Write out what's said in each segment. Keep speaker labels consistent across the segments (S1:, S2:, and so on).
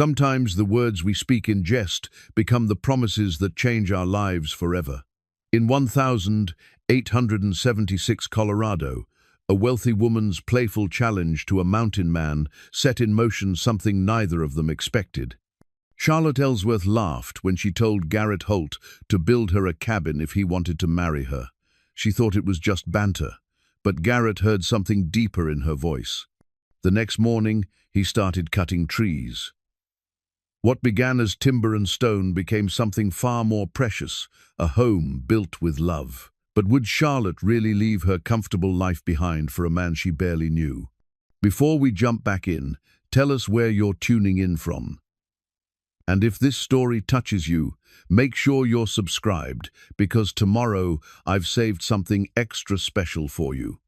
S1: Sometimes the words we speak in jest become the promises that change our lives forever. In 1876 Colorado, a wealthy woman's playful challenge to a mountain man set in motion something neither of them expected. Charlotte Ellsworth laughed when she told Garrett Holt to build her a cabin if he wanted to marry her. She thought it was just banter, but Garrett heard something deeper in her voice. The next morning, he started cutting trees. What began as timber and stone became something far more precious, a home built with love. But would Charlotte really leave her comfortable life behind for a man she barely knew? Before we jump back in, tell us where you're tuning in from. And if this story touches you, make sure you're subscribed, because tomorrow I've saved something extra special for you.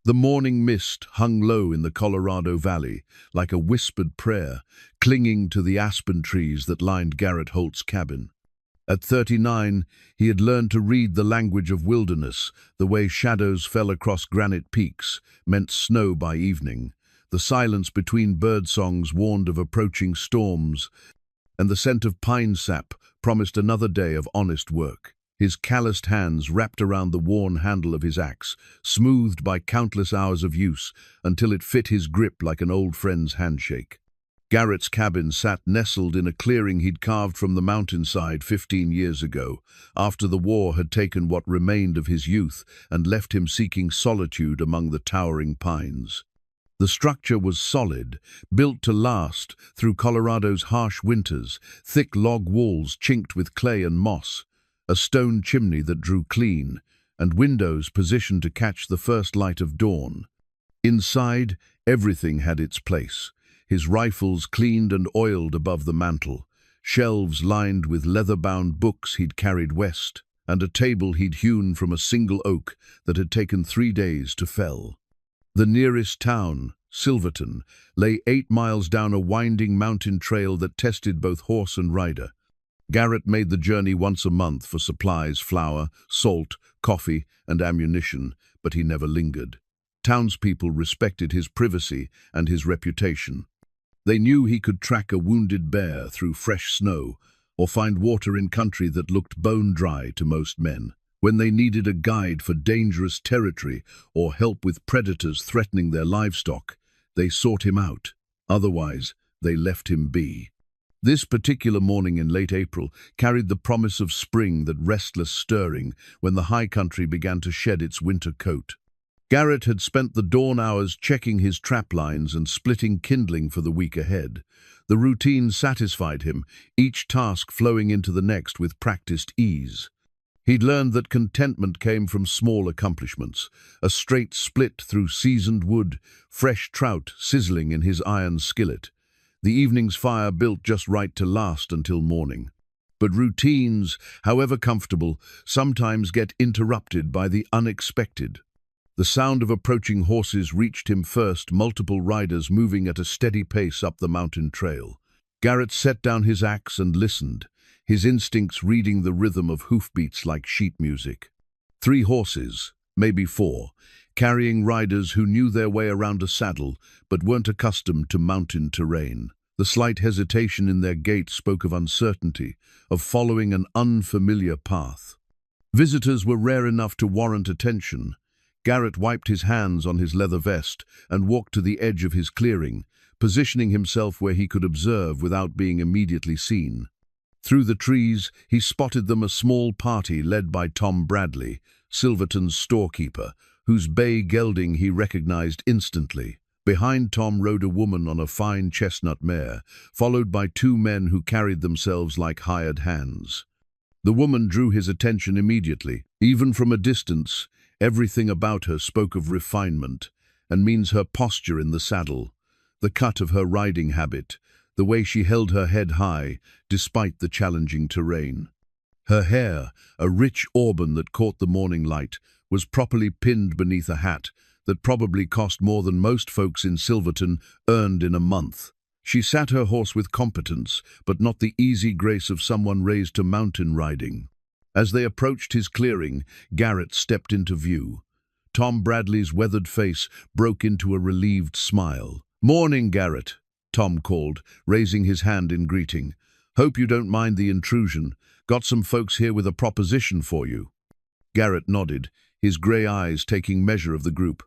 S1: The morning mist hung low in the Colorado Valley, like a whispered prayer, clinging to the aspen trees that lined Garrett Holt's cabin. At 39, he had learned to read the language of wilderness, the way shadows fell across granite peaks, meant snow by evening. The silence between birdsongs warned of approaching storms, and the scent of pine sap promised another day of honest work. His calloused hands wrapped around the worn handle of his axe, smoothed by countless hours of use until it fit his grip like an old friend's handshake. Garrett's cabin sat nestled in a clearing he'd carved from the mountainside 15 years ago, after the war had taken what remained of his youth and left him seeking solitude among the towering pines. The structure was solid, built to last through Colorado's harsh winters, thick log walls chinked with clay and moss, a stone chimney that drew clean, and windows positioned to catch the first light of dawn. Inside, everything had its place. His rifles cleaned and oiled above the mantel, shelves lined with leather-bound books he'd carried west, and a table he'd hewn from a single oak that had taken 3 days to fell. The nearest town, Silverton, lay 8 miles down a winding mountain trail that tested both horse and rider. Garrett made the journey once a month for supplies, flour, salt, coffee, and ammunition, but he never lingered. Townspeople respected his privacy and his reputation. They knew he could track a wounded bear through fresh snow or find water in country that looked bone dry to most men. When they needed a guide for dangerous territory or help with predators threatening their livestock, they sought him out. Otherwise, they left him be. This particular morning in late April carried the promise of spring, that restless stirring when the high country began to shed its winter coat. Garrett had spent the dawn hours checking his trap lines and splitting kindling for the week ahead. The routine satisfied him, each task flowing into the next with practiced ease. He'd learned that contentment came from small accomplishments, a straight split through seasoned wood, fresh trout sizzling in his iron skillet. The evening's fire built just right to last until morning. But routines, however comfortable, sometimes get interrupted by the unexpected. The sound of approaching horses reached him first, multiple riders moving at a steady pace up the mountain trail. Garrett set down his axe and listened, his instincts reading the rhythm of hoofbeats like sheet music. 3 horses, maybe 4, carrying riders who knew their way around a saddle but weren't accustomed to mountain terrain. The slight hesitation in their gait spoke of uncertainty, of following an unfamiliar path. Visitors were rare enough to warrant attention. Garrett wiped his hands on his leather vest and walked to the edge of his clearing, positioning himself where he could observe without being immediately seen. Through the trees, he spotted them, a small party led by Tom Bradley, Silverton's storekeeper, whose bay gelding he recognized instantly. Behind Tom rode a woman on a fine chestnut mare, followed by 2 men who carried themselves like hired hands. The woman drew his attention immediately. Even from a distance, everything about her spoke of refinement, and means her posture in the saddle, the cut of her riding habit, the way she held her head high despite the challenging terrain. Her hair, a rich auburn that caught the morning light, was properly pinned beneath a hat that probably cost more than most folks in Silverton earned in a month. She sat her horse with competence, but not the easy grace of someone raised to mountain riding. As they approached his clearing, Garrett stepped into view. Tom Bradley's weathered face broke into a relieved smile. "Morning, Garrett. Tom called, raising his hand in greeting. "Hope you don't mind the intrusion. Got some folks here with a proposition for you." Garrett nodded, his grey eyes taking measure of the group.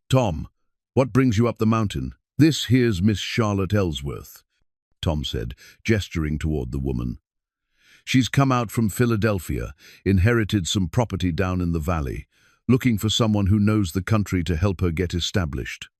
S1: "Tom, what brings you up the mountain?" "This here's Miss Charlotte Ellsworth," Tom said, gesturing toward the woman. "She's come out from Philadelphia, inherited some property down in the valley, looking for someone who knows the country to help her get established."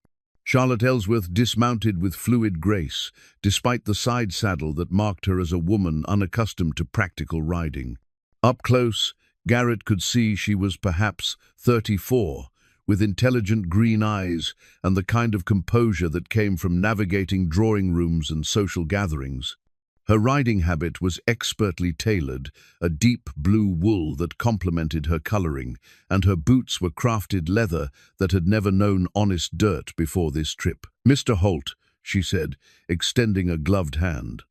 S1: Charlotte Ellsworth dismounted with fluid grace, despite the side saddle that marked her as a woman unaccustomed to practical riding. Up close, Garrett could see she was perhaps 34, with intelligent green eyes and the kind of composure that came from navigating drawing rooms and social gatherings. Her riding habit was expertly tailored, a deep blue wool that complemented her coloring, and her boots were crafted leather that had never known honest dirt before this trip. "Mr. Holt," she said, extending a gloved hand.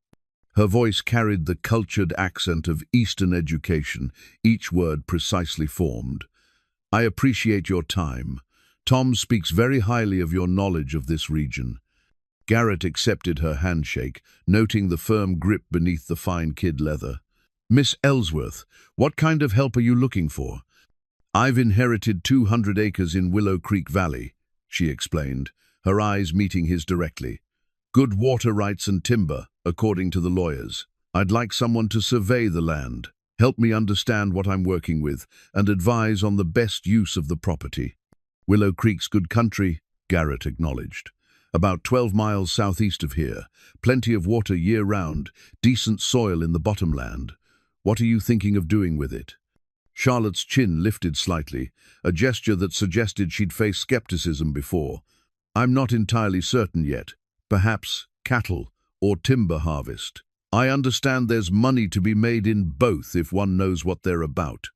S1: Her voice carried the cultured accent of Eastern education, each word precisely formed. "I appreciate your time. Tom speaks very highly of your knowledge of this region." Garrett accepted her handshake, noting the firm grip beneath the fine kid leather. "Miss Ellsworth, what kind of help are you looking for?" "I've inherited 200 acres in Willow Creek Valley," she explained, her eyes meeting his directly. "Good water rights and timber, according to the lawyers. I'd like someone to survey the land, help me understand what I'm working with, and advise on the best use of the property." "Willow Creek's good country," Garrett acknowledged. "About 12 miles southeast of here, plenty of water year-round, decent soil in the bottomland. What are you thinking of doing with it?" Charlotte's chin lifted slightly, a gesture that suggested she'd faced skepticism before. "I'm not entirely certain yet. Perhaps cattle or timber harvest. I understand there's money to be made in both if one knows what they're about."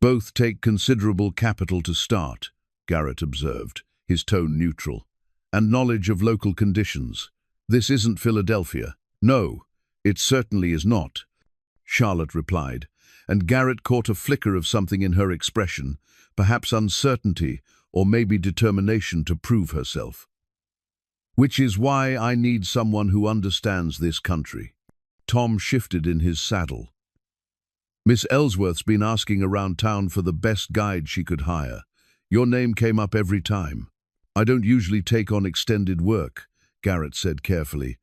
S1: "Both take considerable capital to start," Garrett observed, his tone neutral. "And knowledge of local conditions. This isn't Philadelphia." "No, it certainly is not," Charlotte replied, and Garrett caught a flicker of something in her expression, perhaps uncertainty or maybe determination to prove herself. "Which is why I need someone who understands this country." Tom shifted in his saddle. "Miss Ellsworth's been asking around town for the best guide she could hire. Your name came up every time." "I don't usually take on extended work," Garrett said carefully.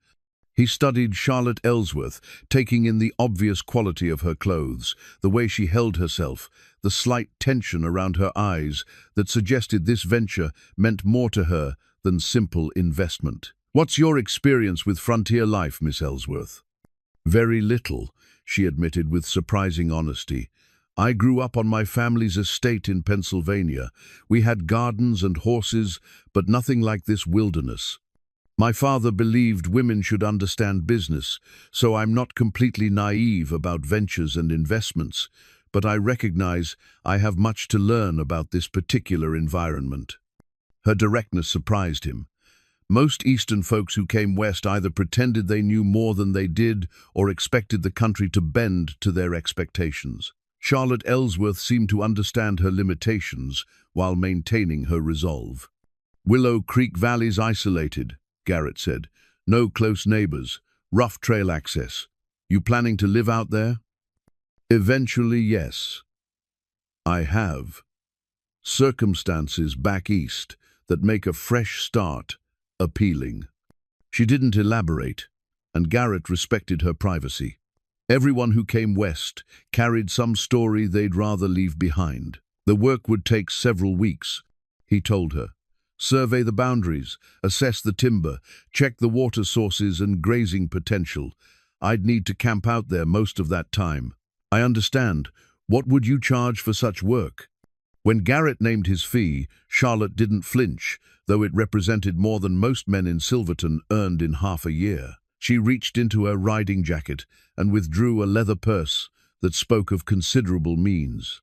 S1: He studied Charlotte Ellsworth, taking in the obvious quality of her clothes, the way she held herself, the slight tension around her eyes that suggested this venture meant more to her than simple investment. "What's your experience with frontier life, Miss Ellsworth?" "Very little," she admitted with surprising honesty. "I grew up on my family's estate in Pennsylvania. We had gardens and horses, but nothing like this wilderness. My father believed women should understand business, so I'm not completely naive about ventures and investments, but I recognize I have much to learn about this particular environment." Her directness surprised him. Most Eastern folks who came west either pretended they knew more than they did or expected the country to bend to their expectations. Charlotte Ellsworth seemed to understand her limitations while maintaining her resolve. "Willow Creek Valley's isolated," Garrett said. "No close neighbors, rough trail access. You planning to live out there?" "Eventually, yes. I have circumstances back east that make a fresh start appealing." She didn't elaborate, and Garrett respected her privacy. Everyone who came west carried some story they'd rather leave behind. The work would take several weeks, he told her. "Survey the boundaries, assess the timber, check the water sources and grazing potential. I'd need to camp out there most of that time." "I understand. What would you charge for such work?" When Garrett named his fee, Charlotte didn't flinch, though it represented more than most men in Silverton earned in half a year. She reached into her riding jacket and withdrew a leather purse that spoke of considerable means.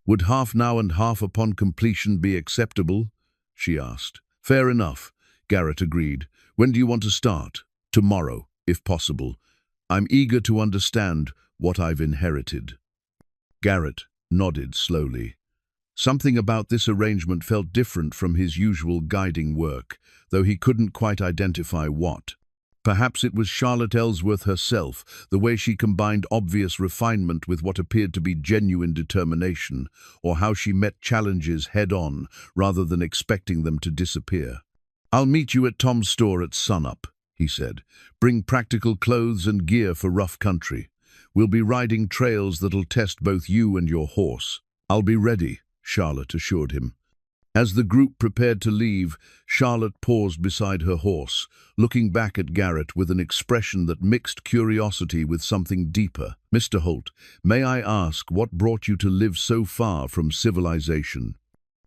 S1: "Would half now and half upon completion be acceptable?" she asked. "Fair enough," Garrett agreed. "When do you want to start?" "Tomorrow, if possible. I'm eager to understand what I've inherited." Garrett nodded slowly. Something about this arrangement felt different from his usual guiding work, though he couldn't quite identify what. Perhaps it was Charlotte Ellsworth herself, the way she combined obvious refinement with what appeared to be genuine determination, or how she met challenges head-on rather than expecting them to disappear. "I'll meet you at Tom's store at sunup," he said. "Bring practical clothes and gear for rough country. We'll be riding trails that'll test both you and your horse." "I'll be ready," Charlotte assured him. As the group prepared to leave, Charlotte paused beside her horse, looking back at Garrett with an expression that mixed curiosity with something deeper. "Mr. Holt, may I ask what brought you to live so far from civilization?"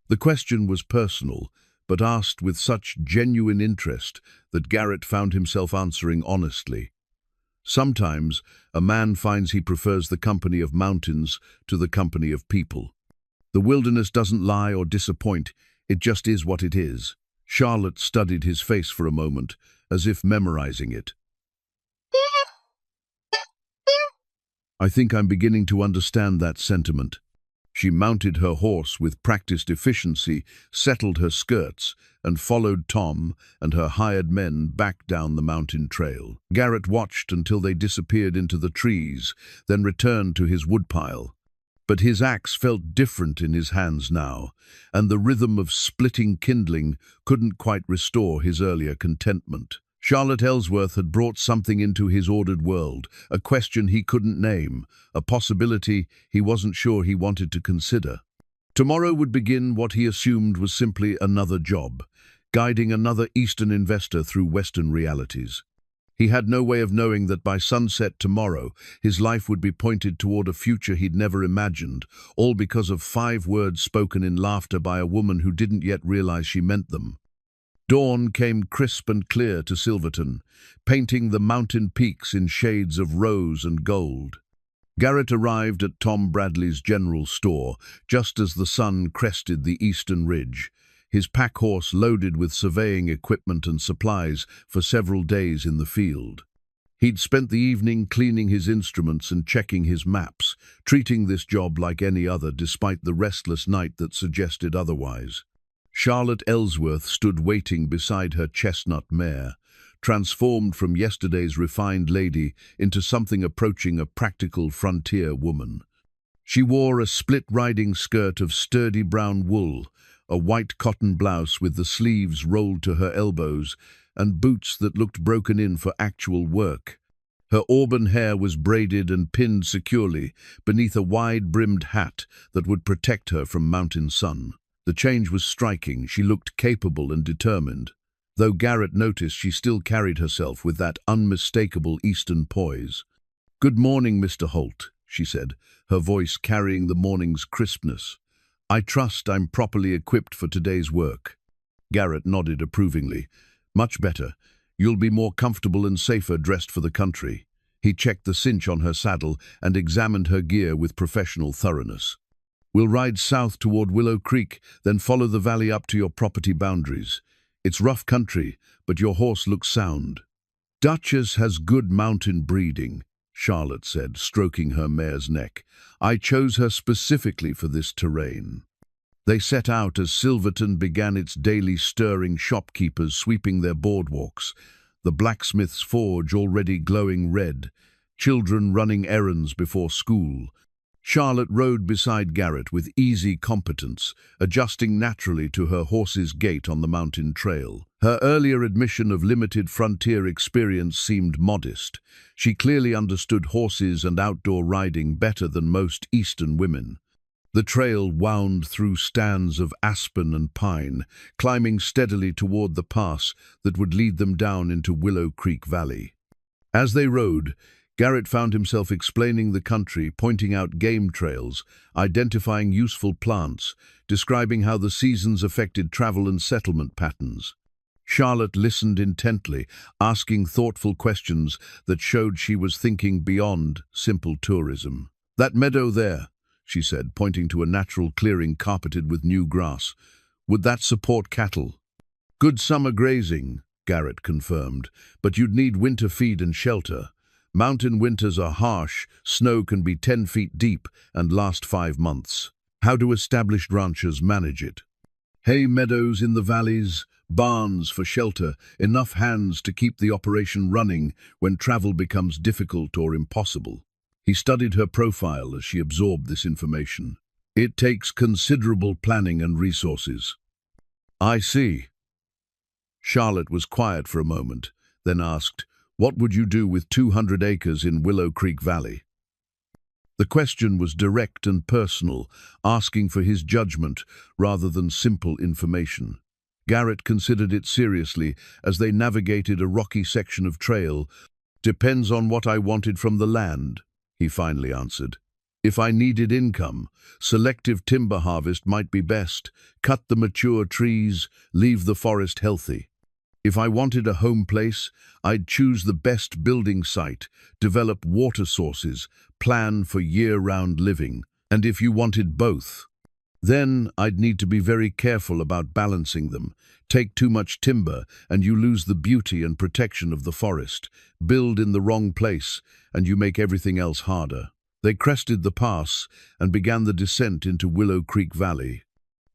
S1: The question was personal, but asked with such genuine interest that Garrett found himself answering honestly. Sometimes a man finds he prefers the company of mountains to the company of people. The wilderness doesn't lie or disappoint, it just is what it is. Charlotte studied his face for a moment, as if memorizing it. "I think I'm beginning to understand that sentiment." She mounted her horse with practiced efficiency, settled her skirts, and followed Tom and her hired men back down the mountain trail. Garrett watched until they disappeared into the trees, then returned to his woodpile. But his axe felt different in his hands now, and the rhythm of splitting kindling couldn't quite restore his earlier contentment. Charlotte Ellsworth had brought something into his ordered world, a question he couldn't name, a possibility he wasn't sure he wanted to consider. Tomorrow would begin what he assumed was simply another job, guiding another Eastern investor through Western realities. He had no way of knowing that by sunset tomorrow, his life would be pointed toward a future he'd never imagined, all because of 5 words spoken in laughter by a woman who didn't yet realize she meant them. Dawn came crisp and clear to Silverton, painting the mountain peaks in shades of rose and gold. Garrett arrived at Tom Bradley's general store just as the sun crested the eastern ridge, his pack horse loaded with surveying equipment and supplies for several days in the field. He'd spent the evening cleaning his instruments and checking his maps, treating this job like any other despite the restless night that suggested otherwise. Charlotte Ellsworth stood waiting beside her chestnut mare, transformed from yesterday's refined lady into something approaching a practical frontier woman. She wore a split riding skirt of sturdy brown wool, a white cotton blouse with the sleeves rolled to her elbows, and boots that looked broken in for actual work. Her auburn hair was braided and pinned securely beneath a wide-brimmed hat that would protect her from mountain sun. The change was striking. She looked capable and determined, though Garrett noticed she still carried herself with that unmistakable Eastern poise. "Good morning, Mr. Holt," she said, her voice carrying the morning's crispness. "I trust I'm properly equipped for today's work." Garrett nodded approvingly. "Much better. You'll be more comfortable and safer dressed for the country." He checked the cinch on her saddle and examined her gear with professional thoroughness. "We'll ride south toward Willow Creek, then follow the valley up to your property boundaries. It's rough country, but your horse looks sound." "Duchess has good mountain breeding," Charlotte said, stroking her mare's neck. "I chose her specifically for this terrain." They set out as Silverton began its daily stirring, shopkeepers sweeping their boardwalks, the blacksmith's forge already glowing red, children running errands before school. Charlotte rode beside Garrett with easy competence, adjusting naturally to her horse's gait on the mountain trail. Her earlier admission of limited frontier experience seemed modest. She clearly understood horses and outdoor riding better than most Eastern women. The trail wound through stands of aspen and pine, climbing steadily toward the pass that would lead them down into Willow Creek Valley. As they rode, Garrett found himself explaining the country, pointing out game trails, identifying useful plants, describing how the seasons affected travel and settlement patterns. Charlotte listened intently, asking thoughtful questions that showed she was thinking beyond simple tourism. "That meadow there," she said, pointing to a natural clearing carpeted with new grass. "Would that support cattle?" "Good summer grazing," Garrett confirmed, "but you'd need winter feed and shelter. Mountain winters are harsh, snow can be 10 feet deep and last 5 months. How do established ranchers manage it?" "Hay meadows in the valleys, barns for shelter, enough hands to keep the operation running when travel becomes difficult or impossible. He studied her profile as she absorbed this information. It takes considerable planning and resources. I see. Charlotte was quiet for a moment, then asked, "What would you do with 200 acres in Willow Creek Valley?" The question was direct and personal, asking for his judgment rather than simple information. Garrett considered it seriously as they navigated a rocky section of trail. "Depends on what I wanted from the land," he finally answered. "If I needed income, selective timber harvest might be best. Cut the mature trees, leave the forest healthy. If I wanted a home place, I'd choose the best building site, develop water sources, plan for year-round living. And if you wanted both, then I'd need to be very careful about balancing them. Take too much timber and you lose the beauty and protection of the forest. Build in the wrong place and you make everything else harder." They crested the pass and began the descent into Willow Creek Valley.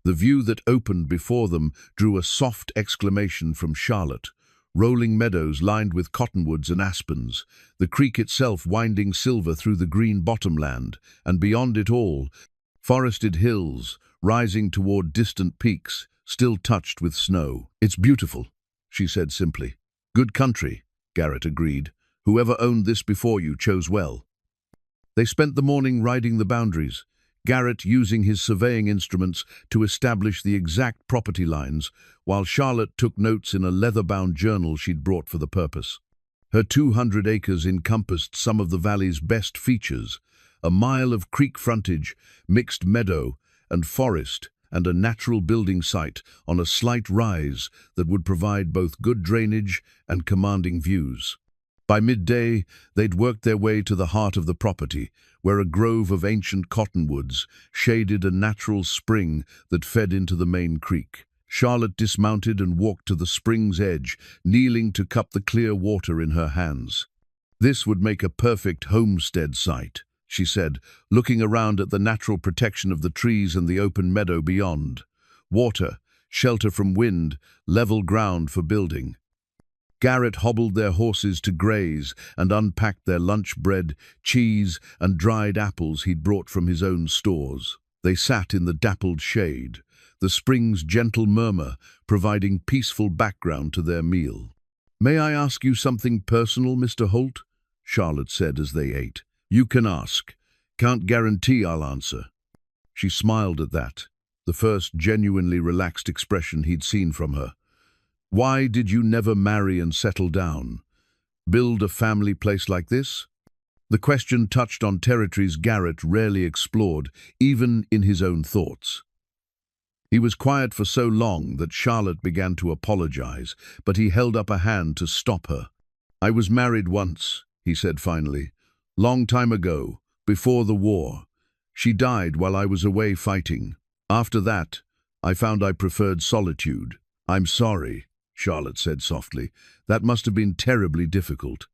S1: The view that opened before them drew a soft exclamation from Charlotte. Rolling meadows lined with cottonwoods and aspens, the creek itself winding silver through the green bottomland, and beyond it all, forested hills rising toward distant peaks, still touched with snow. "It's beautiful," she said simply. "Good country," Garrett agreed. "Whoever owned this before you chose well." They spent the morning riding the boundaries, Garrett using his surveying instruments to establish the exact property lines, while Charlotte took notes in a leather-bound journal she'd brought for the purpose. Her 200 acres encompassed some of the valley's best features: a mile of creek frontage, mixed meadow and forest, and a natural building site on a slight rise that would provide both good drainage and commanding views. By midday, they'd worked their way to the heart of the property, where a grove of ancient cottonwoods shaded a natural spring that fed into the main creek. Charlotte dismounted and walked to the spring's edge, kneeling to cup the clear water in her hands. "This would make a perfect homestead site," she said, looking around at the natural protection of the trees and the open meadow beyond. Water, shelter from wind, level ground for building. Garrett hobbled their horses to graze and unpacked their lunch bread, cheese, and dried apples he'd brought from his own stores. They sat in the dappled shade, the spring's gentle murmur providing peaceful background to their meal. "May I ask you something personal, Mr. Holt?" Charlotte said as they ate. "You can ask. Can't guarantee I'll answer." She smiled at that, the first genuinely relaxed expression he'd seen from her. "Why did you never marry and settle down? Build a family place like this?" The question touched on territories Garrett rarely explored, even in his own thoughts. He was quiet for so long that Charlotte began to apologize, but he held up a hand to stop her. "I was married once," he said finally. "Long time ago, before the war. She died while I was away fighting. After that, I found I preferred solitude." "I'm sorry," Charlotte said softly. "That must have been terribly difficult."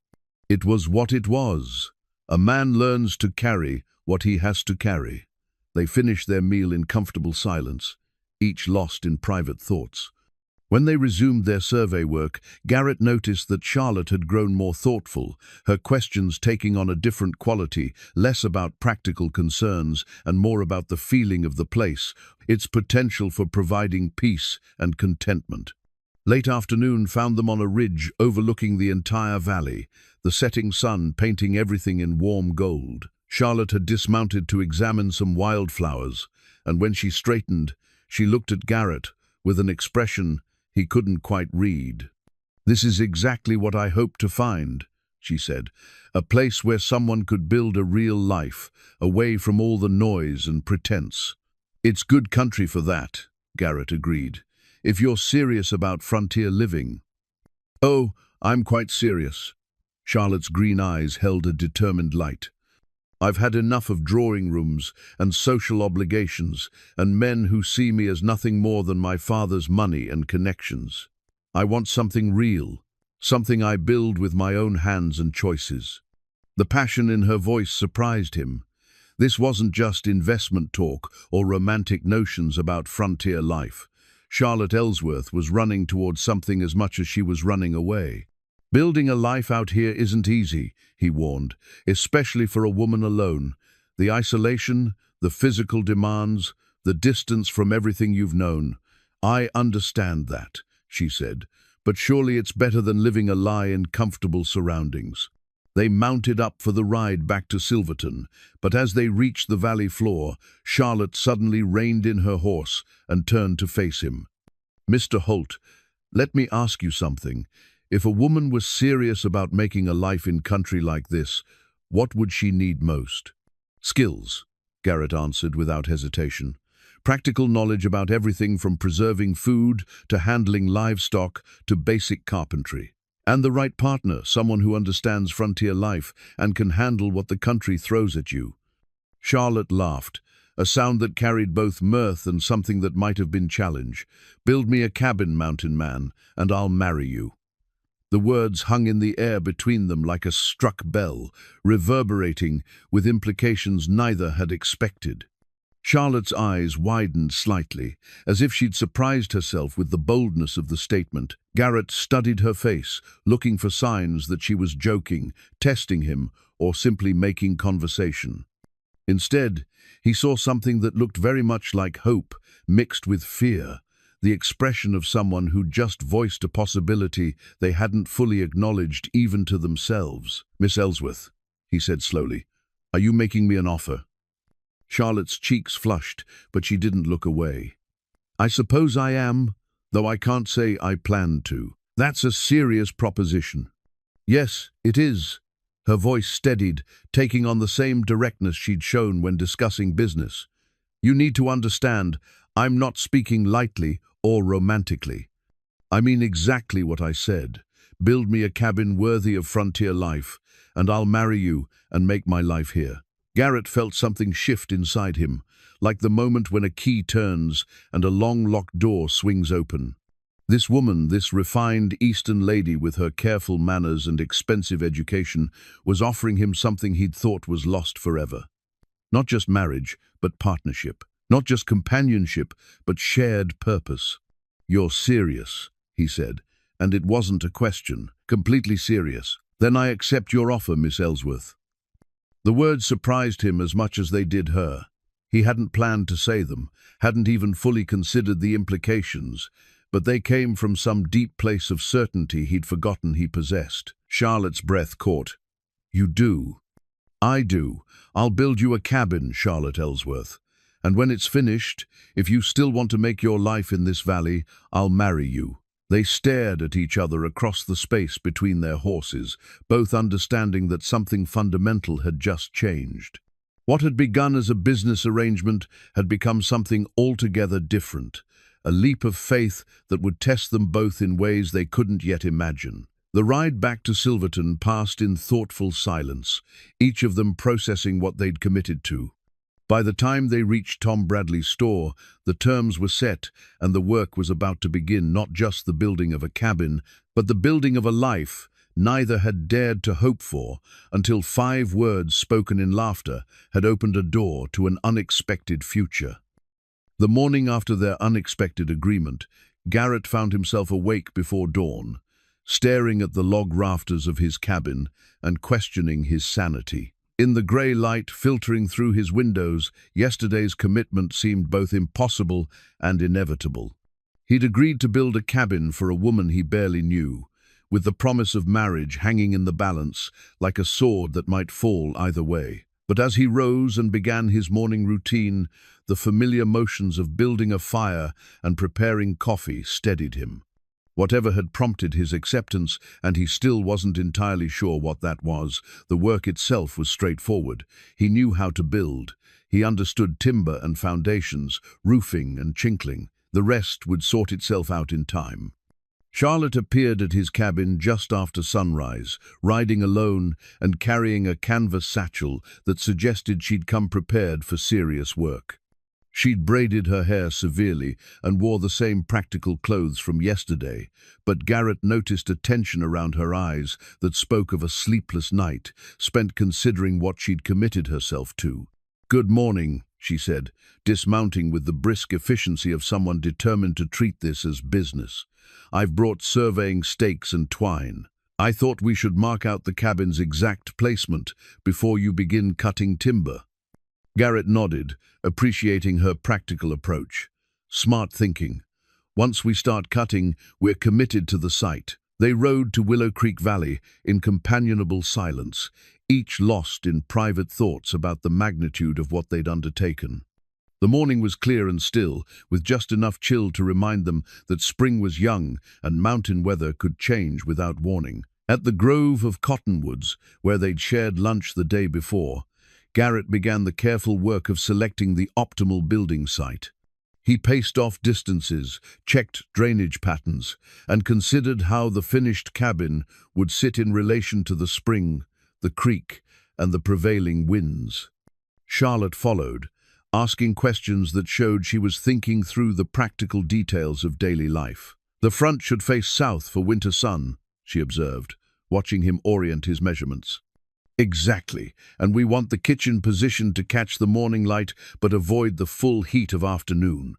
S1: "It was what it was. A man learns to carry what he has to carry." They finished their meal in comfortable silence, each lost in private thoughts. When they resumed their survey work, Garrett noticed that Charlotte had grown more thoughtful, her questions taking on a different quality, less about practical concerns and more about the feeling of the place, its potential for providing peace and contentment. Late afternoon found them on a ridge overlooking the entire valley, the setting sun painting everything in warm gold. Charlotte had dismounted to examine some wildflowers, and when she straightened, she looked at Garrett with an expression he couldn't quite read. "This is exactly what I hoped to find," she said. "A place where someone could build a real life, away from all the noise and pretense." "It's good country for that," Garrett agreed. "If you're serious about frontier living." "Oh, I'm quite serious." Charlotte's green eyes held a determined light. "I've had enough of drawing rooms and social obligations and men who see me as nothing more than my father's money and connections. I want something real, something I build with my own hands and choices." The passion in her voice surprised him. This wasn't just investment talk or romantic notions about frontier life. Charlotte Ellsworth was running towards something as much as she was running away. "Building a life out here isn't easy," he warned, "especially for a woman alone. The isolation, the physical demands, the distance from everything you've known. I understand that," she said, "but surely it's better than living a lie in comfortable surroundings." They mounted up for the ride back to Silverton, but as they reached the valley floor, Charlotte suddenly reined in her horse and turned to face him. "Mr. Holt, let me ask you something. If a woman was serious about making a life in country like this, what would she need most?" "Skills," Garrett answered without hesitation. "Practical knowledge about everything from preserving food to handling livestock to basic carpentry. And the right partner, someone who understands frontier life and can handle what the country throws at you." Charlotte laughed, a sound that carried both mirth and something that might have been challenge. "Build me a cabin, mountain man, and I'll marry you." The words hung in the air between them like a struck bell, reverberating with implications neither had expected. Charlotte's eyes widened slightly, as if she'd surprised herself with the boldness of the statement. Garrett studied her face, looking for signs that she was joking, testing him, or simply making conversation. Instead, he saw something that looked very much like hope, mixed with fear, the expression of someone who just voiced a possibility they hadn't fully acknowledged even to themselves. "Miss Ellsworth," he said slowly, "are you making me an offer?" Charlotte's cheeks flushed, but she didn't look away. "I suppose I am, though I can't say I planned to. That's a serious proposition." "Yes, it is." Her voice steadied, taking on the same directness she'd shown when discussing business. "You need to understand, I'm not speaking lightly or romantically. I mean exactly what I said. Build me a cabin worthy of frontier life, and I'll marry you and make my life here." Garrett felt something shift inside him, like the moment when a key turns and a long-locked door swings open. This woman, this refined Eastern lady with her careful manners and expensive education, was offering him something he'd thought was lost forever. Not just marriage, but partnership. Not just companionship, but shared purpose. "You're serious," he said, and it wasn't a question. "Completely serious. Then I accept your offer, Miss Ellsworth." The words surprised him as much as they did her. He hadn't planned to say them, hadn't even fully considered the implications, but they came from some deep place of certainty he'd forgotten he possessed. Charlotte's breath caught. "You do?" "I do. I'll build you a cabin, Charlotte Ellsworth. And when it's finished, if you still want to make your life in this valley, I'll marry you." They stared at each other across the space between their horses, both understanding that something fundamental had just changed. What had begun as a business arrangement had become something altogether different, a leap of faith that would test them both in ways they couldn't yet imagine. The ride back to Silverton passed in thoughtful silence, each of them processing what they'd committed to. By the time they reached Tom Bradley's store, the terms were set and the work was about to begin, not just the building of a cabin, but the building of a life neither had dared to hope for until 5 words spoken in laughter had opened a door to an unexpected future. The morning after their unexpected agreement, Garrett found himself awake before dawn, staring at the log rafters of his cabin and questioning his sanity. In the grey light filtering through his windows, yesterday's commitment seemed both impossible and inevitable. He'd agreed to build a cabin for a woman he barely knew, with the promise of marriage hanging in the balance like a sword that might fall either way. But as he rose and began his morning routine, the familiar motions of building a fire and preparing coffee steadied him. Whatever had prompted his acceptance, and he still wasn't entirely sure what that was, the work itself was straightforward. He knew how to build. He understood timber and foundations, roofing and chinkling. The rest would sort itself out in time. Charlotte appeared at his cabin just after sunrise, riding alone and carrying a canvas satchel that suggested she'd come prepared for serious work. She'd braided her hair severely and wore the same practical clothes from yesterday, but Garrett noticed a tension around her eyes that spoke of a sleepless night spent considering what she'd committed herself to. "Good morning," she said, dismounting with the brisk efficiency of someone determined to treat this as business. "I've brought surveying stakes and twine. I thought we should mark out the cabin's exact placement before you begin cutting timber." Garrett nodded, appreciating her practical approach. "Smart thinking. Once we start cutting, we're committed to the site." They rode to Willow Creek Valley in companionable silence, each lost in private thoughts about the magnitude of what they'd undertaken. The morning was clear and still, with just enough chill to remind them that spring was young and mountain weather could change without warning. At the grove of cottonwoods, where they'd shared lunch the day before, Garrett began the careful work of selecting the optimal building site. He paced off distances, checked drainage patterns, and considered how the finished cabin would sit in relation to the spring, the creek, and the prevailing winds. Charlotte followed, asking questions that showed she was thinking through the practical details of daily life. "The front should face south for winter sun," she observed, watching him orient his measurements. "Exactly, and we want the kitchen positioned to catch the morning light but avoid the full heat of afternoon."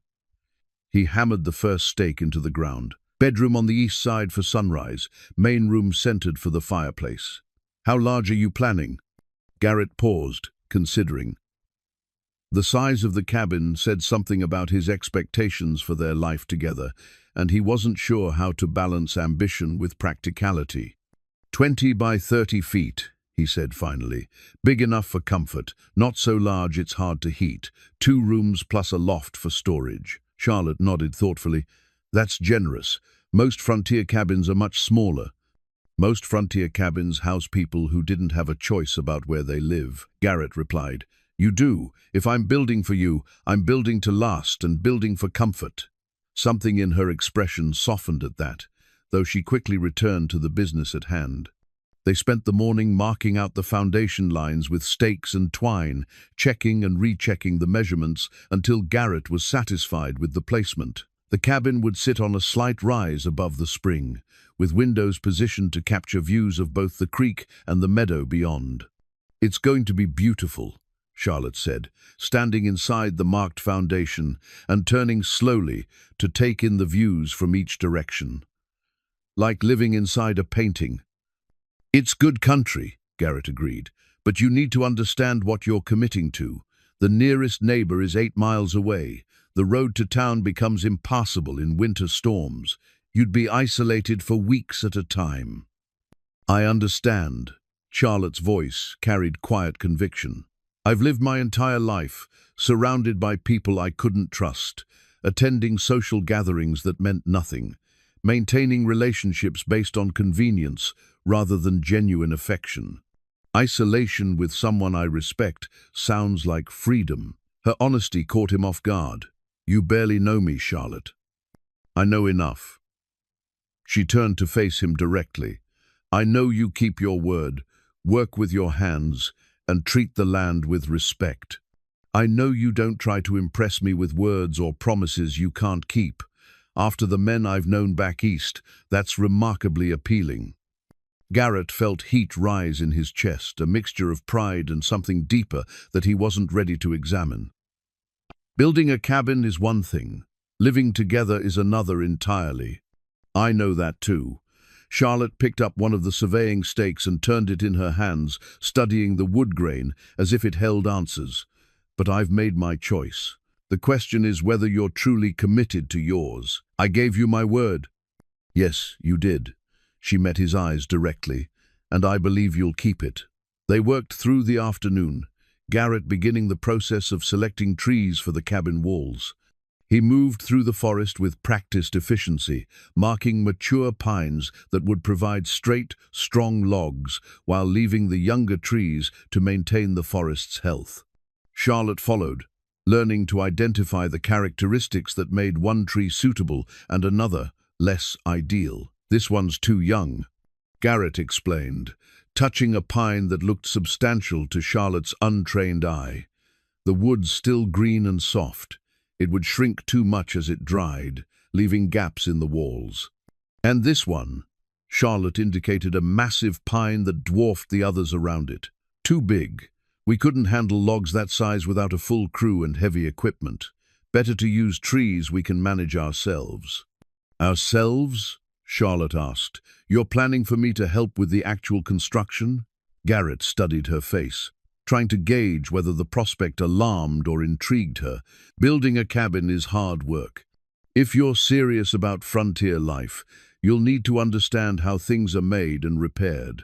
S1: He hammered the first stake into the ground. "Bedroom on the east side for sunrise, main room centered for the fireplace." "How large are you planning?" Garrett paused, considering. The size of the cabin said something about his expectations for their life together, and he wasn't sure how to balance ambition with practicality. 20 by 30 feet, he said finally. "Big enough for comfort, not so large it's hard to heat. 2 rooms plus a loft for storage." Charlotte nodded thoughtfully. "That's generous. Most frontier cabins are much smaller." "Most frontier cabins house people who didn't have a choice about where they live," Garrett replied. "You do. If I'm building for you, I'm building to last and building for comfort." Something in her expression softened at that, though she quickly returned to the business at hand. They spent the morning marking out the foundation lines with stakes and twine, checking and rechecking the measurements until Garrett was satisfied with the placement. The cabin would sit on a slight rise above the spring, with windows positioned to capture views of both the creek and the meadow beyond. "It's going to be beautiful," Charlotte said, standing inside the marked foundation and turning slowly to take in the views from each direction. "Like living inside a painting." "It's good country," Garrett agreed, "but you need to understand what you're committing to. The nearest neighbor is 8 miles away. The road to town becomes impassable in winter storms. You'd be isolated for weeks at a time." "I understand." Charlotte's voice carried quiet conviction. "I've lived my entire life, surrounded by people I couldn't trust, attending social gatherings that meant nothing, maintaining relationships based on convenience rather than genuine affection. Isolation with someone I respect sounds like freedom." Her honesty caught him off guard. "You barely know me, Charlotte." "I know enough." She turned to face him directly. "I know you keep your word, work with your hands, and treat the land with respect. I know you don't try to impress me with words or promises you can't keep. After the men I've known back east, that's remarkably appealing." Garrett felt heat rise in his chest, a mixture of pride and something deeper that he wasn't ready to examine. Building a cabin is one thing. Living together is another entirely. "I know that too." Charlotte picked up one of the surveying stakes and turned it in her hands, studying the wood grain as if it held answers. "But I've made my choice. The question is whether you're truly committed to yours." "I gave you my word." "Yes, you did." She met his eyes directly. "And I believe you'll keep it." They worked through the afternoon, Garrett beginning the process of selecting trees for the cabin walls. He moved through the forest with practiced efficiency, marking mature pines that would provide straight, strong logs while leaving the younger trees to maintain the forest's health. Charlotte followed, learning to identify the characteristics that made one tree suitable and another less ideal. "This one's too young," Garrett explained, touching a pine that looked substantial to Charlotte's untrained eye. The wood still green and soft. It would shrink too much as it dried, leaving gaps in the walls. "And this one," Charlotte indicated a massive pine that dwarfed the others around it. "Too big. We couldn't handle logs that size without a full crew and heavy equipment. Better to use trees we can manage ourselves." "Ourselves?" Charlotte asked. "You're planning for me to help with the actual construction?" Garrett studied her face, trying to gauge whether the prospect alarmed or intrigued her. "Building a cabin is hard work. If you're serious about frontier life, you'll need to understand how things are made and repaired.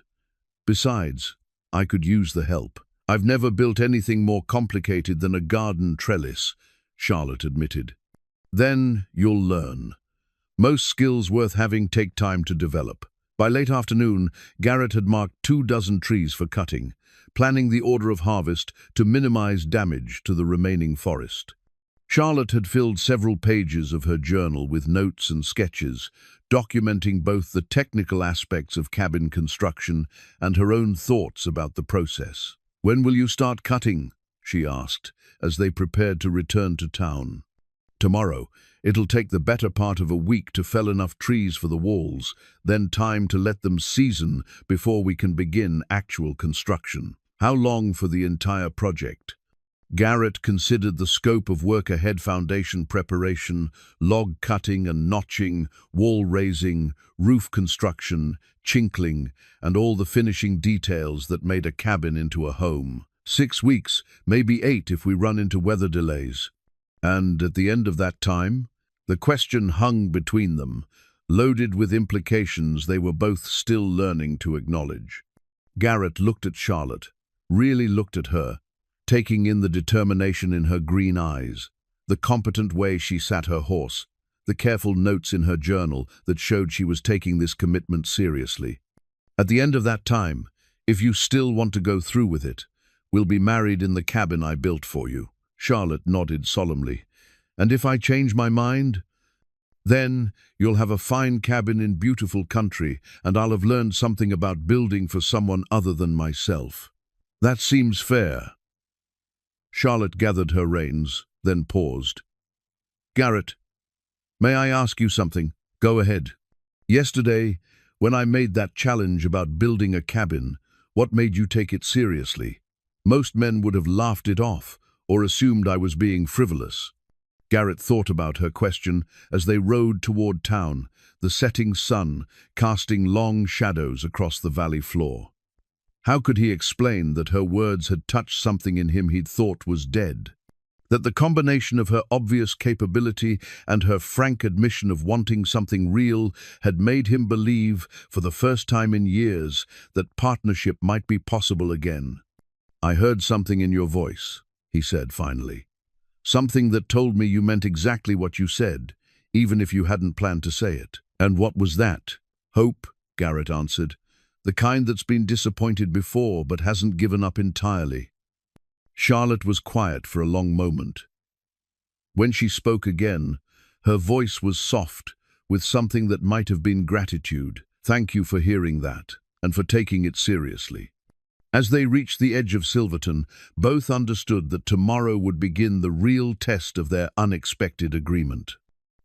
S1: Besides, I could use the help. I've never built anything more complicated than a garden trellis," Charlotte admitted. "Then you'll learn. Most skills worth having take time to develop." By late afternoon, Garrett had marked 24 trees for cutting, planning the order of harvest to minimize damage to the remaining forest. Charlotte had filled several pages of her journal with notes and sketches, documenting both the technical aspects of cabin construction and her own thoughts about the process. "When will you start cutting?" she asked, as they prepared to return to town. "Tomorrow. It'll take the better part of a week to fell enough trees for the walls, then time to let them season before we can begin actual construction." "How long for the entire project?" Garrett considered the scope of work ahead: foundation preparation, log cutting and notching, wall raising, roof construction, chinkling, and all the finishing details that made a cabin into a home. 6 weeks, maybe 8 if we run into weather delays. And at the end of that time? The question hung between them, loaded with implications they were both still learning to acknowledge. Garrett looked at Charlotte, really looked at her, taking in the determination in her green eyes, the competent way she sat her horse, the careful notes in her journal that showed she was taking this commitment seriously. "At the end of that time, if you still want to go through with it, we'll be married in the cabin I built for you." Charlotte nodded solemnly. "And if I change my mind? Then you'll have a fine cabin in beautiful country, and I'll have learned something about building for someone other than myself." "That seems fair." Charlotte gathered her reins, then paused. "Garrett, may I ask you something?" "Go ahead." "Yesterday, when I made that challenge about building a cabin, what made you take it seriously? Most men would have laughed it off or assumed I was being frivolous." Garrett thought about her question as they rode toward town, the setting sun casting long shadows across the valley floor. How could he explain that her words had touched something in him he'd thought was dead? That the combination of her obvious capability and her frank admission of wanting something real had made him believe, for the first time in years, that partnership might be possible again. "I heard something in your voice," he said finally. "Something that told me you meant exactly what you said, even if you hadn't planned to say it." "And what was that?" "Hope," Garrett answered. "The kind that's been disappointed before but hasn't given up entirely." Charlotte was quiet for a long moment. When she spoke again, her voice was soft, with something that might have been gratitude. "Thank you for hearing that, and for taking it seriously." As they reached the edge of Silverton, both understood that tomorrow would begin the real test of their unexpected agreement.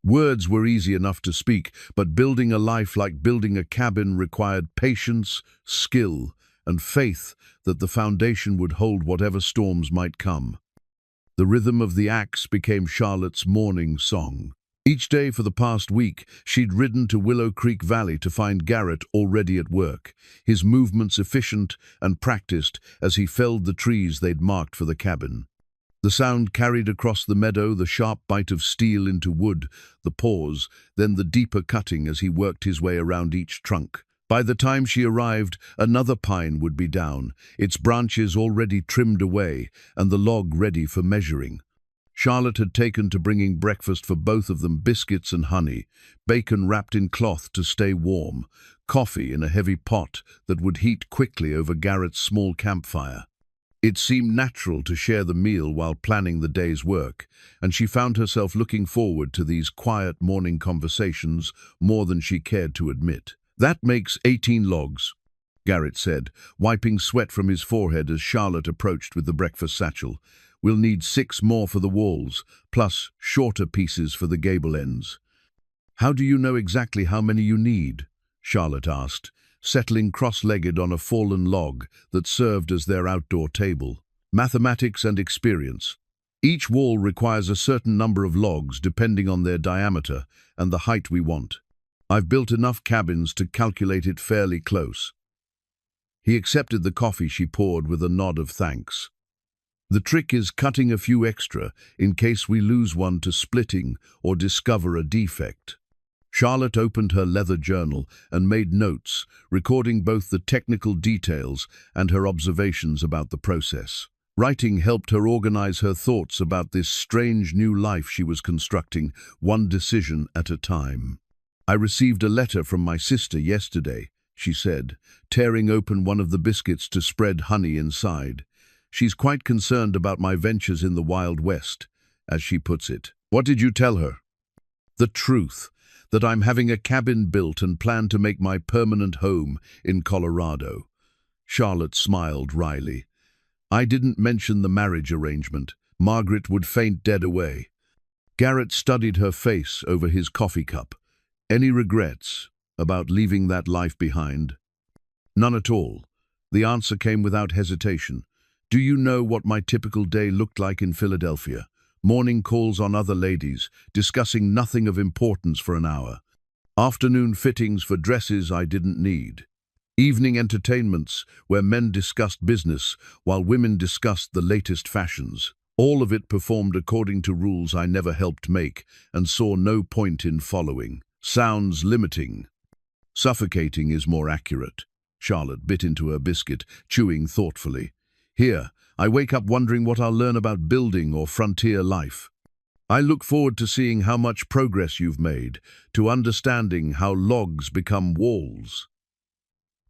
S1: Words were easy enough to speak, but building a life like building a cabin required patience, skill, and faith that the foundation would hold whatever storms might come. The rhythm of the axe became Charlotte's morning song. Each day for the past week, she'd ridden to Willow Creek Valley to find Garrett already at work, his movements efficient and practiced as he felled the trees they'd marked for the cabin. The sound carried across the meadow, the sharp bite of steel into wood, the pause, then the deeper cutting as he worked his way around each trunk. By the time she arrived, another pine would be down, its branches already trimmed away, and the log ready for measuring. Charlotte had taken to bringing breakfast for both of them: biscuits and honey, bacon wrapped in cloth to stay warm, coffee in a heavy pot that would heat quickly over Garrett's small campfire. It seemed natural to share the meal while planning the day's work, and she found herself looking forward to these quiet morning conversations more than she cared to admit. "That makes 18 logs," Garrett said, wiping sweat from his forehead as Charlotte approached with the breakfast satchel. "We'll need 6 more for the walls, plus shorter pieces for the gable ends." "How do you know exactly how many you need?" Charlotte asked, settling cross-legged on a fallen log that served as their outdoor table. mathematics and experience. Each wall requires a certain number of logs depending on their diameter and the height we want. I've built enough cabins to calculate it fairly close." He accepted the coffee she poured with a nod of thanks. "The trick is cutting a few extra in case we lose one to splitting or discover a defect." Charlotte opened her leather journal and made notes, recording both the technical details and her observations about the process. Writing helped her organize her thoughts about this strange new life she was constructing, one decision at a time. "I received a letter from my sister yesterday," she said, tearing open one of the biscuits to spread honey inside. "She's quite concerned about my ventures in the Wild West, as she puts it." "What did you tell her?" "The truth, that I'm having a cabin built and plan to make my permanent home in Colorado." Charlotte smiled wryly. "I didn't mention the marriage arrangement. Margaret would faint dead away." Garrett studied her face over his coffee cup. "Any regrets about leaving that life behind?" "None at all." The answer came without hesitation. "Do you know what my typical day looked like in Philadelphia? Morning calls on other ladies, discussing nothing of importance for an hour. Afternoon fittings for dresses I didn't need. Evening entertainments where men discussed business while women discussed the latest fashions. All of it performed according to rules I never helped make and saw no point in following. Sounds limiting. Suffocating is more accurate." Charlotte bit into her biscuit, chewing thoughtfully. "Here, I wake up wondering what I'll learn about building or frontier life. I look forward to seeing how much progress you've made, to understanding how logs become walls.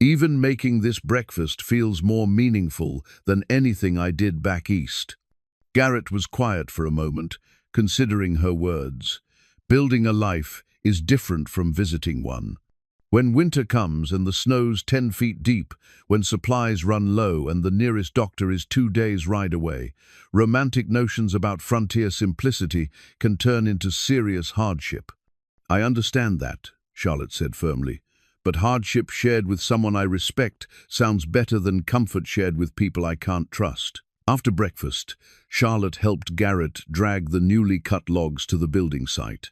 S1: Even making this breakfast feels more meaningful than anything I did back east." Garrett was quiet for a moment, considering her words. Building a life is different from visiting one. When winter comes and the snow's 10 feet deep, when supplies run low and the nearest doctor is 2 days' ride away, romantic notions about frontier simplicity can turn into serious hardship. "I understand that," Charlotte said firmly. "But hardship shared with someone I respect sounds better than comfort shared with people I can't trust." After breakfast, Charlotte helped Garrett drag the newly cut logs to the building site.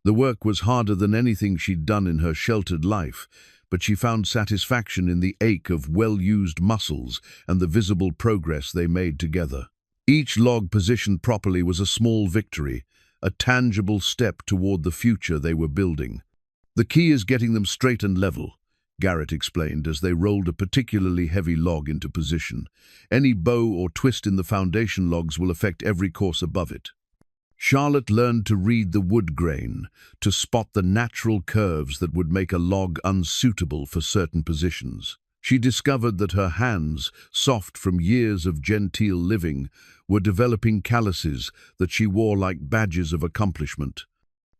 S1: The work was harder than anything she'd done in her sheltered life, but she found satisfaction in the ache of well-used muscles and the visible progress they made together. Each log positioned properly was a small victory, a tangible step toward the future they were building. "The key is getting them straight and level," Garrett explained as they rolled a particularly heavy log into position. "Any bow or twist in the foundation logs will affect every course above it." Charlotte learned to read the wood grain, to spot the natural curves that would make a log unsuitable for certain positions. She discovered that her hands, soft from years of genteel living, were developing calluses that she wore like badges of accomplishment.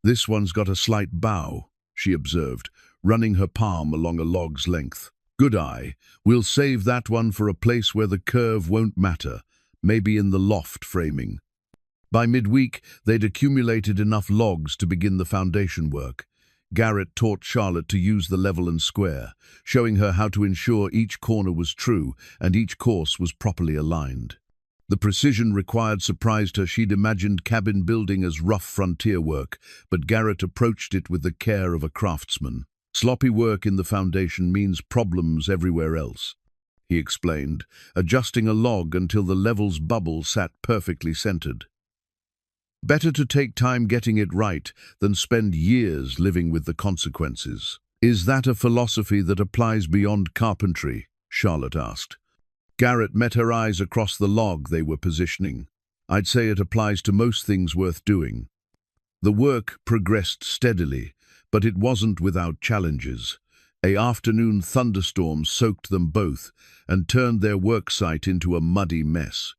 S1: "This one's got a slight bow," she observed, running her palm along a log's length. "Good eye. We'll save that one for a place where the curve won't matter, maybe in the loft framing." By midweek, they'd accumulated enough logs to begin the foundation work. Garrett taught Charlotte to use the level and square, showing her how to ensure each corner was true and each course was properly aligned. The precision required surprised her. She'd imagined cabin building as rough frontier work, but Garrett approached it with the care of a craftsman. "Sloppy work in the foundation means problems everywhere else," he explained, adjusting a log until the level's bubble sat perfectly centered. "Better to take time getting it right than spend years living with the consequences." "Is that a philosophy that applies beyond carpentry?" Charlotte asked. Garrett met her eyes across the log they were positioning. "I'd say it applies to most things worth doing." The work progressed steadily, but it wasn't without challenges. An afternoon thunderstorm soaked them both and turned their work site into a muddy mess.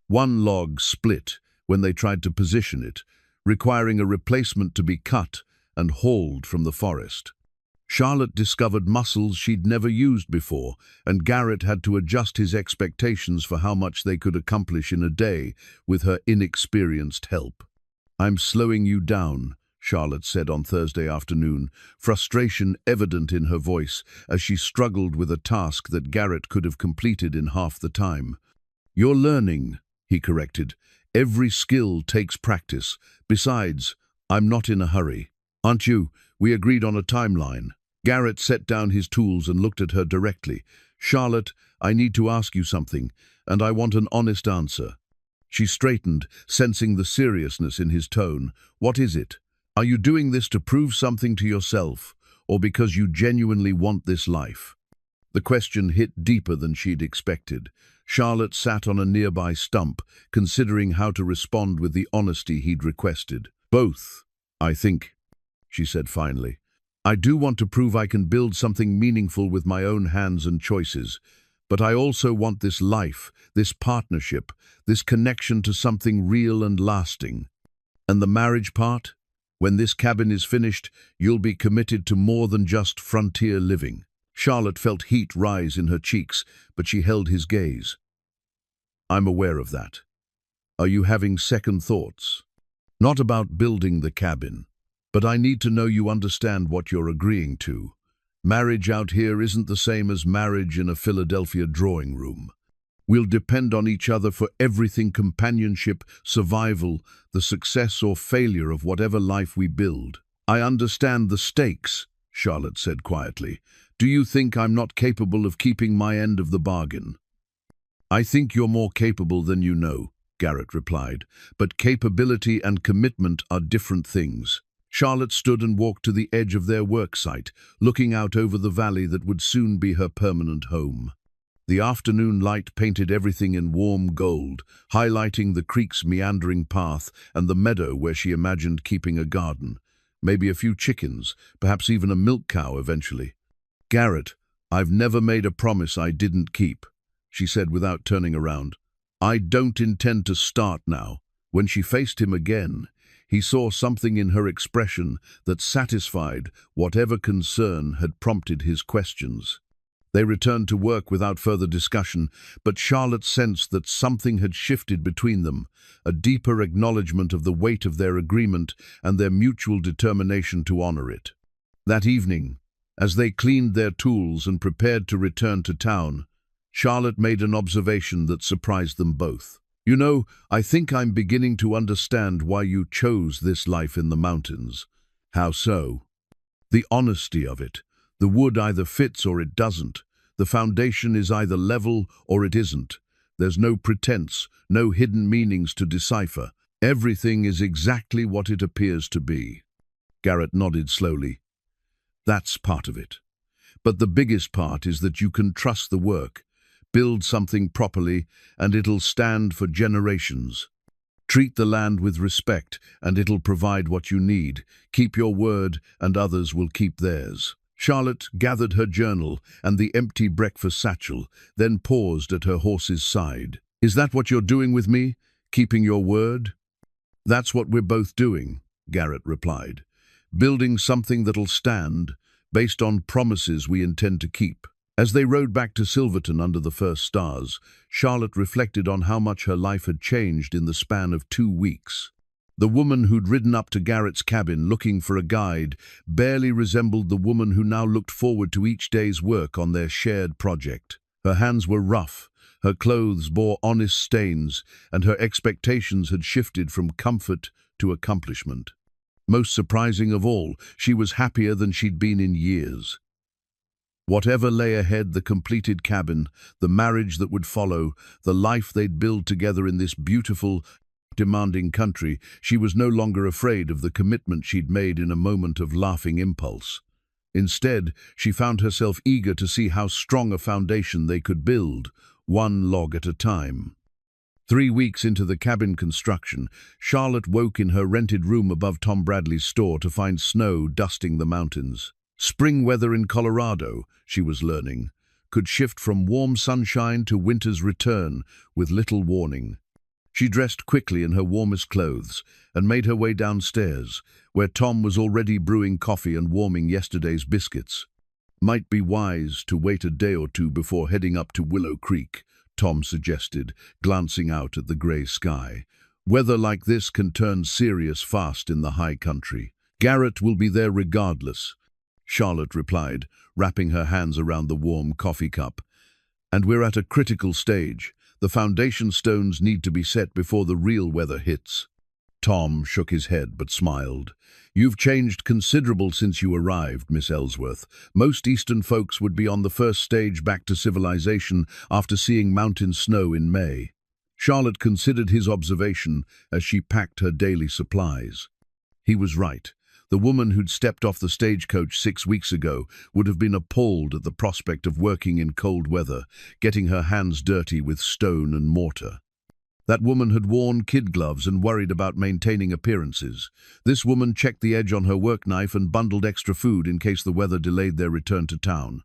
S1: One log split when they tried to position it, requiring a replacement to be cut and hauled from the forest. Charlotte discovered muscles she'd never used before, and Garrett had to adjust his expectations for how much they could accomplish in a day with her inexperienced help. "I'm slowing you down," Charlotte said on Thursday afternoon, frustration evident in her voice as she struggled with a task that Garrett could have completed in half the time. You're learning, he corrected. Every skill takes practice. Besides, I'm not in a hurry. Aren't you? We agreed on a timeline. Garrett set down his tools and looked at her directly. Charlotte, I need to ask you something, and I want an honest answer. She straightened, sensing the seriousness in his tone. What is it? Are you doing this to prove something to yourself, or because you genuinely want this life? The question hit deeper than she'd expected. Charlotte sat on a nearby stump, considering how to respond with the honesty he'd requested. Both, I think, she said finally. I do want to prove I can build something meaningful with my own hands and choices, but I also want this life, this partnership, this connection to something real and lasting. And the marriage part? When this cabin is finished, you'll be committed to more than just frontier living. Charlotte felt heat rise in her cheeks, but she held his gaze. I'm aware of that. Are you having second thoughts? Not about building the cabin, but I need to know you understand what you're agreeing to. Marriage out here isn't the same as marriage in a Philadelphia drawing room. We'll depend on each other for everything: companionship, survival, the success or failure of whatever life we build. I understand the stakes, Charlotte said quietly. Do you think I'm not capable of keeping my end of the bargain? I think you're more capable than you know, Garrett replied, but capability and commitment are different things. Charlotte stood and walked to the edge of their work site, looking out over the valley that would soon be her permanent home. The afternoon light painted everything in warm gold, highlighting the creek's meandering path and the meadow where she imagined keeping a garden. Maybe a few chickens, perhaps even a milk cow eventually. Garrett, I've never made a promise I didn't keep, she said without turning around. I don't intend to start now. When she faced him again, he saw something in her expression that satisfied whatever concern had prompted his questions. They returned to work without further discussion, but Charlotte sensed that something had shifted between them, a deeper acknowledgement of the weight of their agreement and their mutual determination to honor it. That evening, as they cleaned their tools and prepared to return to town, Charlotte made an observation that surprised them both. You know, I think I'm beginning to understand why you chose this life in the mountains. How so? The honesty of it. The wood either fits or it doesn't. The foundation is either level or it isn't. There's no pretense, no hidden meanings to decipher. Everything is exactly what it appears to be. Garrett nodded slowly. That's part of it. But the biggest part is that you can trust the work, build something properly, and it'll stand for generations. Treat the land with respect, and it'll provide what you need. Keep your word, and others will keep theirs. Charlotte gathered her journal and the empty breakfast satchel, then paused at her horse's side. Is that what you're doing with me? Keeping your word? That's what we're both doing, Garrett replied. Building something that'll stand, based on promises we intend to keep. As they rode back to Silverton under the first stars, Charlotte reflected on how much her life had changed in the span of 2 weeks. The woman who'd ridden up to Garrett's cabin looking for a guide barely resembled the woman who now looked forward to each day's work on their shared project. Her hands were rough, her clothes bore honest stains, and her expectations had shifted from comfort to accomplishment. Most surprising of all, she was happier than she'd been in years. Whatever lay ahead, the completed cabin, the marriage that would follow, the life they'd build together in this beautiful, demanding country, she was no longer afraid of the commitment she'd made in a moment of laughing impulse. Instead, she found herself eager to see how strong a foundation they could build, one log at a time. 3 weeks into the cabin construction, Charlotte woke in her rented room above Tom Bradley's store to find snow dusting the mountains. Spring weather in Colorado, she was learning, could shift from warm sunshine to winter's return with little warning. She dressed quickly in her warmest clothes and made her way downstairs, where Tom was already brewing coffee and warming yesterday's biscuits. Might be wise to wait a day or two before heading up to Willow Creek, Tom suggested, glancing out at the grey sky. Weather like this can turn serious fast in the high country. Garrett will be there regardless, Charlotte replied, wrapping her hands around the warm coffee cup. And we're at a critical stage. The foundation stones need to be set before the real weather hits. Tom shook his head but smiled. You've changed considerable since you arrived, Miss Ellsworth. Most Eastern folks would be on the first stage back to civilization after seeing mountain snow in May. Charlotte considered his observation as she packed her daily supplies. He was right. The woman who'd stepped off the stagecoach 6 weeks ago would have been appalled at the prospect of working in cold weather, getting her hands dirty with stone and mortar. That woman had worn kid gloves and worried about maintaining appearances. This woman checked the edge on her work knife and bundled extra food in case the weather delayed their return to town.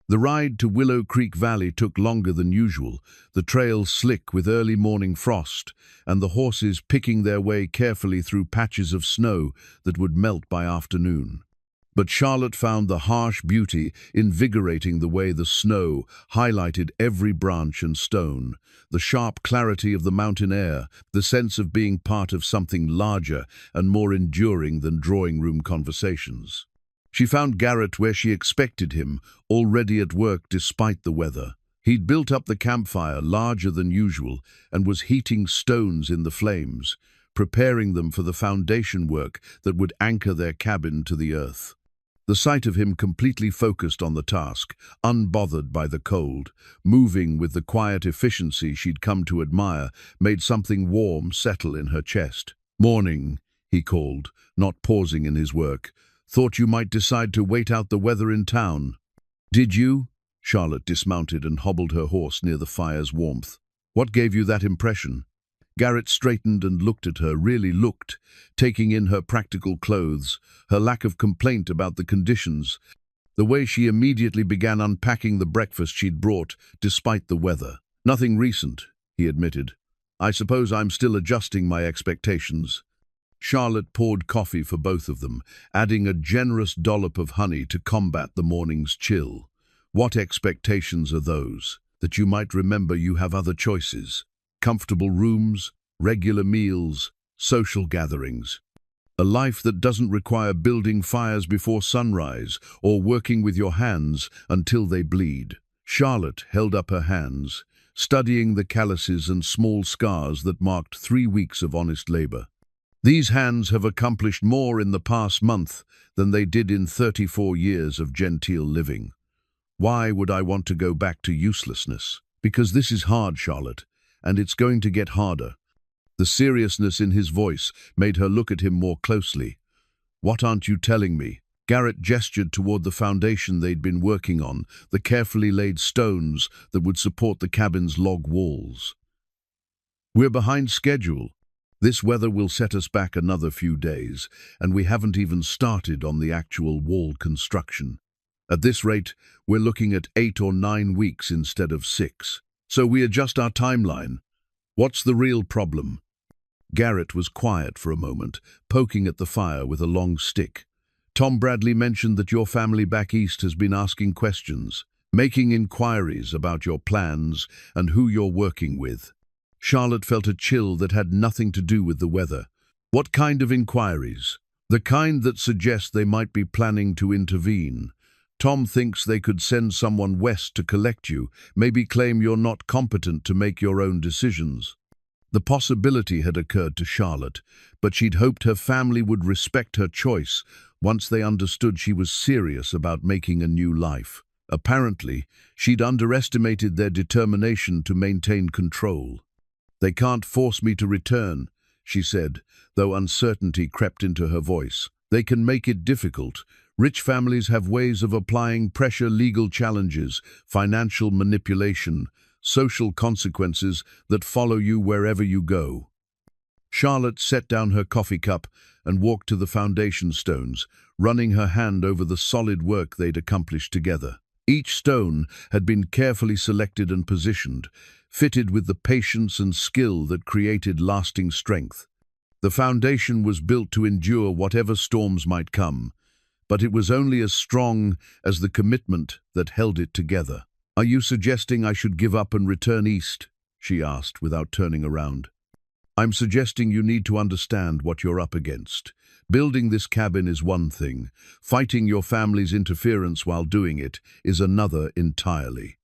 S1: The ride to Willow Creek Valley took longer than usual, the trail slick with early morning frost, and the horses picking their way carefully through patches of snow that would melt by afternoon. But Charlotte found the harsh beauty invigorating the way the snow highlighted every branch and stone, the sharp clarity of the mountain air, the sense of being part of something larger and more enduring than drawing-room conversations. She found Garrett where she expected him, already at work despite the weather. He'd built up the campfire larger than usual and was heating stones in the flames, preparing them for the foundation work that would anchor their cabin to the earth. The sight of him completely focused on the task, unbothered by the cold, moving with the quiet efficiency she'd come to admire, made something warm settle in her chest. "Morning," he called, not pausing in his work. "Thought you might decide to wait out the weather in town." "Did you?" Charlotte dismounted and hobbled her horse near the fire's warmth. "What gave you that impression?" Garrett straightened and looked at her, really looked, taking in her practical clothes, her lack of complaint about the conditions, the way she immediately began unpacking the breakfast she'd brought, despite the weather. "Nothing recent," he admitted. "I suppose I'm still adjusting my expectations." Charlotte poured coffee for both of them, adding a generous dollop of honey to combat the morning's chill. "What expectations are those? That you might remember you have other choices. Comfortable rooms, regular meals, social gatherings. A life that doesn't require building fires before sunrise or working with your hands until they bleed." Charlotte held up her hands, studying the calluses and small scars that marked 3 weeks of honest labor. "These hands have accomplished more in the past month than they did in 34 years of genteel living. Why would I want to go back to uselessness? Because this is hard, Charlotte, and it's going to get harder." The seriousness in his voice made her look at him more closely. "What aren't you telling me?" Garrett gestured toward the foundation they'd been working on, the carefully laid stones that would support the cabin's log walls. "We're behind schedule. This weather will set us back another few days, and we haven't even started on the actual wall construction. At this rate, we're looking at 8 or 9 weeks instead of 6. So we adjust our timeline. What's the real problem?" Garrett was quiet for a moment, poking at the fire with a long stick. "Tom Bradley mentioned that your family back east has been asking questions, making inquiries about your plans and who you're working with." Charlotte felt a chill that had nothing to do with the weather. "What kind of inquiries?" "The kind that suggest they might be planning to intervene. Tom thinks they could send someone west to collect you, maybe claim you're not competent to make your own decisions." The possibility had occurred to Charlotte, but she'd hoped her family would respect her choice once they understood she was serious about making a new life. Apparently, she'd underestimated their determination to maintain control. "They can't force me to return," she said, though uncertainty crept into her voice. "They can make it difficult. Rich families have ways of applying pressure, legal challenges, financial manipulation, social consequences that follow you wherever you go." Charlotte set down her coffee cup and walked to the foundation stones, running her hand over the solid work they'd accomplished together. Each stone had been carefully selected and positioned, fitted with the patience and skill that created lasting strength. The foundation was built to endure whatever storms might come, but it was only as strong as the commitment that held it together. "Are you suggesting I should give up and return east?" she asked without turning around. "I'm suggesting you need to understand what you're up against. Building this cabin is one thing. Fighting your family's interference while doing it is another entirely."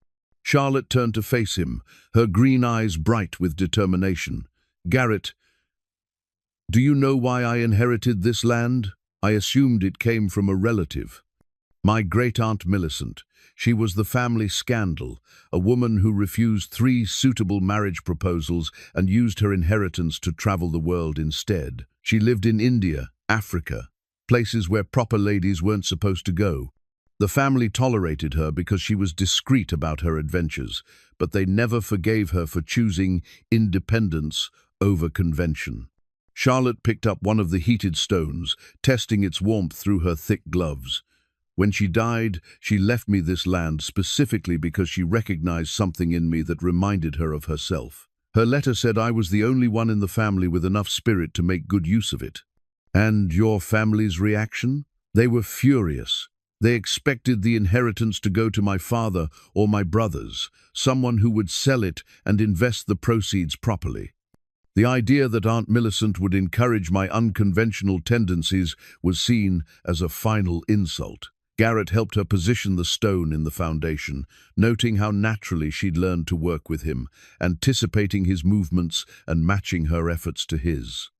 S1: Charlotte turned to face him, her green eyes bright with determination. "Garrett, do you know why I inherited this land? I assumed it came from a relative. My great-aunt Millicent. She was the family scandal, a woman who refused 3 suitable marriage proposals and used her inheritance to travel the world instead. She lived in India, Africa, places where proper ladies weren't supposed to go. The family tolerated her because she was discreet about her adventures, but they never forgave her for choosing independence over convention." Charlotte picked up one of the heated stones, testing its warmth through her thick gloves. "When she died, she left me this land specifically because she recognized something in me that reminded her of herself. Her letter said I was the only one in the family with enough spirit to make good use of it." "And your family's reaction?" "They were furious. They expected the inheritance to go to my father or my brothers, someone who would sell it and invest the proceeds properly. The idea that Aunt Millicent would encourage my unconventional tendencies was seen as a final insult." Garrett helped her position the stone in the foundation, noting how naturally she'd learned to work with him, anticipating his movements and matching her efforts to his.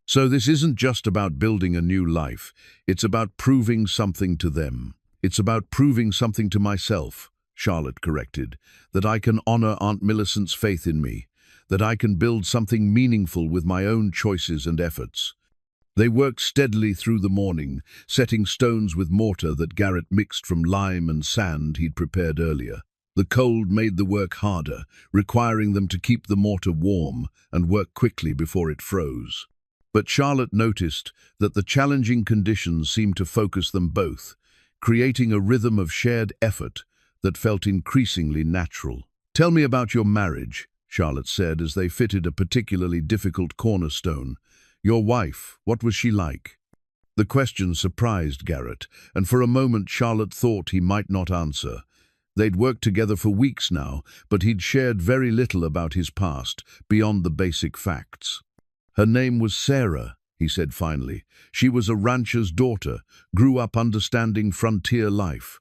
S1: "So this isn't just about building a new life. It's about proving something to them. It's about proving something to myself," Charlotte corrected, "that I can honor Aunt Millicent's faith in me, that I can build something meaningful with my own choices and efforts." They worked steadily through the morning, setting stones with mortar that Garrett mixed from lime and sand he'd prepared earlier. The cold made the work harder, requiring them to keep the mortar warm and work quickly before it froze. But Charlotte noticed that the challenging conditions seemed to focus them both, creating a rhythm of shared effort that felt increasingly natural. "Tell me about your marriage," Charlotte said as they fitted a particularly difficult cornerstone. "Your wife, what was she like?" The question surprised Garrett, and for a moment Charlotte thought he might not answer. They'd worked together for weeks now, but he'd shared very little about his past, beyond the basic facts. "Her name was Sarah," he said finally. "She was a rancher's daughter, grew up understanding frontier life.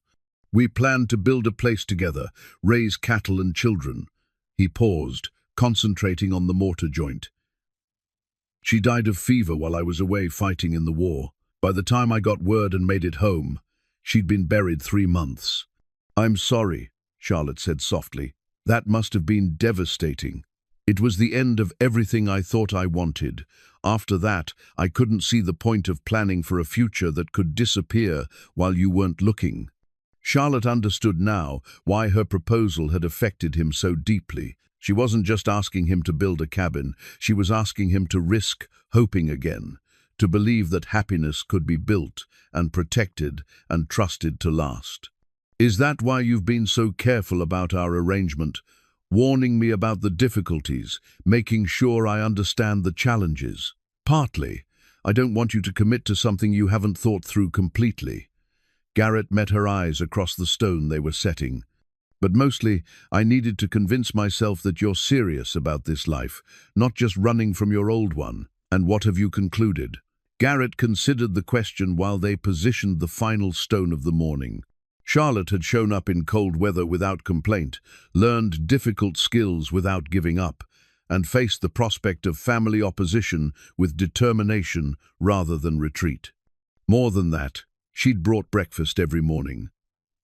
S1: We planned to build a place together, raise cattle and children." He paused, concentrating on the mortar joint. "She died of fever while I was away fighting in the war. By the time I got word and made it home, she'd been buried 3 months. "I'm sorry," Charlotte said softly. "That must have been devastating. It was the end of everything I thought I wanted. After that, I couldn't see the point of planning for a future that could disappear while you weren't looking." Charlotte understood now why her proposal had affected him so deeply. She wasn't just asking him to build a cabin, she was asking him to risk hoping again, to believe that happiness could be built and protected and trusted to last. "Is that why you've been so careful about our arrangement, warning me about the difficulties, making sure I understand the challenges?" "Partly. I don't want you to commit to something you haven't thought through completely." Garrett met her eyes across the stone they were setting. "But mostly, I needed to convince myself that you're serious about this life, not just running from your old one." "And what have you concluded?" Garrett considered the question while they positioned the final stone of the morning. Charlotte had shown up in cold weather without complaint, learned difficult skills without giving up, and faced the prospect of family opposition with determination rather than retreat. More than that, she'd brought breakfast every morning,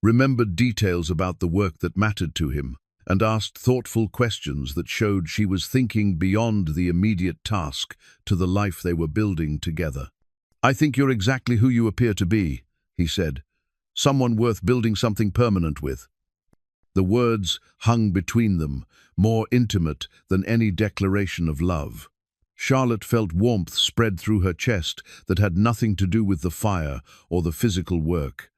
S1: remembered details about the work that mattered to him, and asked thoughtful questions that showed she was thinking beyond the immediate task to the life they were building together. "I think you're exactly who you appear to be," he said. "Someone worth building something permanent with." The words hung between them, more intimate than any declaration of love. Charlotte felt warmth spread through her chest that had nothing to do with the fire or the physical work.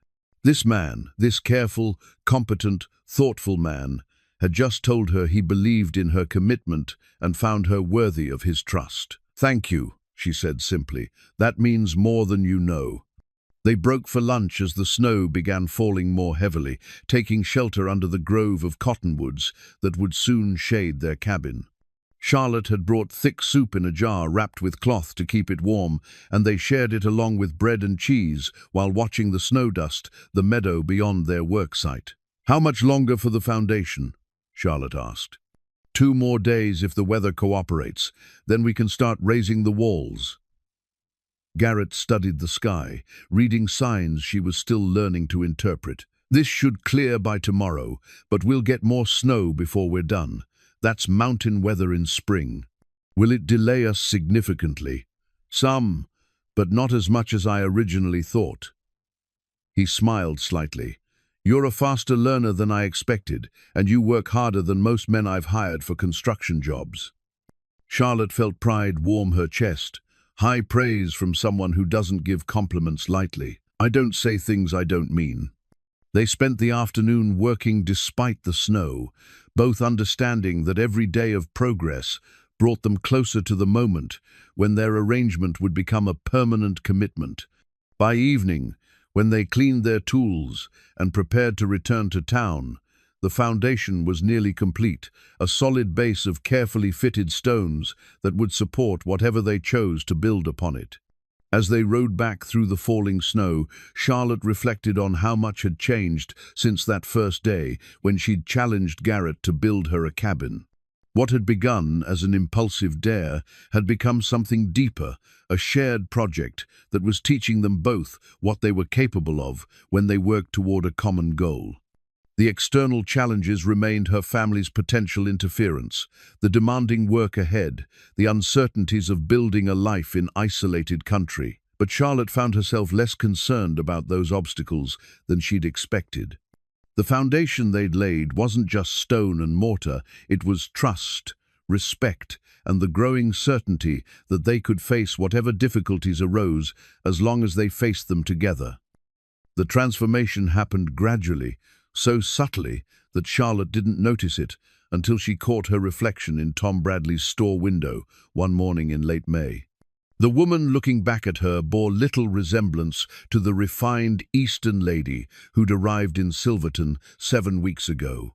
S1: This man, this careful, competent, thoughtful man, had just told her he believed in her commitment and found her worthy of his trust. "Thank you," she said simply. "That means more than you know." They broke for lunch as the snow began falling more heavily, taking shelter under the grove of cottonwoods that would soon shade their cabin. Charlotte had brought thick soup in a jar wrapped with cloth to keep it warm, and they shared it along with bread and cheese while watching the snow dust the meadow beyond their work site. "How much longer for the foundation?" Charlotte asked. 2 more days if the weather cooperates, then we can start raising the walls. Garrett studied the sky, reading signs she was still learning to interpret. This should clear by tomorrow, but we'll get more snow before we're done. That's mountain weather in spring. Will it delay us significantly? Some, but not as much as I originally thought. He smiled slightly. You're a faster learner than I expected, and you work harder than most men I've hired for construction jobs. Charlotte felt pride warm her chest. High praise from someone who doesn't give compliments lightly. I don't say things I don't mean. They spent the afternoon working despite the snow, both understanding that every day of progress brought them closer to the moment when their arrangement would become a permanent commitment. By evening, when they cleaned their tools and prepared to return to town, the foundation was nearly complete, a solid base of carefully fitted stones that would support whatever they chose to build upon it. As they rode back through the falling snow, Charlotte reflected on how much had changed since that first day when she'd challenged Garrett to build her a cabin. What had begun as an impulsive dare had become something deeper, a shared project that was teaching them both what they were capable of when they worked toward a common goal. The external challenges remained her family's potential interference, the demanding work ahead, the uncertainties of building a life in isolated country. But Charlotte found herself less concerned about those obstacles than she'd expected. The foundation they'd laid wasn't just stone and mortar, it was trust, respect, and the growing certainty that they could face whatever difficulties arose as long as they faced them together. The transformation happened gradually, so subtly that Charlotte didn't notice it until she caught her reflection in Tom Bradley's store window one morning in late May. The woman looking back at her bore little resemblance to the refined Eastern lady who'd arrived in Silverton 7 weeks ago.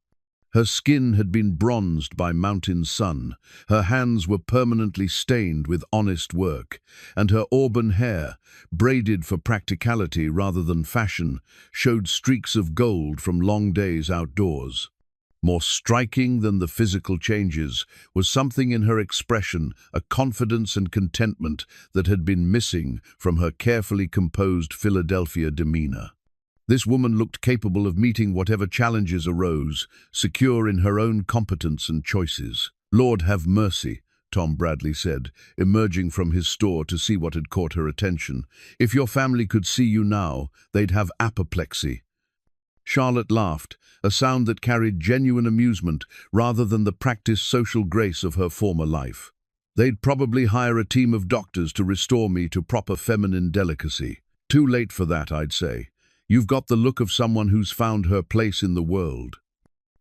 S1: Her skin had been bronzed by mountain sun, her hands were permanently stained with honest work, and her auburn hair, braided for practicality rather than fashion, showed streaks of gold from long days outdoors. More striking than the physical changes was something in her expression, a confidence and contentment that had been missing from her carefully composed Philadelphia demeanor. This woman looked capable of meeting whatever challenges arose, secure in her own competence and choices. "Lord have mercy," Tom Bradley said, emerging from his store to see what had caught her attention. "If your family could see you now, they'd have apoplexy." Charlotte laughed, a sound that carried genuine amusement rather than the practiced social grace of her former life. "They'd probably hire a team of doctors to restore me to proper feminine delicacy. Too late for that, I'd say. You've got the look of someone who's found her place in the world."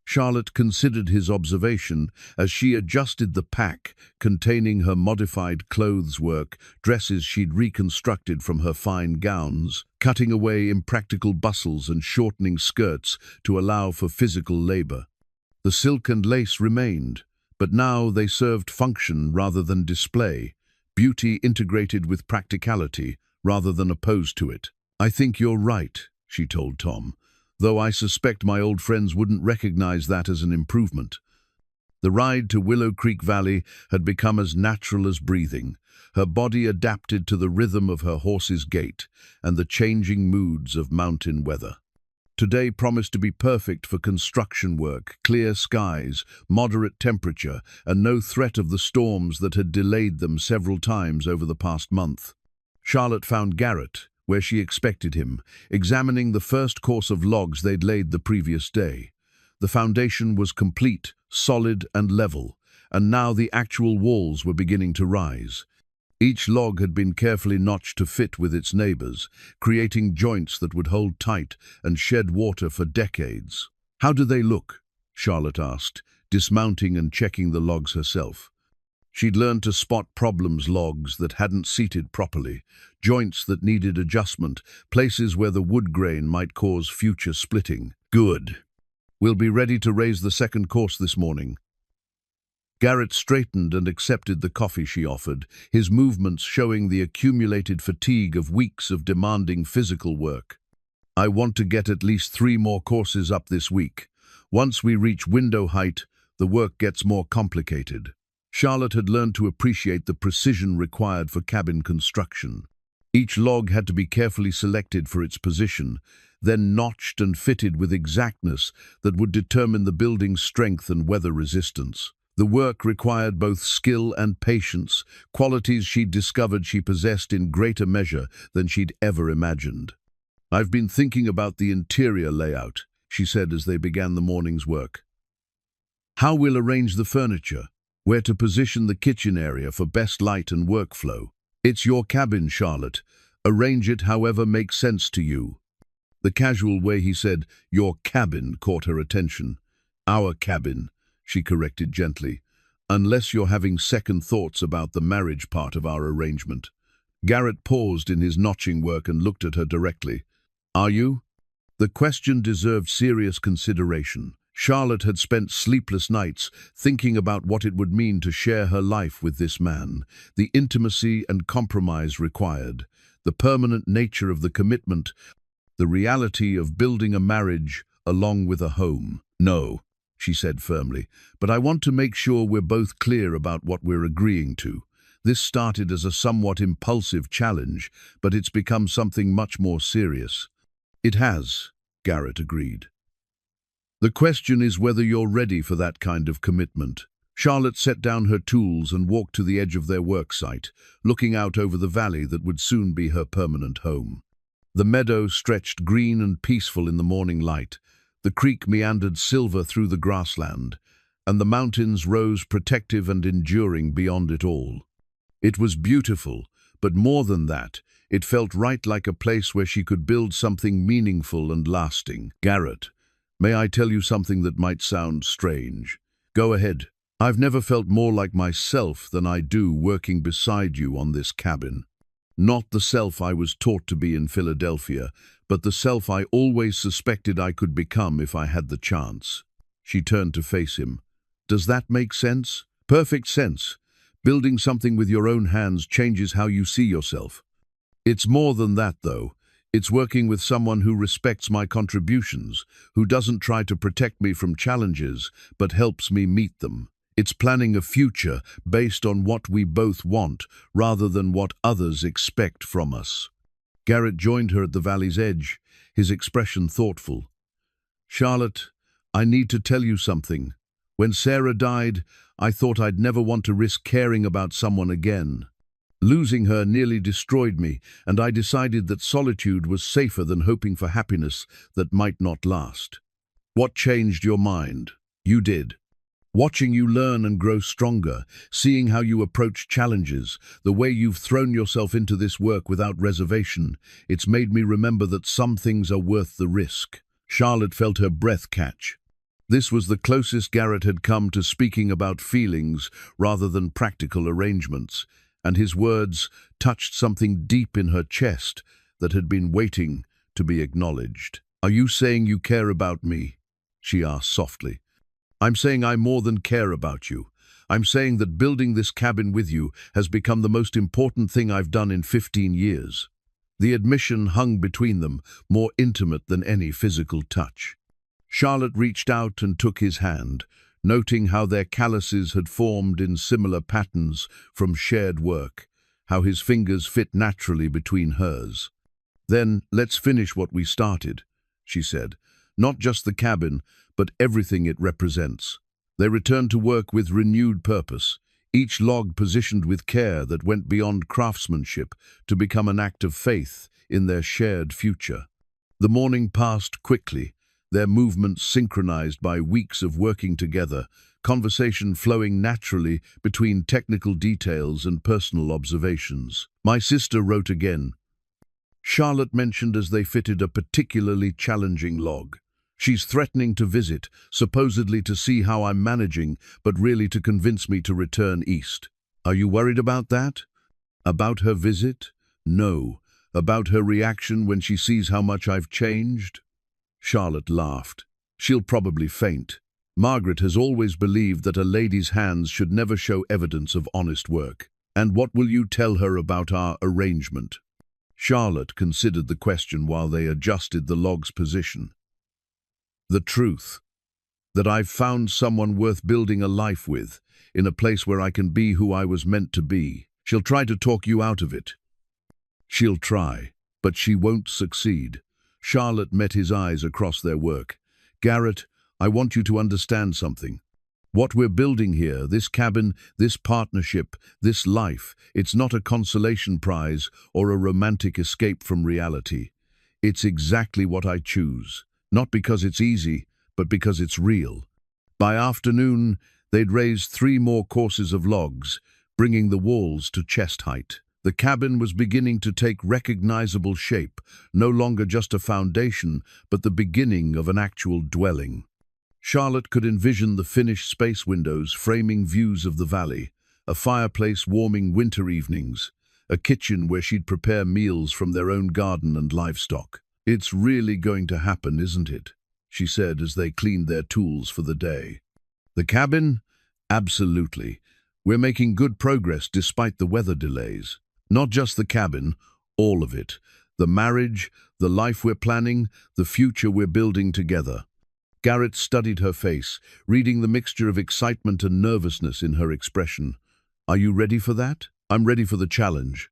S1: Charlotte considered his observation as she adjusted the pack containing her modified clothes work, dresses she'd reconstructed from her fine gowns, cutting away impractical bustles and shortening skirts to allow for physical labor. The silk and lace remained, but now they served function rather than display, beauty integrated with practicality rather than opposed to it. "I think you're right," she told Tom, "though I suspect my old friends wouldn't recognize that as an improvement." The ride to Willow Creek Valley had become as natural as breathing. Her body adapted to the rhythm of her horse's gait and the changing moods of mountain weather. Today promised to be perfect for construction work, clear skies, moderate temperature, and no threat of the storms that had delayed them several times over the past month. Charlotte found Garrett where she expected him, examining the first course of logs they'd laid the previous day. The foundation was complete, solid and level, and now the actual walls were beginning to rise. Each log had been carefully notched to fit with its neighbors, creating joints that would hold tight and shed water for decades. "How do they look?" Charlotte asked, dismounting and checking the logs herself. She'd learned to spot logs that hadn't seated properly, joints that needed adjustment, places where the wood grain might cause future splitting. "Good. We'll be ready to raise the second course this morning." Garrett straightened and accepted the coffee she offered, his movements showing the accumulated fatigue of weeks of demanding physical work. "I want to get at least 3 more courses up this week. Once we reach window height, the work gets more complicated. Charlotte had learned to appreciate the precision required for cabin construction. Each log had to be carefully selected for its position, then notched and fitted with exactness that would determine the building's strength and weather resistance. The work required both skill and patience, qualities she'd discovered she possessed in greater measure than she'd ever imagined. "I've been thinking about the interior layout," she said as they began the morning's work. "How we'll arrange the furniture, where to position the kitchen area for best light and workflow. It's your cabin, Charlotte. Arrange it however makes sense to you." The casual way he said, "your cabin," caught her attention. "Our cabin," she corrected gently, "unless you're having second thoughts about the marriage part of our arrangement." Garrett paused in his notching work and looked at her directly. "Are you?" The question deserved serious consideration. Charlotte had spent sleepless nights thinking about what it would mean to share her life with this man, the intimacy and compromise required, the permanent nature of the commitment, the reality of building a marriage along with a home. "No," she said firmly, "but I want to make sure we're both clear about what we're agreeing to. This started as a somewhat impulsive challenge, but it's become something much more serious." "It has," Garrett agreed. "The question is whether you're ready for that kind of commitment." Charlotte set down her tools and walked to the edge of their work site, looking out over the valley that would soon be her permanent home. The meadow stretched green and peaceful in the morning light, the creek meandered silver through the grassland, and the mountains rose protective and enduring beyond it all. It was beautiful, but more than that, it felt right, like a place where she could build something meaningful and lasting. "Garrett, may I tell you something that might sound strange?" "Go ahead." "I've never felt more like myself than I do working beside you on this cabin. Not the self I was taught to be in Philadelphia, but the self I always suspected I could become if I had the chance." She turned to face him. "Does that make sense?" "Perfect sense. Building something with your own hands changes how you see yourself. It's more than that, though. It's working with someone who respects my contributions, who doesn't try to protect me from challenges, but helps me meet them. It's planning a future based on what we both want, rather than what others expect from us." Garrett joined her at the valley's edge, his expression thoughtful. "Charlotte, I need to tell you something. When Sarah died, I thought I'd never want to risk caring about someone again. Losing her nearly destroyed me, and I decided that solitude was safer than hoping for happiness that might not last. What changed your mind? You did. Watching you learn and grow stronger, seeing how you approach challenges, the way you've thrown yourself into this work without reservation, it's made me remember that some things are worth the risk." Charlotte felt her breath catch. This was the closest Garrett had come to speaking about feelings rather than practical arrangements, and his words touched something deep in her chest that had been waiting to be acknowledged. "Are you saying you care about me?" she asked softly. "I'm saying I more than care about you. I'm saying that building this cabin with you has become the most important thing I've done in 15 years. The admission hung between them, more intimate than any physical touch. Charlotte reached out and took his hand, noting how their calluses had formed in similar patterns from shared work, how his fingers fit naturally between hers. "Then let's finish what we started," she said. "Not just the cabin, but everything it represents." They returned to work with renewed purpose, each log positioned with care that went beyond craftsmanship to become an act of faith in their shared future. The morning passed quickly, their movements synchronized by weeks of working together, conversation flowing naturally between technical details and personal observations. "My sister wrote again," Charlotte mentioned as they fitted a particularly challenging log. "She's threatening to visit, supposedly to see how I'm managing, but really to convince me to return east. Are you worried about that?" "About her visit? No. About her reaction when she sees how much I've changed?" Charlotte laughed. "She'll probably faint. Margaret has always believed that a lady's hands should never show evidence of honest work. And what will you tell her about our arrangement?" Charlotte considered the question while they adjusted the log's position. "The truth. That I've found someone worth building a life with, in a place where I can be who I was meant to be. She'll try to talk you out of it. She'll try, but she won't succeed. Charlotte met his eyes across their work. Garrett, I want you to understand something. What we're building here, this cabin, this partnership, this life, it's not a consolation prize or a romantic escape from reality. It's exactly what I choose, not because it's easy, but because it's real. By afternoon, they'd raised 3 more courses of logs, bringing the walls to chest height. The cabin was beginning to take recognizable shape, no longer just a foundation, but the beginning of an actual dwelling. Charlotte could envision the finished space windows framing views of the valley, a fireplace warming winter evenings, a kitchen where she'd prepare meals from their own garden and livestock. "It's really going to happen, isn't it?" she said as they cleaned their tools for the day. "The cabin? Absolutely. We're making good progress despite the weather delays. Not just the cabin, all of it. The marriage, the life we're planning, the future we're building together." Garrett studied her face, reading the mixture of excitement and nervousness in her expression. "Are you ready for that?" "I'm ready for the challenge,"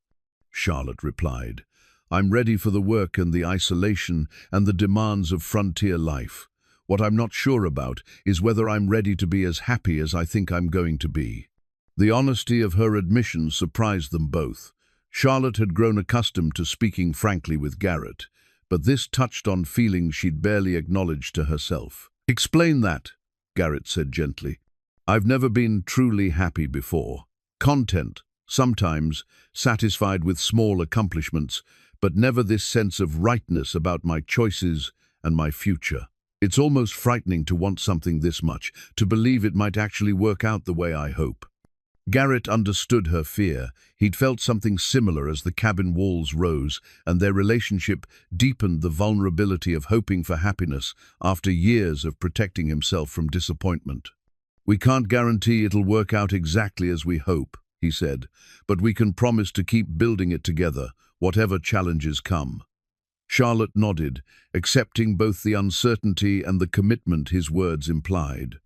S1: Charlotte replied. "I'm ready for the work and the isolation and the demands of frontier life. What I'm not sure about is whether I'm ready to be as happy as I think I'm going to be." The honesty of her admission surprised them both. Charlotte had grown accustomed to speaking frankly with Garrett, but this touched on feelings she'd barely acknowledged to herself. "Explain that," Garrett said gently. "I've never been truly happy before. Content, sometimes, satisfied with small accomplishments, but never this sense of rightness about my choices and my future. It's almost frightening to want something this much, to believe it might actually work out the way I hope." Garrett understood her fear. He'd felt something similar as the cabin walls rose, and their relationship deepened the vulnerability of hoping for happiness after years of protecting himself from disappointment. "We can't guarantee it'll work out exactly as we hope," he said, "but we can promise to keep building it together, whatever challenges come." Charlotte nodded, accepting both the uncertainty and the commitment his words implied.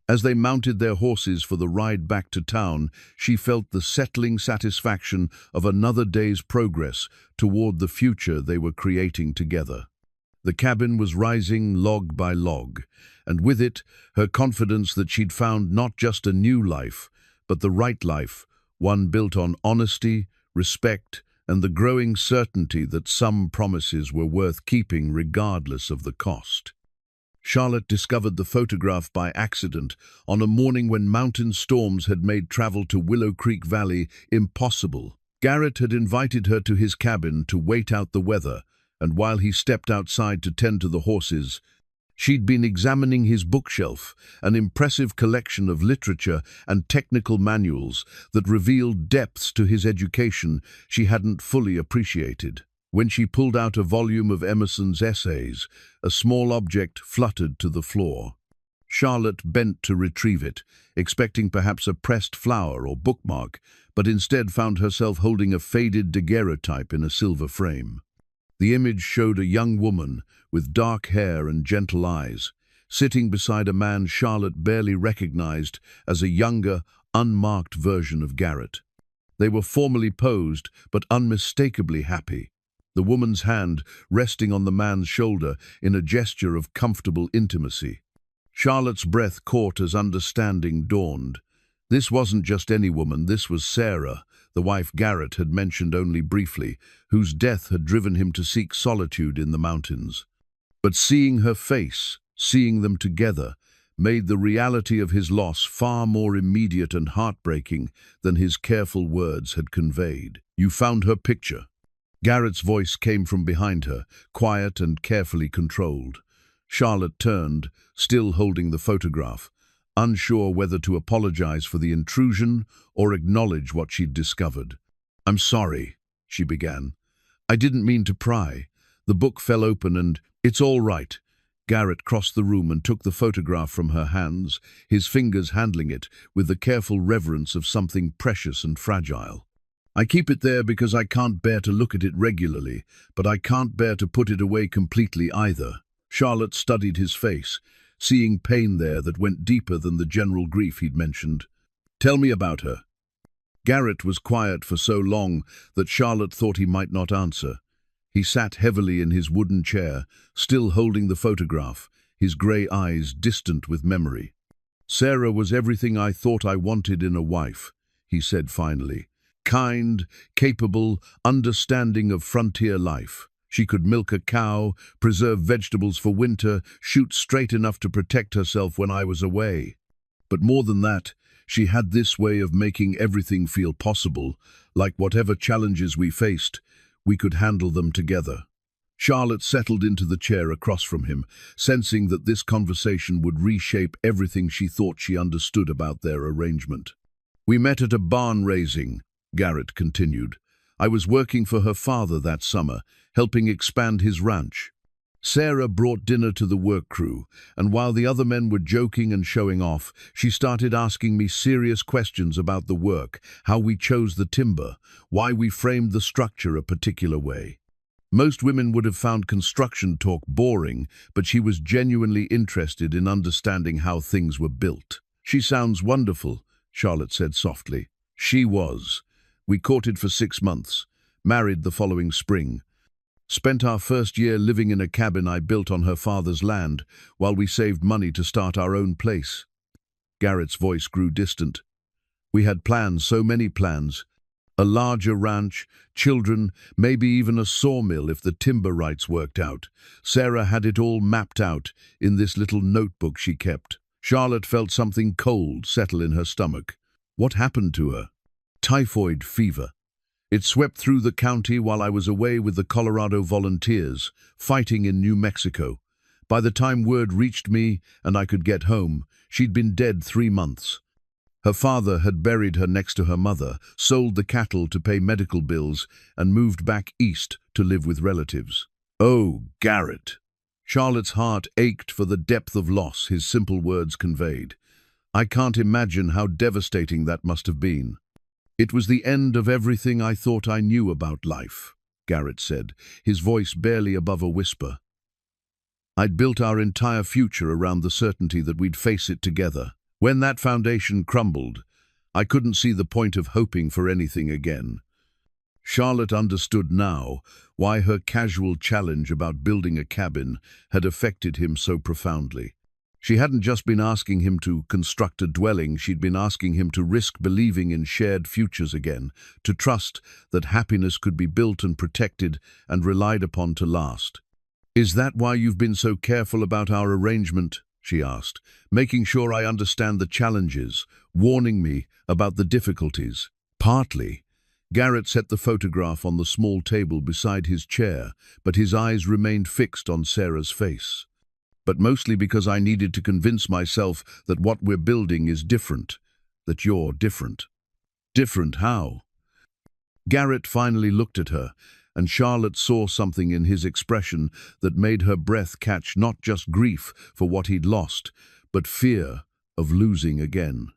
S1: As they mounted their horses for the ride back to town, she felt the settling satisfaction of another day's progress toward the future they were creating together. The cabin was rising log by log, and with it, her confidence that she'd found not just a new life, but the right life, one built on honesty, respect, and the growing certainty that some promises were worth keeping regardless of the cost. Charlotte discovered the photograph by accident on a morning when mountain storms had made travel to Willow Creek Valley impossible. Garrett had invited her to his cabin to wait out the weather, and while he stepped outside to tend to the horses, she'd been examining his bookshelf, an impressive collection of literature and technical manuals that revealed depths to his education she hadn't fully appreciated. When she pulled out a volume of Emerson's essays, a small object fluttered to the floor. Charlotte bent to retrieve it, expecting perhaps a pressed flower or bookmark, but instead found herself holding a faded daguerreotype in a silver frame. The image showed a young woman with dark hair and gentle eyes, sitting beside a man Charlotte barely recognized as a younger, unmarked version of Garrett. They were formally posed, but unmistakably happy, the woman's hand resting on the man's shoulder in a gesture of comfortable intimacy. Charlotte's breath caught as understanding dawned. This wasn't just any woman, this was Sarah, the wife Garrett had mentioned only briefly, whose death had driven him to seek solitude in the mountains. But seeing her face, seeing them together, made the reality of his loss far more immediate and heartbreaking than his careful words had conveyed. "You found her picture?" Garrett's voice came from behind her, quiet and carefully controlled. Charlotte turned, still holding the photograph, unsure whether to apologize for the intrusion or acknowledge what she'd discovered. "I'm sorry," she began. "I didn't mean to pry. The book fell open and—" "It's all right." Garrett crossed the room and took the photograph from her hands, his fingers handling it with the careful reverence of something precious and fragile. "I keep it there because I can't bear to look at it regularly, but I can't bear to put it away completely either." Charlotte studied his face, seeing pain there that went deeper than the general grief he'd mentioned. "Tell me about her." Garrett was quiet for so long that Charlotte thought he might not answer. He sat heavily in his wooden chair, still holding the photograph, his grey eyes distant with memory. "Sarah was everything I thought I wanted in a wife," he said finally. "Kind, capable, understanding of frontier life. She could milk a cow, preserve vegetables for winter, shoot straight enough to protect herself when I was away. But more than that, she had this way of making everything feel possible, like whatever challenges we faced, we could handle them together." Charlotte settled into the chair across from him, sensing that this conversation would reshape everything she thought she understood about their arrangement. "We met at a barn raising," Garrett continued. "I was working for her father that summer, helping expand his ranch. Sarah brought dinner to the work crew, and while the other men were joking and showing off, she started asking me serious questions about the work, how we chose the timber, why we framed the structure a particular way. Most women would have found construction talk boring, but she was genuinely interested in understanding how things were built. "She sounds wonderful," Charlotte said softly. "She was. We courted for 6 months, married the following spring. Spent our first year living in a cabin I built on her father's land, while we saved money to start our own place." Garrett's voice grew distant. "We had plans, so many plans. A larger ranch, children, maybe even a sawmill if the timber rights worked out. Sarah had it all mapped out in this little notebook she kept." Charlotte felt something cold settle in her stomach. What happened to her? Typhoid fever. It swept through the county while I was away with the Colorado volunteers, fighting in New Mexico. By the time word reached me and I could get home, she'd been dead 3 months. Her father had buried her next to her mother, sold the cattle to pay medical bills, and moved back east to live with relatives. "Oh, Garrett." Charlotte's heart ached for the depth of loss his simple words conveyed. "I can't imagine how devastating that must have been." "It was the end of everything I thought I knew about life," Garrett said, his voice barely above a whisper. "I'd built our entire future around the certainty that we'd face it together. When that foundation crumbled, I couldn't see the point of hoping for anything again." Charlotte understood now why her casual challenge about building a cabin had affected him so profoundly. She hadn't just been asking him to construct a dwelling, she'd been asking him to risk believing in shared futures again, to trust that happiness could be built and protected and relied upon to last. "Is that why you've been so careful about our arrangement?" she asked, "making sure I understand the challenges, warning me about the difficulties?" "Partly." Garrett set the photograph on the small table beside his chair, but his eyes remained fixed on Sarah's face. "But mostly because I needed to convince myself that what we're building is different, that you're different." "Different how?" Garrett finally looked at her, and Charlotte saw something in his expression that made her breath catch not just grief for what he'd lost, but fear of losing again.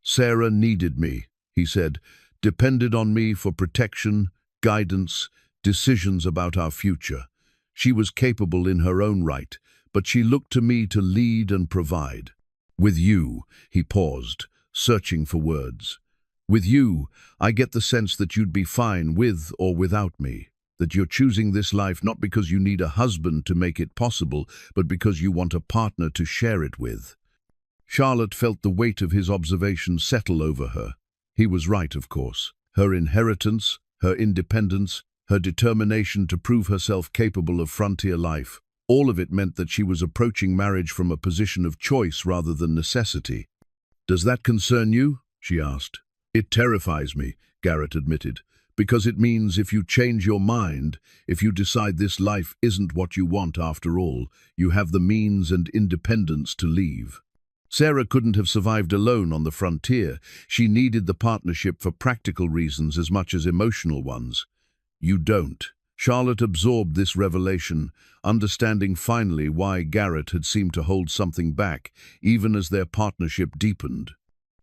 S1: "Sarah needed me," he said, "depended on me for protection, guidance, decisions about our future. She was capable in her own right, but she looked to me to lead and provide. With you," he paused, searching for words. "With you, I get the sense that you'd be fine with or without me, that you're choosing this life not because you need a husband to make it possible, but because you want a partner to share it with." Charlotte felt the weight of his observation settle over her. He was right, of course. Her inheritance, her independence, her determination to prove herself capable of frontier life, all of it meant that she was approaching marriage from a position of choice rather than necessity. "Does that concern you?" she asked. "It terrifies me," Garrett admitted, "because it means if you change your mind, if you decide this life isn't what you want after all, you have the means and independence to leave." Sarah couldn't have survived alone on the frontier. She needed the partnership for practical reasons as much as emotional ones. "You don't." Charlotte absorbed this revelation, understanding finally why Garrett had seemed to hold something back, even as their partnership deepened.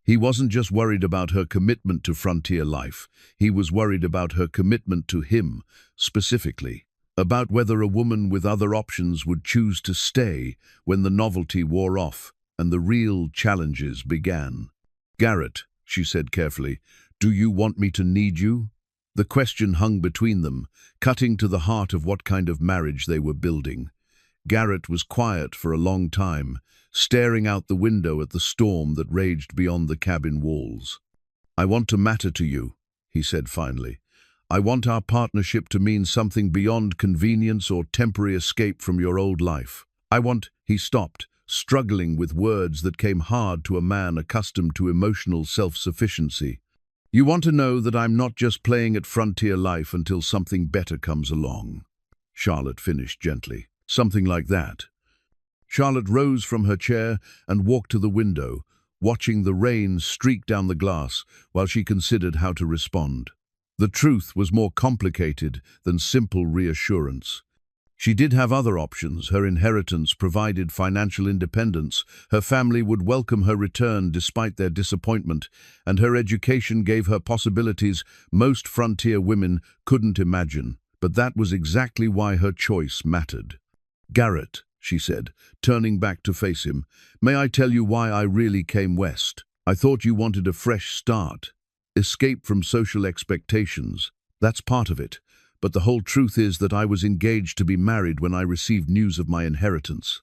S1: He wasn't just worried about her commitment to frontier life, he was worried about her commitment to him, specifically. about whether a woman with other options would choose to stay when the novelty wore off and the real challenges began. "Garrett," she said carefully, "do you want me to need you?" The question hung between them, cutting to the heart of what kind of marriage they were building. Garrett was quiet for a long time, staring out the window at the storm that raged beyond the cabin walls. "I want to matter to you," he said finally. "I want our partnership to mean something beyond convenience or temporary escape from your old life. I want—" He stopped, struggling with words that came hard to a man accustomed to emotional self-sufficiency. "You want to know that I'm not just playing at frontier life until something better comes along," Charlotte finished gently. "Something like that." Charlotte rose from her chair and walked to the window, watching the rain streak down the glass while she considered how to respond. The truth was more complicated than simple reassurance. She did have other options. Her inheritance provided financial independence, her family would welcome her return despite their disappointment, and her education gave her possibilities most frontier women couldn't imagine. But that was exactly why her choice mattered. "Garrett," she said, turning back to face him, "may I tell you why I really came west? I thought you wanted a fresh start. Escape from social expectations. That's part of it. But the whole truth is that I was engaged to be married when I received news of my inheritance."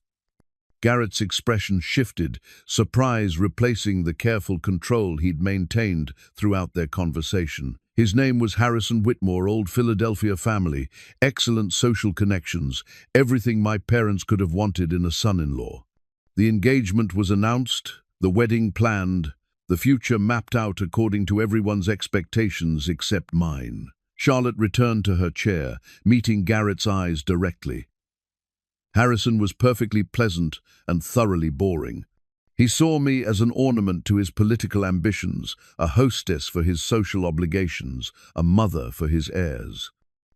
S1: Garrett's expression shifted, surprise replacing the careful control he'd maintained throughout their conversation. His name was Harrison Whitmore, old Philadelphia family, excellent social connections, everything my parents could have wanted in a son-in-law. The engagement was announced, the wedding planned, the future mapped out according to everyone's expectations except mine. Charlotte returned to her chair, meeting Garrett's eyes directly. Harrison was perfectly pleasant and thoroughly boring. He saw me as an ornament to his political ambitions, a hostess for his social obligations, a mother for his heirs.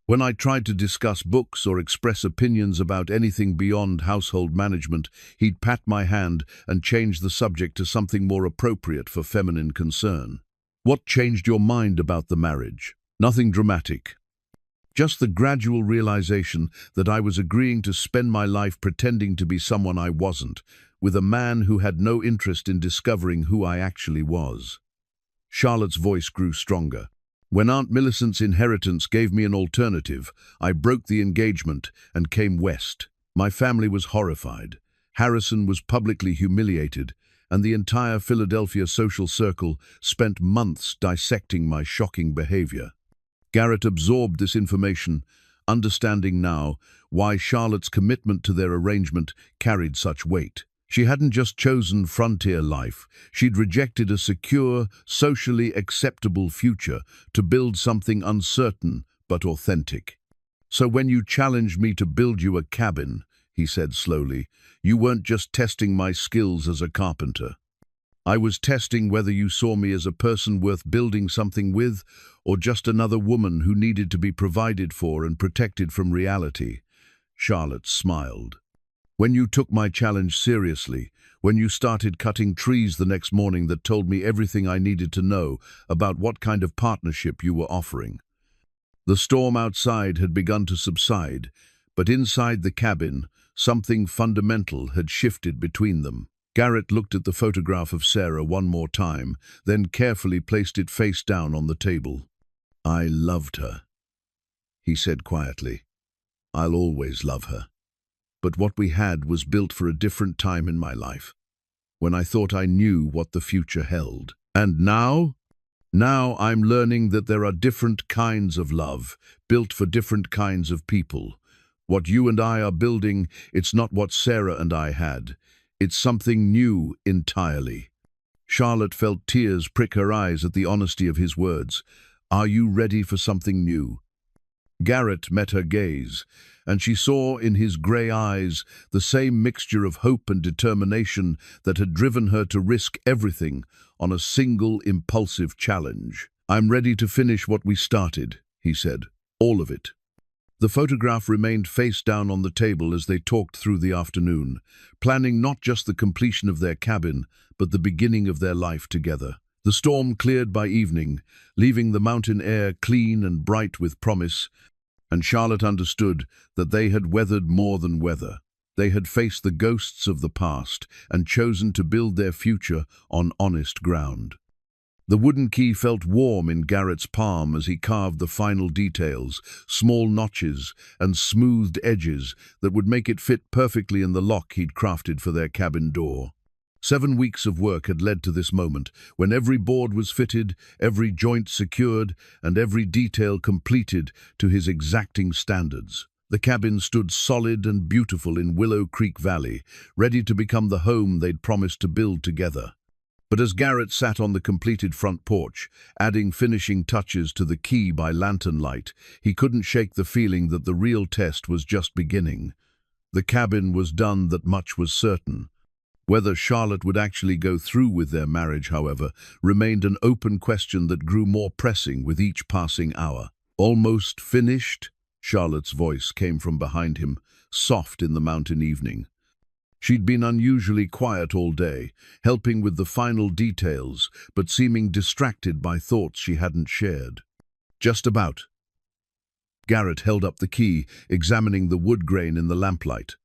S1: When I tried to discuss books or express opinions about anything beyond household management, he'd pat my hand and change the subject to something more appropriate for feminine concern. "What changed your mind about the marriage?" "Nothing dramatic. Just the gradual realization that I was agreeing to spend my life pretending to be someone I wasn't, with a man who had no interest in discovering who I actually was." Charlotte's voice grew stronger. "When Aunt Millicent's inheritance gave me an alternative, I broke the engagement and came west. My family was horrified. Harrison was publicly humiliated, and the entire Philadelphia social circle spent months dissecting my shocking behavior." Garrett absorbed this information, understanding now why Charlotte's commitment to their arrangement carried such weight. She hadn't just chosen frontier life, she'd rejected a secure, socially acceptable future to build something uncertain but authentic. "So when you challenged me to build you a cabin," he said slowly, "you weren't just testing my skills as a carpenter. I was testing whether you saw me as a person worth building something with, or just another woman who needed to be provided for and protected from reality." Charlotte smiled. "When you took my challenge seriously, when you started cutting trees the next morning that told me everything I needed to know about what kind of partnership you were offering." The storm outside had begun to subside, but inside the cabin, something fundamental had shifted between them. Garrett looked at the photograph of Sarah one more time, then carefully placed it face down on the table. "I loved her," he said quietly. "I'll always love her. But what we had was built for a different time in my life, when I thought I knew what the future held. And now? Now I'm learning that there are different kinds of love, built for different kinds of people. What you and I are building, it's not what Sarah and I had. It's something new entirely." Charlotte felt tears prick her eyes at the honesty of his words. "Are you ready for something new?" Garrett met her gaze, and she saw in his grey eyes the same mixture of hope and determination that had driven her to risk everything on a single impulsive challenge. "I'm ready to finish what we started," he said. "All of it." The photograph remained face down on the table as they talked through the afternoon, planning not just the completion of their cabin, but the beginning of their life together. The storm cleared by evening, leaving the mountain air clean and bright with promise, and Charlotte understood that they had weathered more than weather. They had faced the ghosts of the past and chosen to build their future on honest ground. The wooden key felt warm in Garrett's palm as he carved the final details, small notches and smoothed edges that would make it fit perfectly in the lock he'd crafted for their cabin door. 7 weeks of work had led to this moment, when every board was fitted, every joint secured, and every detail completed to his exacting standards. The cabin stood solid and beautiful in Willow Creek Valley, ready to become the home they'd promised to build together. But as Garrett sat on the completed front porch, adding finishing touches to the key by lantern light, he couldn't shake the feeling that the real test was just beginning. The cabin was done, that much was certain. Whether Charlotte would actually go through with their marriage, however, remained an open question that grew more pressing with each passing hour. "Almost finished?" Charlotte's voice came from behind him, soft in the mountain evening. She'd been unusually quiet all day, helping with the final details, but seeming distracted by thoughts she hadn't shared. "Just about." Garrett held up the key, examining the wood grain in the lamplight.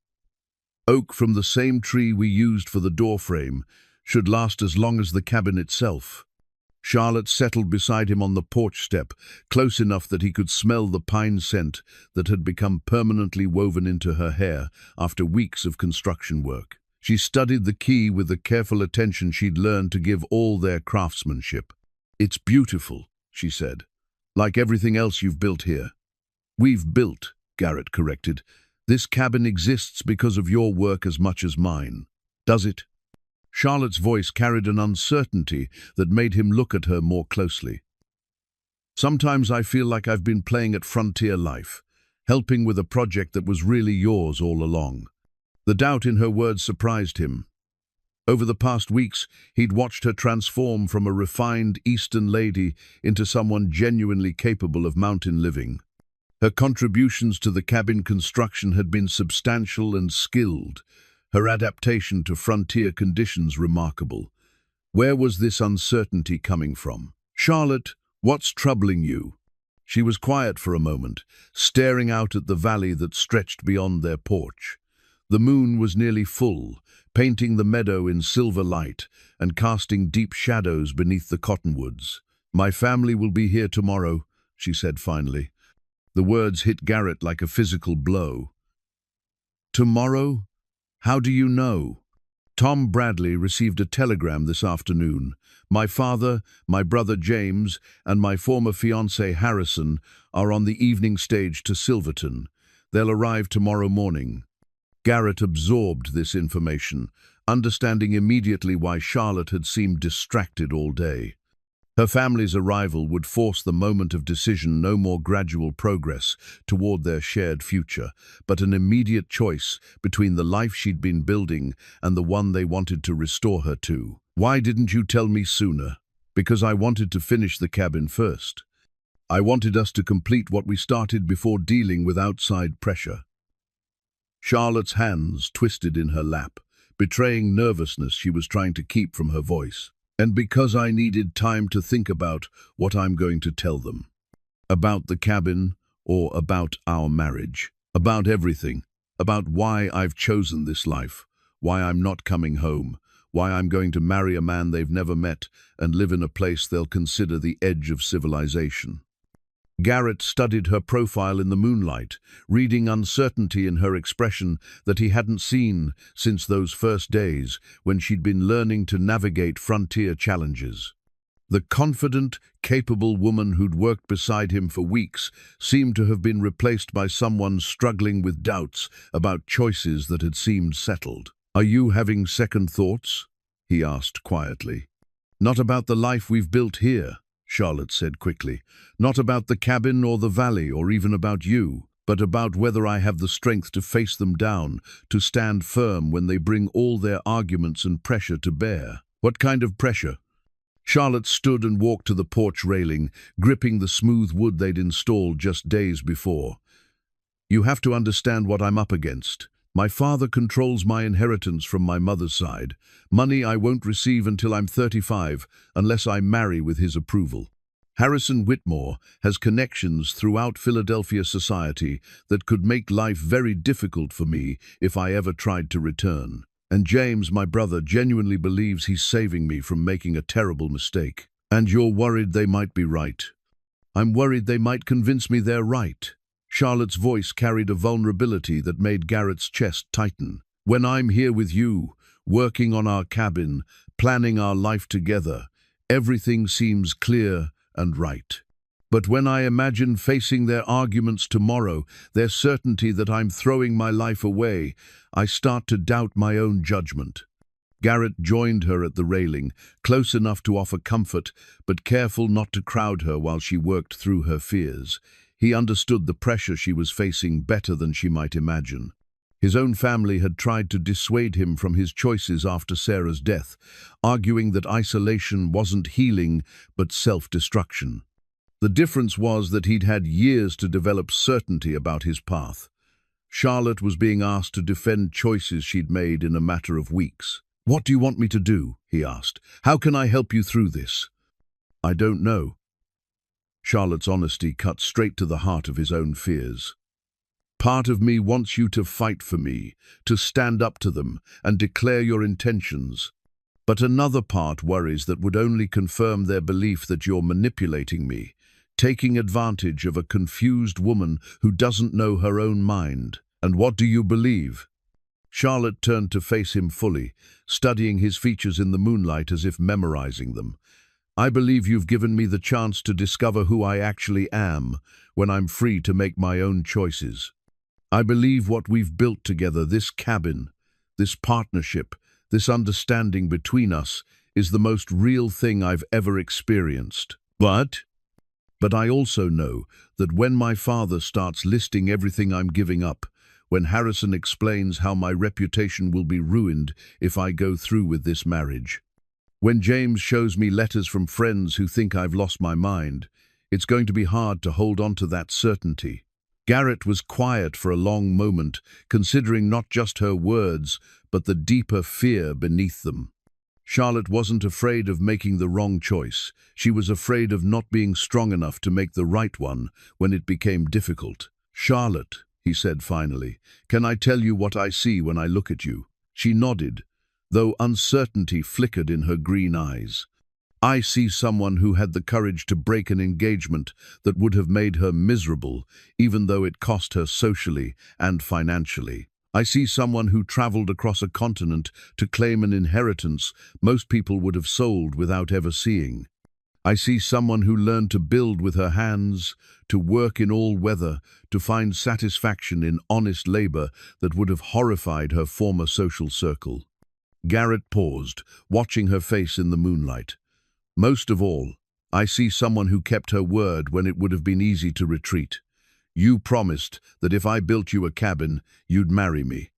S1: "Oak from the same tree we used for the door frame, should last as long as the cabin itself." Charlotte settled beside him on the porch step, close enough that he could smell the pine scent that had become permanently woven into her hair after weeks of construction work. She studied the key with the careful attention she'd learned to give all their craftsmanship. "It's beautiful," she said, "like everything else you've built here." "We've built," Garrett corrected. "This cabin exists because of your work as much as mine. Does it?" Charlotte's voice carried an uncertainty that made him look at her more closely. "Sometimes I feel like I've been playing at frontier life, helping with a project that was really yours all along." The doubt in her words surprised him. Over the past weeks, he'd watched her transform from a refined Eastern lady into someone genuinely capable of mountain living. Her contributions to the cabin construction had been substantial and skilled, her adaptation to frontier conditions remarkable. Where was this uncertainty coming from? "Charlotte, what's troubling you?" She was quiet for a moment, staring out at the valley that stretched beyond their porch. The moon was nearly full, painting the meadow in silver light and casting deep shadows beneath the cottonwoods. "My family will be here tomorrow," she said finally. The words hit Garrett like a physical blow. "Tomorrow? How do you know?" "Tom Bradley received a telegram this afternoon. My father, my brother James, and my former fiancé Harrison are on the evening stage to Silverton. They'll arrive tomorrow morning." Garrett absorbed this information, understanding immediately why Charlotte had seemed distracted all day. Her family's arrival would force the moment of decision, no more gradual progress toward their shared future, but an immediate choice between the life she'd been building and the one they wanted to restore her to. "Why didn't you tell me sooner?" "Because I wanted to finish the cabin first. I wanted us to complete what we started before dealing with outside pressure." Charlotte's hands twisted in her lap, betraying nervousness she was trying to keep from her voice. "And because I needed time to think about what I'm going to tell them. About the cabin, or about our marriage. About everything. About why I've chosen this life. Why I'm not coming home. Why I'm going to marry a man they've never met and live in a place they'll consider the edge of civilization." Garrett studied her profile in the moonlight, reading uncertainty in her expression that he hadn't seen since those first days when she'd been learning to navigate frontier challenges. The confident, capable woman who'd worked beside him for weeks seemed to have been replaced by someone struggling with doubts about choices that had seemed settled. "Are you having second thoughts?" he asked quietly. "Not about the life we've built here," Charlotte said quickly. "Not about the cabin or the valley or even about you, but about whether I have the strength to face them down, to stand firm when they bring all their arguments and pressure to bear." "What kind of pressure?" Charlotte stood and walked to the porch railing, gripping the smooth wood they'd installed just days before. "You have to understand what I'm up against. My father controls my inheritance from my mother's side. Money I won't receive until I'm 35, unless I marry with his approval. Harrison Whitmore has connections throughout Philadelphia society that could make life very difficult for me if I ever tried to return. And James, my brother, genuinely believes he's saving me from making a terrible mistake. And you're worried they might be right. I'm worried they might convince me they're right. Charlotte's voice carried a vulnerability that made Garrett's chest tighten. When I'm here with you, working on our cabin, planning our life together, everything seems clear and right. But when I imagine facing their arguments tomorrow, their certainty that I'm throwing my life away, I start to doubt my own judgment. Garrett joined her at the railing, close enough to offer comfort, but careful not to crowd her while she worked through her fears. He understood the pressure she was facing better than she might imagine. His own family had tried to dissuade him from his choices after Sarah's death, arguing that isolation wasn't healing but self-destruction. The difference was that he'd had years to develop certainty about his path. Charlotte was being asked to defend choices she'd made in a matter of weeks. "What do you want me to do?" he asked. "How can I help you through this?" "I don't know." Charlotte's honesty cut straight to the heart of his own fears. "Part of me wants you to fight for me, to stand up to them and declare your intentions. But another part worries that would only confirm their belief that you're manipulating me, taking advantage of a confused woman who doesn't know her own mind. And what do you believe?" Charlotte turned to face him fully, studying his features in the moonlight as if memorizing them. "I believe you've given me the chance to discover who I actually am when I'm free to make my own choices. I believe what we've built together, this cabin, this partnership, this understanding between us, is the most real thing I've ever experienced. But I also know that when my father starts listing everything I'm giving up, when Harrison explains how my reputation will be ruined if I go through with this marriage, when James shows me letters from friends who think I've lost my mind, it's going to be hard to hold on to that certainty." Garrett was quiet for a long moment, considering not just her words, but the deeper fear beneath them. Charlotte wasn't afraid of making the wrong choice. She was afraid of not being strong enough to make the right one when it became difficult. "Charlotte," he said finally, "can I tell you what I see when I look at you?" She nodded, though uncertainty flickered in her green eyes. "I see someone who had the courage to break an engagement that would have made her miserable, even though it cost her socially and financially. I see someone who traveled across a continent to claim an inheritance most people would have sold without ever seeing. I see someone who learned to build with her hands, to work in all weather, to find satisfaction in honest labor that would have horrified her former social circle." Garrett paused, watching her face in the moonlight. "Most of all, I see someone who kept her word when it would have been easy to retreat. You promised that if I built you a cabin, you'd marry me.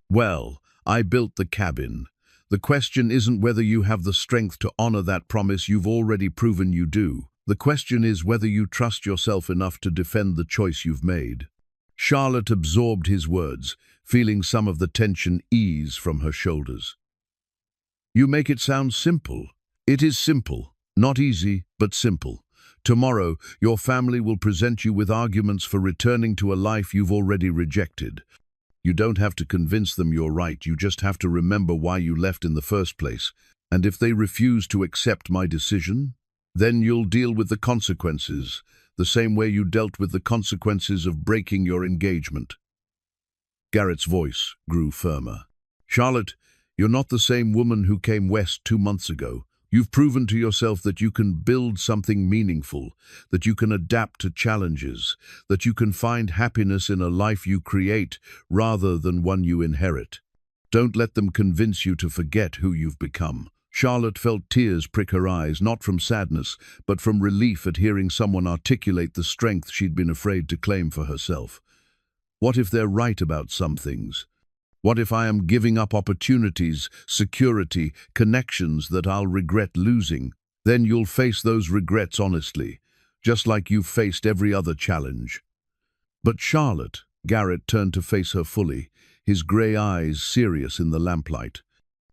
S1: Well, I built the cabin. The question isn't whether you have the strength to honor that promise. You've already proven you do. The question is whether you trust yourself enough to defend the choice you've made." Charlotte absorbed his words, feeling some of the tension ease from her shoulders. "You make it sound simple." "It is simple. Not easy, but simple. Tomorrow, your family will present you with arguments for returning to a life you've already rejected. You don't have to convince them you're right, you just have to remember why you left in the first place. And if they refuse to accept my decision, then you'll deal with the consequences, the same way you dealt with the consequences of breaking your engagement." Garrett's voice grew firmer. "Charlotte, you're not the same woman who came west 2 months ago. You've proven to yourself that you can build something meaningful, that you can adapt to challenges, that you can find happiness in a life you create rather than one you inherit. Don't let them convince you to forget who you've become." Charlotte felt tears prick her eyes, not from sadness, but from relief at hearing someone articulate the strength she'd been afraid to claim for herself. What if they're right about some things? What if I am giving up opportunities, security, connections that I'll regret losing? Then you'll face those regrets honestly, just like you've faced every other challenge. "But Charlotte," Garrett turned to face her fully, his grey eyes serious in the lamplight.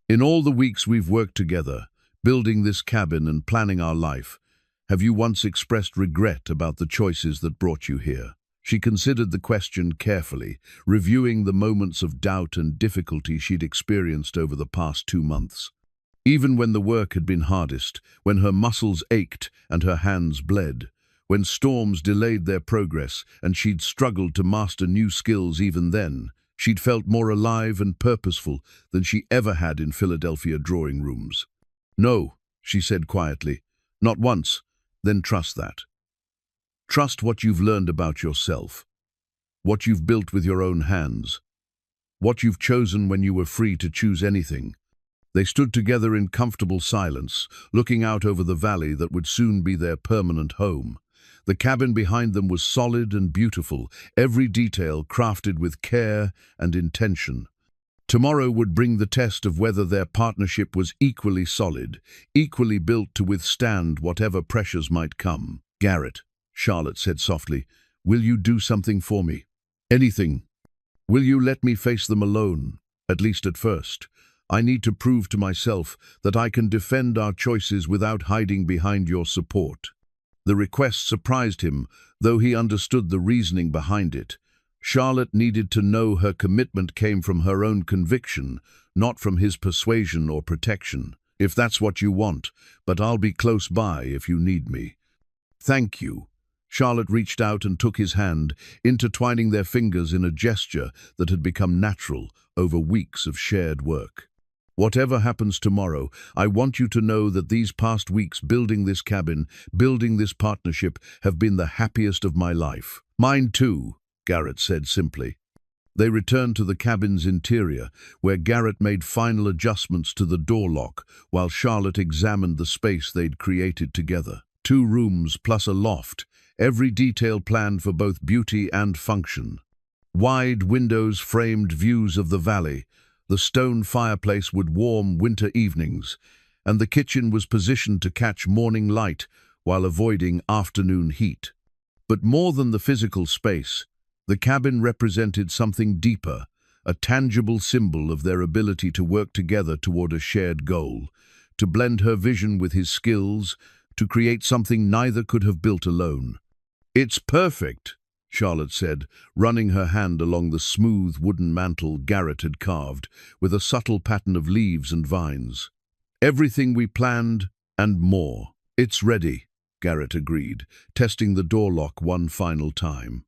S1: "In all the weeks we've worked together, building this cabin and planning our life, Have you once expressed regret about the choices that brought you here? She considered the question carefully, reviewing the moments of doubt and difficulty she'd experienced over the past 2 months. Even when the work had been hardest, when her muscles ached and her hands bled, when storms delayed their progress and she'd struggled to master new skills even then, she'd felt more alive and purposeful than she ever had in Philadelphia drawing rooms. "No," she said quietly, "not once." "Then trust that. Trust what you've learned about yourself, what you've built with your own hands, what you've chosen when you were free to choose anything." They stood together in comfortable silence, looking out over the valley that would soon be their permanent home. The cabin behind them was solid and beautiful, every detail crafted with care and intention. Tomorrow would bring the test of whether their partnership was equally solid, equally built to withstand whatever pressures might come. "Garrett," Charlotte said softly, "will you do something for me? Anything. Will you let me face them alone, at least at first? I need to prove to myself that I can defend our choices without hiding behind your support." The request surprised him, though he understood the reasoning behind it. Charlotte needed to know her commitment came from her own conviction, not from his persuasion or protection. "If that's what you want, but I'll be close by if you need me." "Thank you." Charlotte reached out and took his hand, intertwining their fingers in a gesture that had become natural over weeks of shared work. "Whatever happens tomorrow, I want you to know that these past weeks building this cabin, building this partnership, have been the happiest of my life." "Mine too," Garrett said simply. They returned to the cabin's interior, where Garrett made final adjustments to the door lock, while Charlotte examined the space they'd created together. 2 rooms plus a loft, every detail planned for both beauty and function. Wide windows framed views of the valley. The stone fireplace would warm winter evenings, and the kitchen was positioned to catch morning light while avoiding afternoon heat. But more than the physical space, the cabin represented something deeper, a tangible symbol of their ability to work together toward a shared goal, to blend her vision with his skills, to create something neither could have built alone. "It's perfect," Charlotte said, running her hand along the smooth wooden mantel Garrett had carved, with a subtle pattern of leaves and vines. "Everything we planned, and more." "It's ready," Garrett agreed, testing the door lock one final time.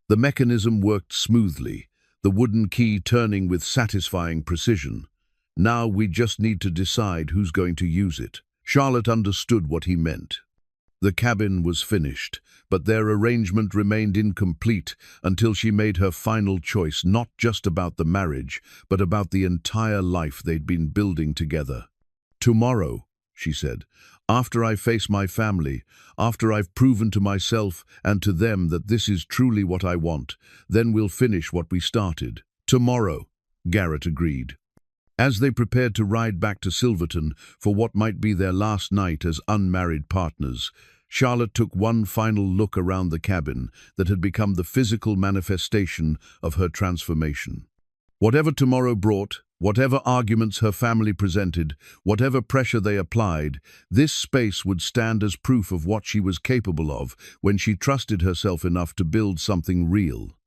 S1: The mechanism worked smoothly, the wooden key turning with satisfying precision. "Now we just need to decide who's going to use it." Charlotte understood what he meant. The cabin was finished, but their arrangement remained incomplete until she made her final choice, not just about the marriage, but about the entire life they'd been building together. "Tomorrow," she said, "after I face my family, after I've proven to myself and to them that this is truly what I want, then we'll finish what we started." "Tomorrow," Garrett agreed. As they prepared to ride back to Silverton for what might be their last night as unmarried partners, Charlotte took one final look around the cabin that had become the physical manifestation of her transformation. Whatever tomorrow brought, whatever arguments her family presented, whatever pressure they applied, this space would stand as proof of what she was capable of when she trusted herself enough to build something real.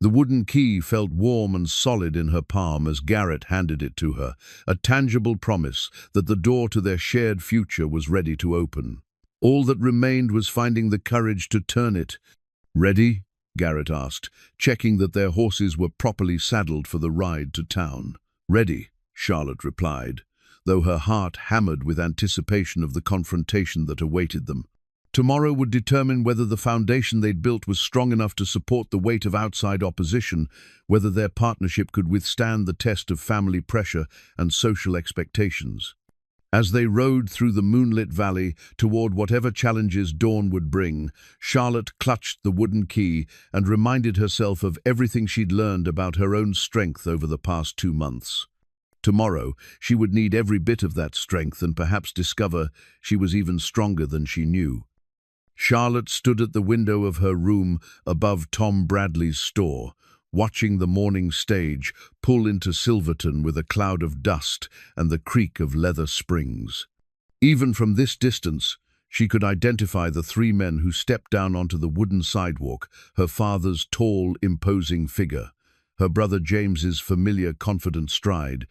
S1: The wooden key felt warm and solid in her palm as Garrett handed it to her, a tangible promise that the door to their shared future was ready to open. All that remained was finding the courage to turn it. "Ready?" Garrett asked, checking that their horses were properly saddled for the ride to town. "Ready," Charlotte replied, though her heart hammered with anticipation of the confrontation that awaited them. Tomorrow would determine whether the foundation they'd built was strong enough to support the weight of outside opposition, whether their partnership could withstand the test of family pressure and social expectations. As they rode through the moonlit valley toward whatever challenges dawn would bring, Charlotte clutched the wooden key and reminded herself of everything she'd learned about her own strength over the past 2 months. Tomorrow, she would need every bit of that strength and perhaps discover she was even stronger than she knew. Charlotte stood at the window of her room above Tom Bradley's store, watching the morning stage pull into Silverton with a cloud of dust and the creak of leather springs. Even from this distance, She could identify the three men who stepped down onto the wooden sidewalk, her father's tall, imposing figure, her brother James's familiar, confident stride,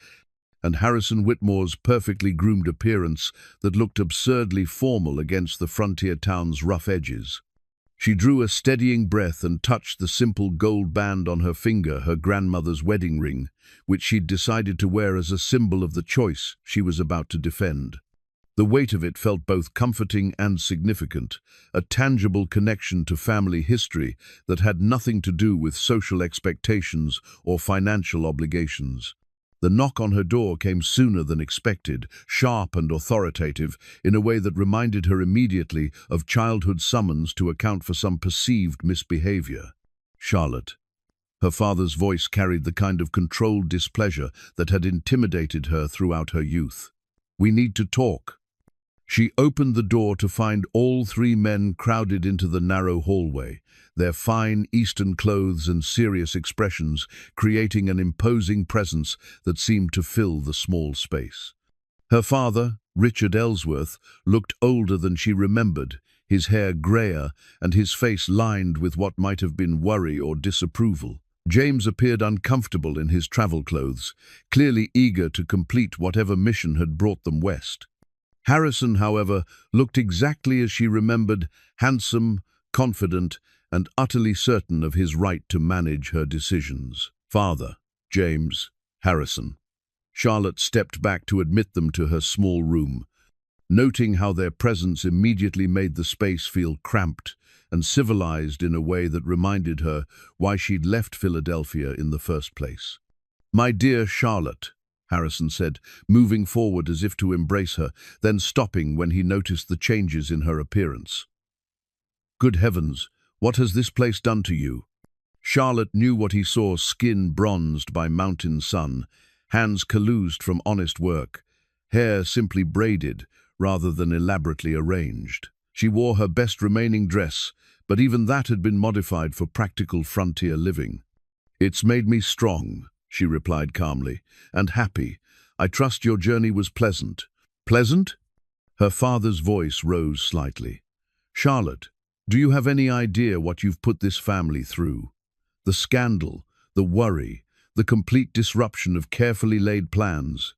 S1: and Harrison Whitmore's perfectly groomed appearance that looked absurdly formal against the frontier town's rough edges. She drew a steadying breath and touched the simple gold band on her finger, her grandmother's wedding ring, which she'd decided to wear as a symbol of the choice she was about to defend. The weight of it felt both comforting and significant, a tangible connection to family history that had nothing to do with social expectations or financial obligations. The knock on her door came sooner than expected, sharp and authoritative, in a way that reminded her immediately of childhood summons to account for some perceived misbehavior. Charlotte. Her father's voice carried the kind of controlled displeasure that had intimidated her throughout her youth. "We need to talk." She opened the door to find all three men crowded into the narrow hallway, their fine Eastern clothes and serious expressions creating an imposing presence that seemed to fill the small space. Her father, Richard Ellsworth, looked older than she remembered, his hair grayer and his face lined with what might have been worry or disapproval. James appeared uncomfortable in his travel clothes, clearly eager to complete whatever mission had brought them west. Harrison, however, looked exactly as she remembered, handsome, confident, and utterly certain of his right to manage her decisions. Father, James, Harrison. Charlotte stepped back to admit them to her small room, noting how their presence immediately made the space feel cramped and civilized in a way that reminded her why she'd left Philadelphia in the first place. "My dear Charlotte," Harrison said, moving forward as if to embrace her, then stopping when he noticed the changes in her appearance. "Good heavens, what has this place done to you?" Charlotte knew what he saw: skin bronzed by mountain sun, hands calloused from honest work, hair simply braided rather than elaborately arranged. She wore her best remaining dress, but even that had been modified for practical frontier living. "It's made me strong," she replied calmly, "and happy. I trust your journey was pleasant." "Pleasant?" Her father's voice rose slightly. "Charlotte, do you have any idea what you've put this family through? The scandal, the worry, the complete disruption of carefully laid plans."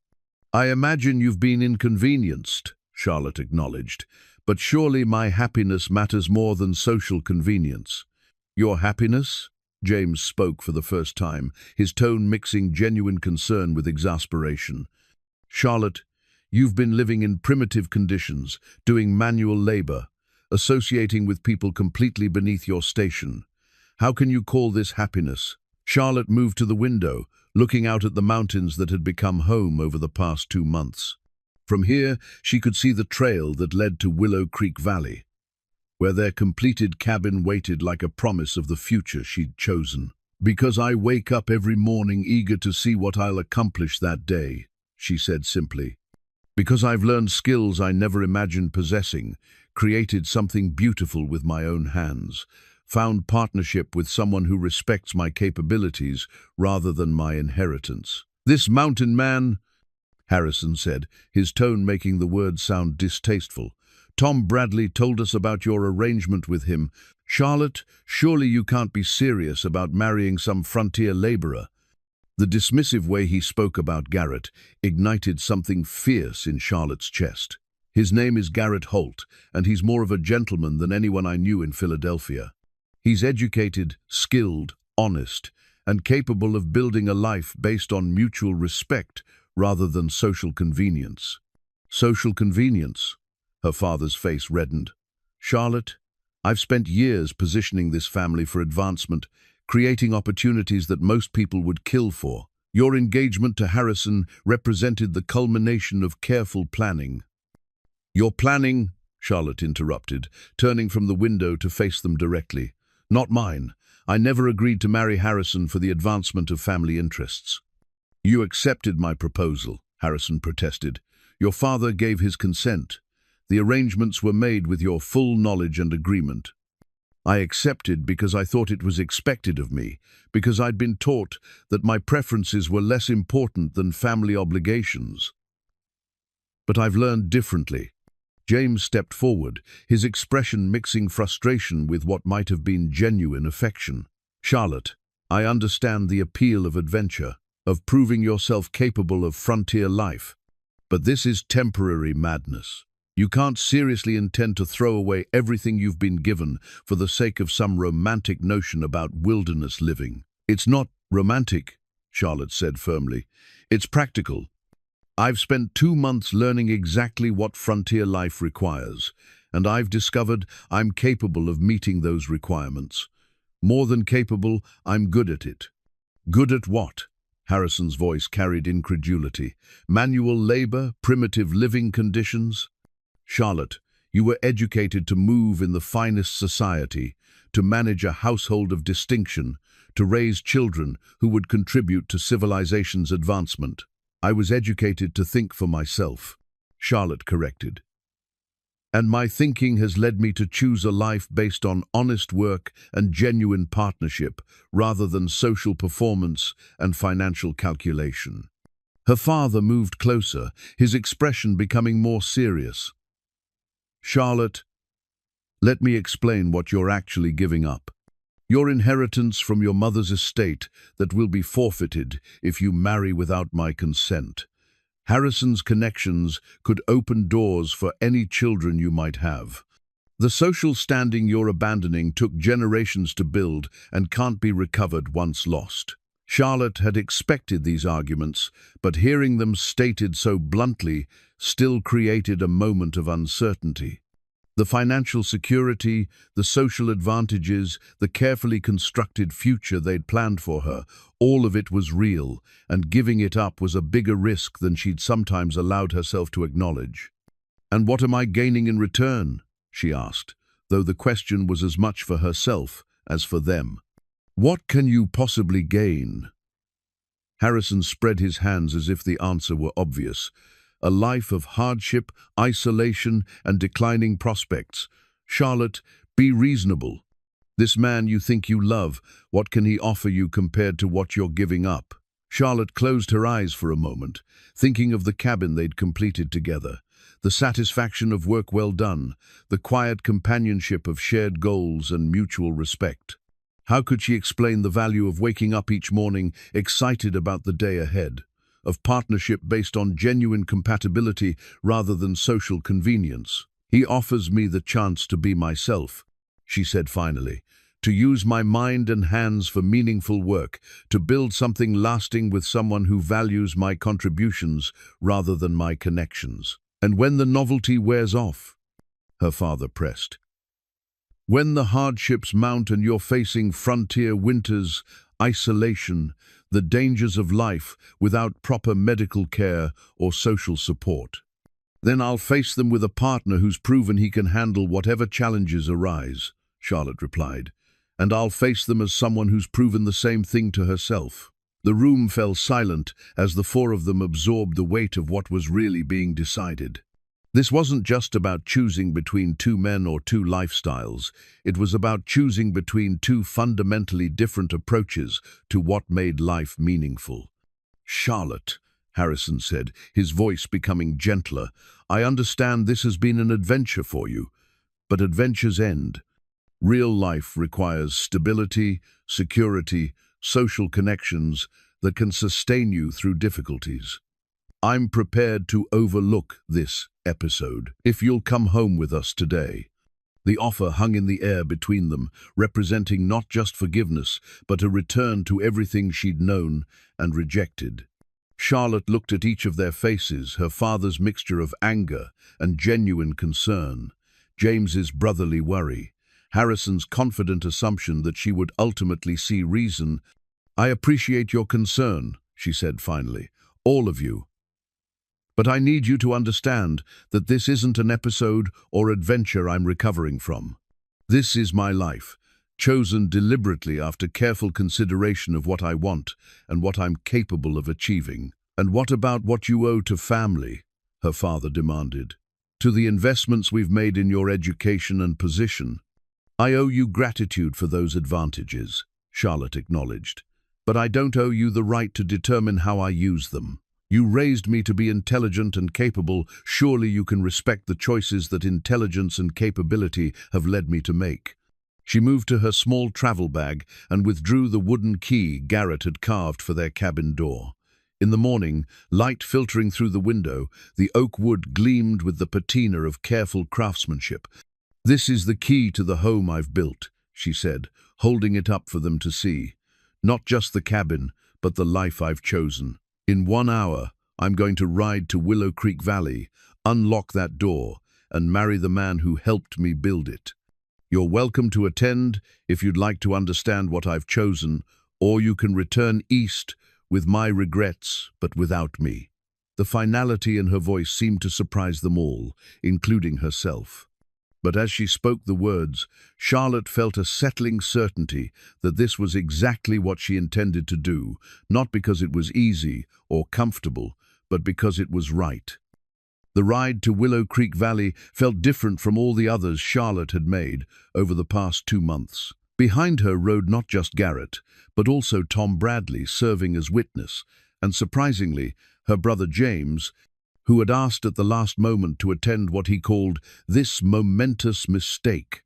S1: "I imagine you've been inconvenienced," Charlotte acknowledged, "but surely my happiness matters more than social convenience." "Your happiness?" James spoke for the first time, his tone mixing genuine concern with exasperation. "Charlotte, you've been living in primitive conditions, doing manual labor, associating with people completely beneath your station. How can you call this happiness?" Charlotte moved to the window, looking out at the mountains that had become home over the past 2 months. From here, she could see the trail that led to Willow Creek Valley, where their completed cabin waited like a promise of the future she'd chosen. "Because I wake up every morning eager to see what I'll accomplish that day," she said simply. "Because I've learned skills I never imagined possessing, created something beautiful with my own hands, found partnership with someone who respects my capabilities rather than my inheritance." "This mountain man," Harrison said, his tone making the words sound distasteful. "Tom Bradley told us about your arrangement with him. Charlotte, surely you can't be serious about marrying some frontier laborer." The dismissive way he spoke about Garrett ignited something fierce in Charlotte's chest. "His name is Garrett Holt, and he's more of a gentleman than anyone I knew in Philadelphia. He's educated, skilled, honest, and capable of building a life based on mutual respect rather than social convenience." "Social convenience?" Her father's face reddened. "Charlotte, I've spent years positioning this family for advancement, creating opportunities that most people would kill for. Your engagement to Harrison represented the culmination of careful planning." "Your planning?" Charlotte interrupted, turning from the window to face them directly. "Not mine. I never agreed to marry Harrison for the advancement of family interests." "You accepted my proposal," Harrison protested. "Your father gave his consent. The arrangements were made with your full knowledge and agreement." "I accepted because I thought it was expected of me, because I'd been taught that my preferences were less important than family obligations. But I've learned differently." James stepped forward, his expression mixing frustration with what might have been genuine affection. Charlotte, I understand the appeal of adventure, of proving yourself capable of frontier life. But this is temporary madness. You can't seriously intend to throw away everything you've been given for the sake of some romantic notion about wilderness living. It's not romantic, Charlotte said firmly. It's practical. I've spent 2 months learning exactly what frontier life requires, and I've discovered I'm capable of meeting those requirements. More than capable, I'm good at it. Good at what? Harrison's voice carried incredulity. Manual labor, primitive living conditions? Charlotte, you were educated to move in the finest society, to manage a household of distinction, to raise children who would contribute to civilization's advancement. I was educated to think for myself, Charlotte corrected. And my thinking has led me to choose a life based on honest work and genuine partnership, rather than social performance and financial calculation. Her father moved closer, his expression becoming more serious. Charlotte, let me explain what you're actually giving up. Your inheritance from your mother's estate that will be forfeited if you marry without my consent. Harrison's connections could open doors for any children you might have. The social standing you're abandoning took generations to build and can't be recovered once lost. Charlotte had expected these arguments, but hearing them stated so bluntly still created a moment of uncertainty. The financial security, the social advantages, the carefully constructed future they'd planned for her, all of it was real, and giving it up was a bigger risk than she'd sometimes allowed herself to acknowledge. "And what am I gaining in return?" she asked, though the question was as much for herself as for them. "What can you possibly gain?" Harrison spread his hands as if the answer were obvious. A life of hardship, isolation, and declining prospects. Charlotte, be reasonable. This man you think you love, what can he offer you compared to what you're giving up? Charlotte closed her eyes for a moment, thinking of the cabin they'd completed together, the satisfaction of work well done, the quiet companionship of shared goals and mutual respect. How could she explain the value of waking up each morning excited about the day ahead? Of partnership based on genuine compatibility rather than social convenience? "He offers me the chance to be myself," she said finally, "to use my mind and hands for meaningful work, to build something lasting with someone who values my contributions rather than my connections. And when the novelty wears off," her father pressed, "when the hardships mount and you're facing frontier winters, isolation, the dangers of life without proper medical care or social support, then I'll face them with a partner who's proven he can handle whatever challenges arise," Charlotte replied, "and I'll face them as someone who's proven the same thing to herself." The room fell silent as the four of them absorbed the weight of what was really being decided. This wasn't just about choosing between two men or two lifestyles. It was about choosing between two fundamentally different approaches to what made life meaningful. "Charlotte," Harrison said, his voice becoming gentler, "I understand this has been an adventure for you, but adventures end. Real life requires stability, security, social connections that can sustain you through difficulties. I'm prepared to overlook this episode if you'll come home with us today." The offer hung in the air between them, representing not just forgiveness, but a return to everything she'd known and rejected. Charlotte looked at each of their faces, her father's mixture of anger and genuine concern, James's brotherly worry, Harrison's confident assumption that she would ultimately see reason. "I appreciate your concern," she said finally, "all of you. But I need you to understand that this isn't an episode or adventure I'm recovering from. This is my life, chosen deliberately after careful consideration of what I want and what I'm capable of achieving." "And what about what you owe to family?" her father demanded. "To the investments we've made in your education and position." "I owe you gratitude for those advantages," Charlotte acknowledged, "but I don't owe you the right to determine how I use them." You raised me to be intelligent and capable. Surely you can respect the choices that intelligence and capability have led me to make." She moved to her small travel bag and withdrew the wooden key Garrett had carved for their cabin door. In the morning, light filtering through the window, the oak wood gleamed with the patina of careful craftsmanship. "This is the key to the home I've built," she said, holding it up for them to see. "Not just the cabin, but the life I've chosen. In 1 hour, I'm going to ride to Willow Creek Valley, unlock that door, and marry the man who helped me build it. You're welcome to attend if you'd like to understand what I've chosen, or you can return east with my regrets, but without me." The finality in her voice seemed to surprise them all, including herself. But as she spoke the words, Charlotte felt a settling certainty that this was exactly what she intended to do, not because it was easy or comfortable, but because it was right. The ride to Willow Creek Valley felt different from all the others Charlotte had made over the past 2 months. Behind her rode not just Garrett, but also Tom Bradley serving as witness, and surprisingly, her brother James, who had asked at the last moment to attend what he called this momentous mistake.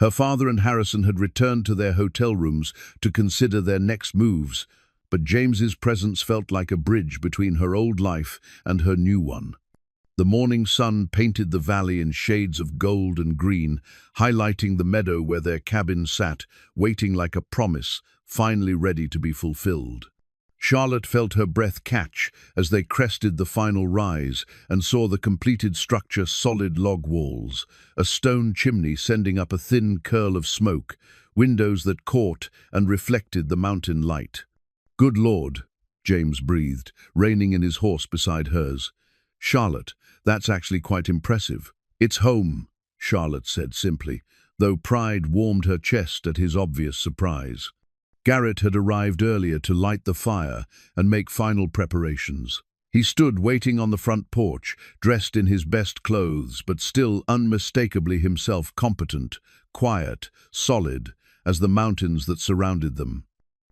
S1: Her father and Harrison had returned to their hotel rooms to consider their next moves, but James's presence felt like a bridge between her old life and her new one. The morning sun painted the valley in shades of gold and green, highlighting the meadow where their cabin sat, waiting like a promise, finally ready to be fulfilled. Charlotte felt her breath catch as they crested the final rise and saw the completed structure, solid log walls, a stone chimney sending up a thin curl of smoke, windows that caught and reflected the mountain light. "Good Lord," James breathed, reining in his horse beside hers. "Charlotte, that's actually quite impressive." "It's home," Charlotte said simply, though pride warmed her chest at his obvious surprise. Garrett had arrived earlier to light the fire and make final preparations. He stood waiting on the front porch, dressed in his best clothes, but still unmistakably himself, competent, quiet, solid, as the mountains that surrounded them.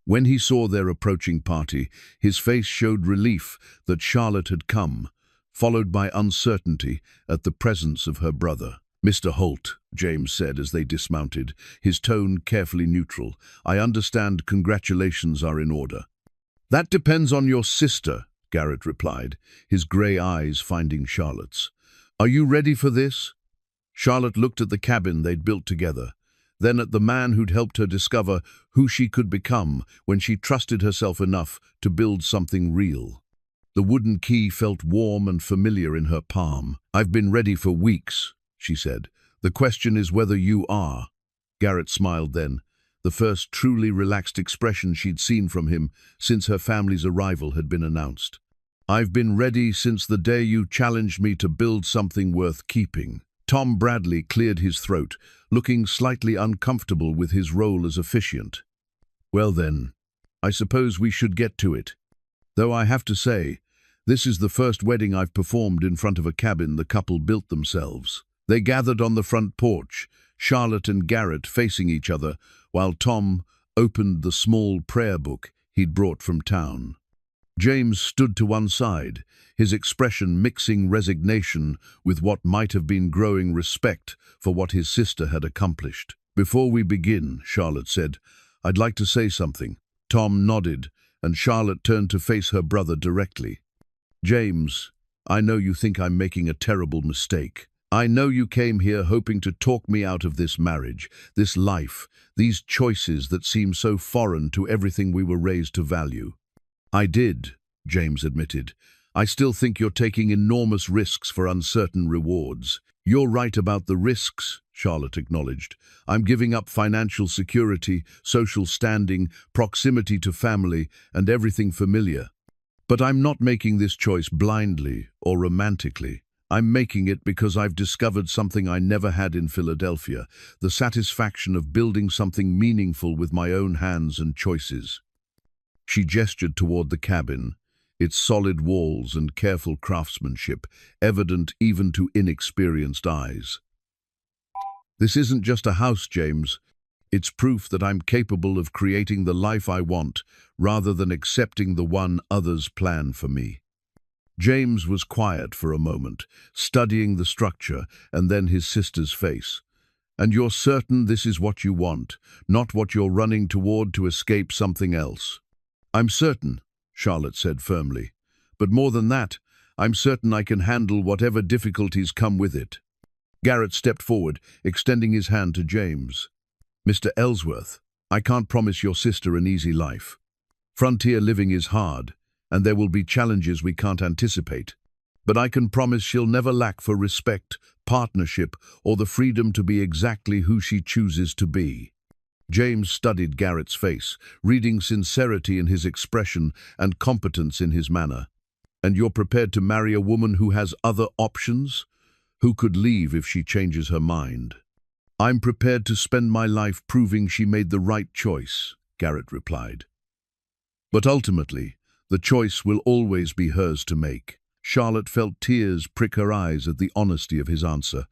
S1: When he saw their approaching party, his face showed relief that Charlotte had come, followed by uncertainty at the presence of her brother. "Mr. Holt," James said as they dismounted, his tone carefully neutral, "I understand congratulations are in order." "That depends on your sister," Garrett replied, his grey eyes finding Charlotte's. "Are you ready for this?" Charlotte looked at the cabin they'd built together, then at the man who'd helped her discover who she could become when she trusted herself enough to build something real. The wooden key felt warm and familiar in her palm. "I've been ready for weeks," she said. "The question is whether you are." Garrett smiled then, the first truly relaxed expression she'd seen from him since her family's arrival had been announced. "I've been ready since the day you challenged me to build something worth keeping." Tom Bradley cleared his throat, looking slightly uncomfortable with his role as officiant. "Well then, I suppose we should get to it. Though I have to say, this is the first wedding I've performed in front of a cabin the couple built themselves." They gathered on the front porch, Charlotte and Garrett facing each other, while Tom opened the small prayer book he'd brought from town. James stood to one side, his expression mixing resignation with what might have been growing respect for what his sister had accomplished. "Before we begin," Charlotte said, "I'd like to say something." Tom nodded, and Charlotte turned to face her brother directly. "James, I know you think I'm making a terrible mistake. I know you came here hoping to talk me out of this marriage, this life, these choices that seem so foreign to everything we were raised to value." "I did," James admitted. "I still think you're taking enormous risks for uncertain rewards." "You're right about the risks," Charlotte acknowledged. "I'm giving up financial security, social standing, proximity to family, and everything familiar. But I'm not making this choice blindly or romantically. I'm making it because I've discovered something I never had in Philadelphia, the satisfaction of building something meaningful with my own hands and choices." She gestured toward the cabin, its solid walls and careful craftsmanship, evident even to inexperienced eyes. "This isn't just a house, James. It's proof that I'm capable of creating the life I want rather than accepting the one others plan for me." James was quiet for a moment, studying the structure and then his sister's face. "And you're certain this is what you want, not what you're running toward to escape something else?" "I'm certain," Charlotte said firmly. "But more than that, I'm certain I can handle whatever difficulties come with it." Garrett stepped forward, extending his hand to James. "Mr. Ellsworth, I can't promise your sister an easy life. Frontier living is hard, and there will be challenges we can't anticipate. But I can promise she'll never lack for respect, partnership, or the freedom to be exactly who she chooses to be." James studied Garrett's face, reading sincerity in his expression and competence in his manner. "And you're prepared to marry a woman who has other options? Who could leave if she changes her mind?" "I'm prepared to spend my life proving she made the right choice," Garrett replied. "But ultimately, the choice will always be hers to make." Charlotte felt tears prick her eyes at the honesty of his answer.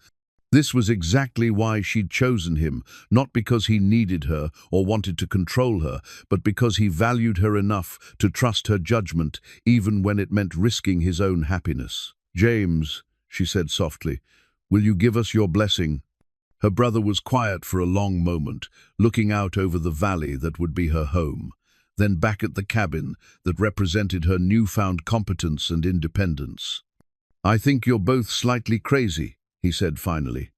S1: This was exactly why she'd chosen him, not because he needed her or wanted to control her, but because he valued her enough to trust her judgment, even when it meant risking his own happiness. "James," she said softly, "will you give us your blessing?" Her brother was quiet for a long moment, looking out over the valley that would be her home, then back at the cabin that represented her newfound competence and independence. "I think you're both slightly crazy," he said finally,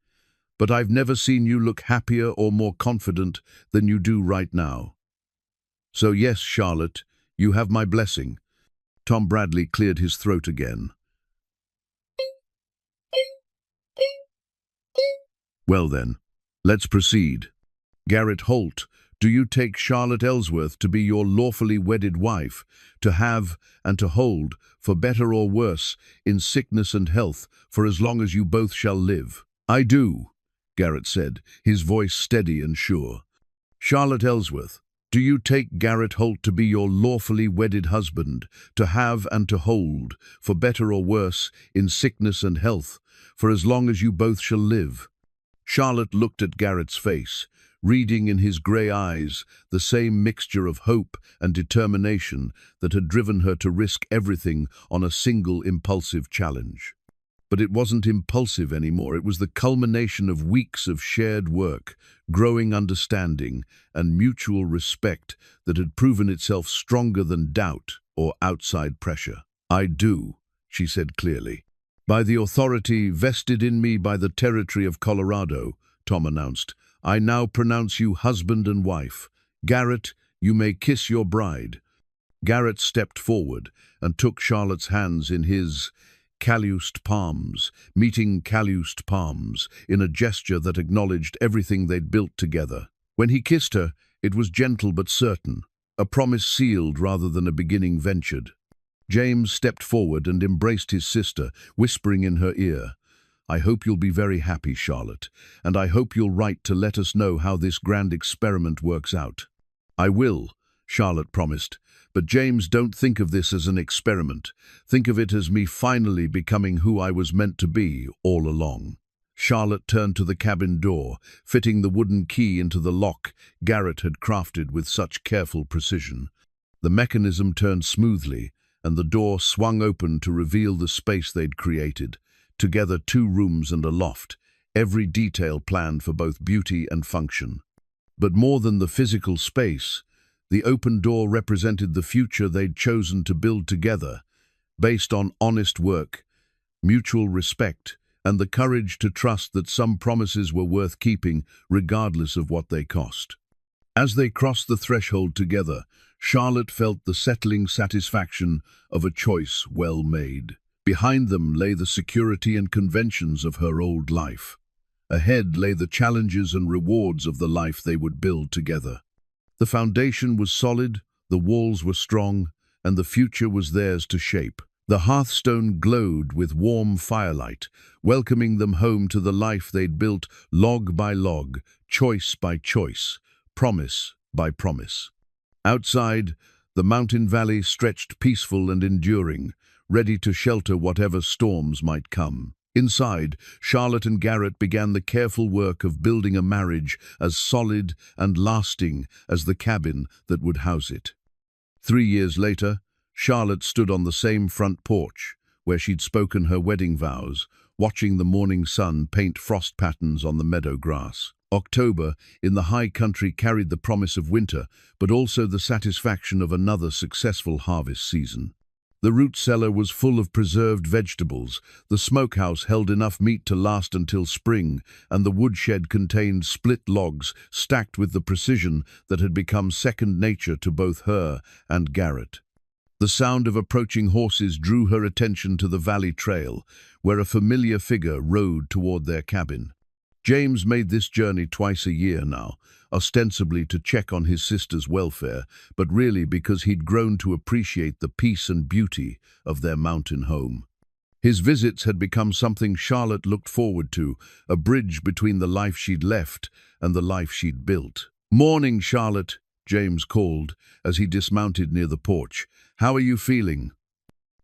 S1: "but I've never seen you look happier or more confident than you do right now. So yes, Charlotte, you have my blessing." Tom Bradley cleared his throat again. "Well then, let's proceed. Garrett Holt, do you take Charlotte Ellsworth to be your lawfully wedded wife, to have and to hold, for better or worse, in sickness and health, for as long as you both shall live?" "I do," Garrett said, his voice steady and sure. "Charlotte Ellsworth, do you take Garrett Holt to be your lawfully wedded husband, to have and to hold, for better or worse, in sickness and health, for as long as you both shall live?" Charlotte looked at Garrett's face, reading in his grey eyes the same mixture of hope and determination that had driven her to risk everything on a single impulsive challenge. But it wasn't impulsive anymore. It was the culmination of weeks of shared work, growing understanding, and mutual respect that had proven itself stronger than doubt or outside pressure. "I do," she said clearly. "By the authority vested in me by the territory of Colorado," Tom announced, "I now pronounce you husband and wife. Garrett, you may kiss your bride." Garrett stepped forward and took Charlotte's hands in his calloused palms, meeting calloused palms, in a gesture that acknowledged everything they'd built together. When he kissed her, it was gentle but certain, a promise sealed rather than a beginning ventured. James stepped forward and embraced his sister, whispering in her ear, "I hope you'll be very happy, Charlotte, and I hope you'll write to let us know how this grand experiment works out." "I will," Charlotte promised. "But James, don't think of this as an experiment. Think of it as me finally becoming who I was meant to be all along." Charlotte turned to the cabin door, fitting the wooden key into the lock Garrett had crafted with such careful precision. The mechanism turned smoothly, and the door swung open to reveal the space they'd created. Together, 2 rooms and a loft, every detail planned for both beauty and function. But more than the physical space, the open door represented the future they'd chosen to build together, based on honest work, mutual respect, and the courage to trust that some promises were worth keeping regardless of what they cost. As they crossed the threshold together, Charlotte felt the settling satisfaction of a choice well made. Behind them lay the security and conventions of her old life. Ahead lay the challenges and rewards of the life they would build together. The foundation was solid, the walls were strong, and the future was theirs to shape. The hearthstone glowed with warm firelight, welcoming them home to the life they'd built log by log, choice by choice, promise by promise. Outside, the mountain valley stretched peaceful and enduring, ready to shelter whatever storms might come. Inside, Charlotte and Garrett began the careful work of building a marriage as solid and lasting as the cabin that would house it. 3 years later, Charlotte stood on the same front porch, where she'd spoken her wedding vows, watching the morning sun paint frost patterns on the meadow grass. October, in the high country, carried the promise of winter, but also the satisfaction of another successful harvest season. The root cellar was full of preserved vegetables, the smokehouse held enough meat to last until spring, and the woodshed contained split logs stacked with the precision that had become second nature to both her and Garrett. The sound of approaching horses drew her attention to the valley trail, where a familiar figure rode toward their cabin. James made this journey twice a year now, ostensibly to check on his sister's welfare, but really because he'd grown to appreciate the peace and beauty of their mountain home. His visits had become something Charlotte looked forward to, a bridge between the life she'd left and the life she'd built. "Morning, Charlotte," James called as he dismounted near the porch. "How are you feeling?"